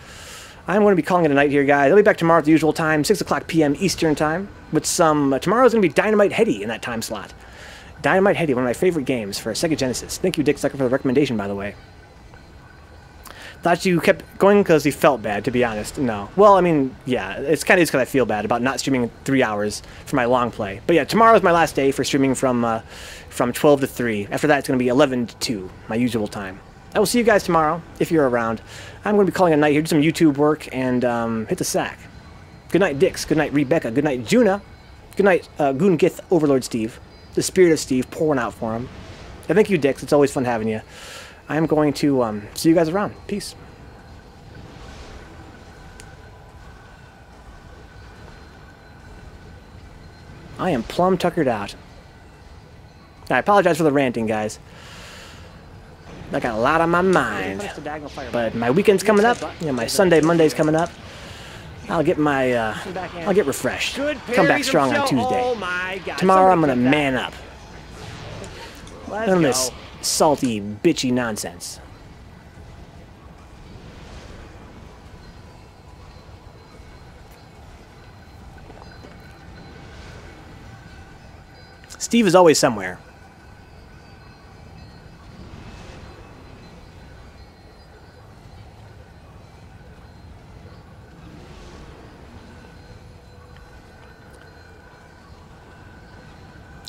I'm going to be calling it a night here, guys. I'll be back tomorrow at the usual time, 6 o'clock p.m. Eastern Time, with some... tomorrow's going to be Dynamite Heady in that time slot. Dynamite Heady, one of my favorite games for Sega Genesis. Thank you, dixxucker, for the recommendation, by the way. Thought you kept going because you felt bad, to be honest. No. Well, I mean, yeah, it's kind of just because I feel bad about not streaming 3 hours for my long play. But yeah, tomorrow's my last day for streaming from 12 to 3. After that, it's going to be 11 to 2, my usual time. I will see you guys tomorrow, if you're around. I'm going to be calling it a night here, do some YouTube work, and hit the sack. Good night, Dix. Good night, Rebecca. Good night, Juna. Good night, Goongith Overlord Steve. The spirit of Steve, pouring out for him. And thank you, Dix. It's always fun having you. I'm going to see you guys around. Peace. I am plumb tuckered out. I apologize for the ranting, guys. I got a lot on my mind. But my weekend's coming up. You know, my Sunday, Monday's coming up. I'll get my, I'll get refreshed. Come back strong on Tuesday. Tomorrow I'm gonna man up. None of this salty, bitchy nonsense. Steve is always somewhere.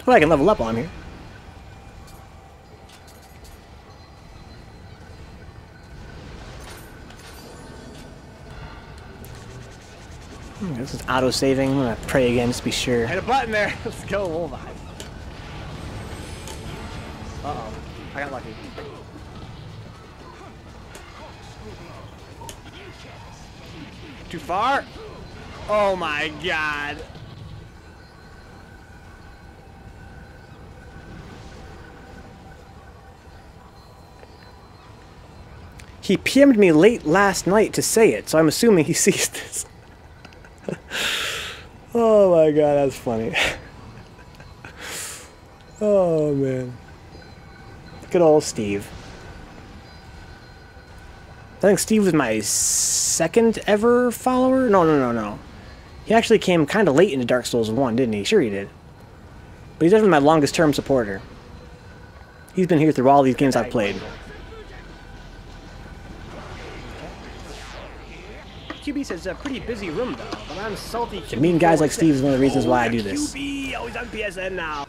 Well, I can level up while I'm here. This is auto-saving. I'm gonna pray again just to be sure. Hit a button there. Let's go, Wolvine. Uh-oh. I got lucky. Too far? Oh my god. He PM'd me late last night to say it, so I'm assuming he sees this. Oh my god, that's funny. Oh man. Good old Steve. I think Steve was my second ever follower? No. He actually came kind of late into Dark Souls 1, didn't he? Sure he did. But he's definitely my longest term supporter. He's been here through all these games I've played. QB says a pretty busy room though, but I'm salty. Meeting guys like Steve is one of the reasons why I do this. QB, always on PSN now.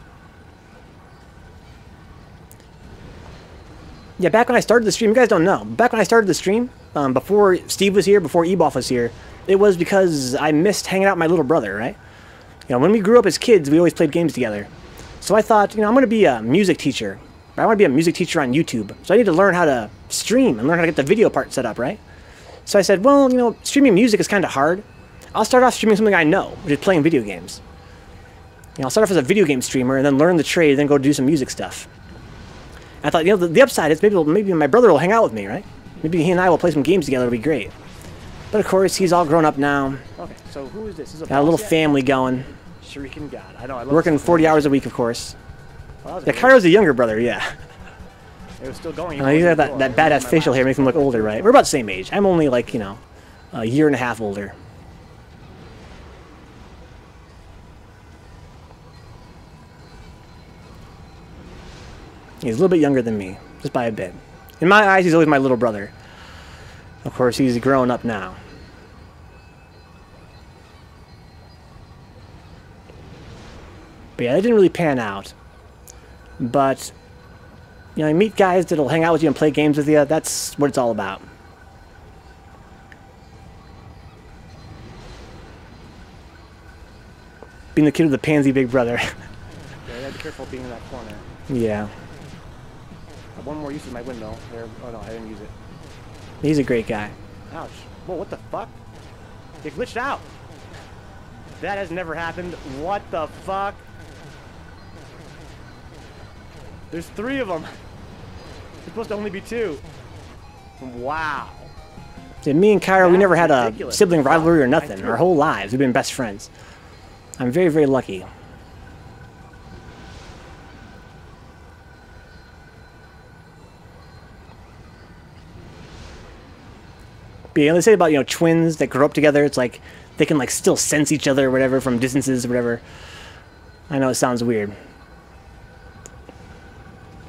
Yeah, back when I started the stream, you guys don't know. Back when I started the stream, before Steve was here, before Eboff was here, it was because I missed hanging out with my little brother, right? You know, when we grew up as kids, we always played games together. So I thought, you know, I'm going to be a music teacher. I want to be a music teacher on YouTube. So I need to learn how to stream and learn how to get the video part set up, right? So I said, well, you know, streaming music is kind of hard. I'll start off streaming something I know, which is playing video games. You know, I'll start off as a video game streamer and then learn the trade, then go do some music stuff. And I thought, you know, the upside is maybe my brother will hang out with me, right? Maybe he and I will play some games together. It'll be great. But of course, he's all grown up now. Okay, so who is this? Got a little family going. Shuriken God. I know. I love working 40 hours a week, of course. Well, yeah, Cairo's a younger brother, yeah. It was still going. He's got that badass facial hair, makes him look older, right? We're about the same age. I'm only like, you know, a year and a half older. He's a little bit younger than me, just by a bit. In my eyes, he's always my little brother. Of course, he's grown up now. But yeah, that didn't really pan out. But, you know, you meet guys that'll hang out with you and play games with you. That's what it's all about. Being the kid with the pansy big brother. Yeah, you gotta be careful being in that corner. Yeah. One more use of my windmill. There. Oh no, I didn't use it. He's a great guy. Ouch. Whoa, what the fuck? It glitched out. That has never happened. What the fuck? There's 3 of them. There's supposed to only be 2. Wow. Yeah, me and Cairo, we never had a ridiculous. sibling rivalry or nothing. Our whole lives, we've been best friends. I'm very, very lucky. But yeah, they say about, you know, twins that grow up together, it's like they can like still sense each other or whatever from distances or whatever. I know it sounds weird.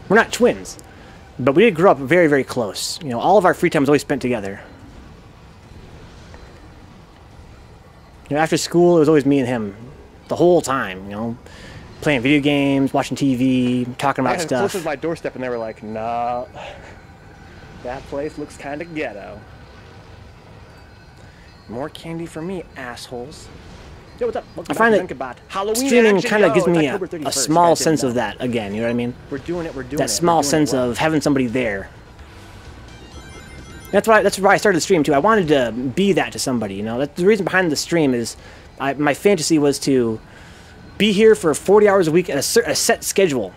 We're not twins, but we did grow up very, very close. You know, all of our free time was always spent together. You know, after school, it was always me and him the whole time, you know, playing video games, watching TV, talking about stuff. Close to my doorstep, and they were like, "No, that place looks kind of ghetto." More candy for me, assholes. Yo, what's up? I find that streaming kind of gives me a small sense of that again, you know what I mean? We're doing it, we're doing it. That small sense of having somebody there. That's why I started the stream too. I wanted to be that to somebody, you know? That's the reason behind the stream is my fantasy was to be here for 40 hours a week at a set schedule.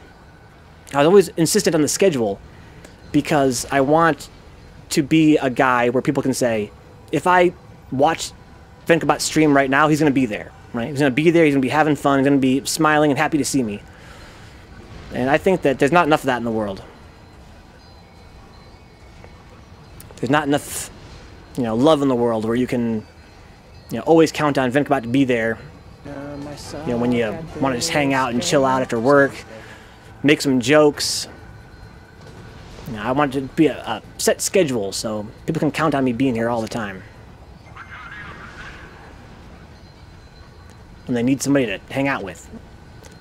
I was always insistent on the schedule because I want to be a guy where people can say, if I watch Vencabot stream right now, he's going to be there, right? He's going to be there, he's going to be having fun, he's going to be smiling and happy to see me. And I think that there's not enough of that in the world. There's not enough, you know, love in the world where you can, you know, always count on Vencabot to be there. You know, when you want to just hang out and chill out after work, make some jokes. You know, I want it to be a set schedule so people can count on me being here all the time. And they need somebody to hang out with.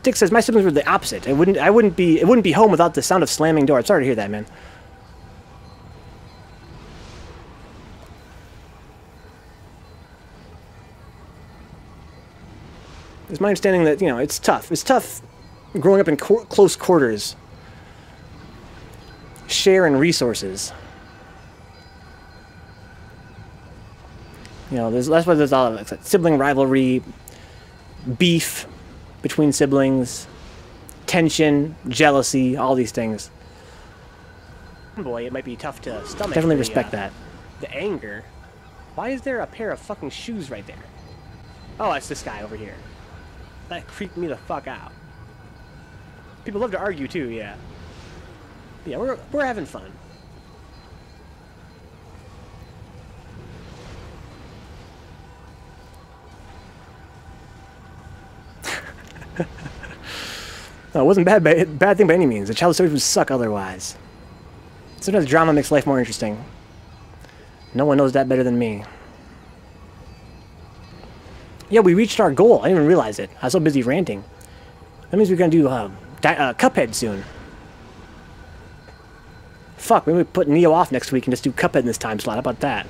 Dick says my siblings were the opposite. It wouldn't be home without the sound of slamming door. I'm sorry to hear that, man. It's my understanding that, you know, it's tough. It's tough growing up in close quarters. Sharing resources. You know, that's why there's all of sibling rivalry, beef between siblings, tension, jealousy, all these things. Boy, it might be tough to stomach. Definitely respect that. The anger. Why is there a pair of fucking shoes right there? Oh, it's this guy over here. That creeped me the fuck out. People love to argue too, yeah. Yeah, we're having fun. No, it wasn't bad thing by any means. The childhood stories would suck otherwise. Sometimes drama makes life more interesting. No one knows that better than me. Yeah, we reached our goal. I didn't even realize it. I was so busy ranting. That means we're gonna do Cuphead soon. Fuck, maybe we put Nioh off next week and just do Cuphead in this time slot. How about that?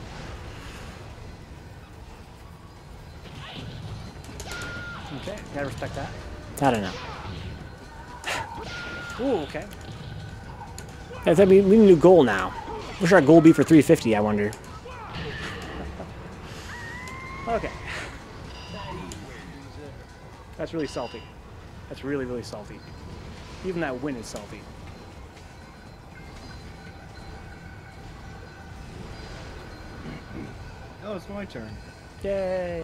Okay, gotta respect that. I don't know. Ooh, okay. Yeah, we need a new goal now. What should our goal be for 350, I wonder? Okay. That's really salty. That's really, really salty. Even that win is salty. Oh, it's my turn. Yay!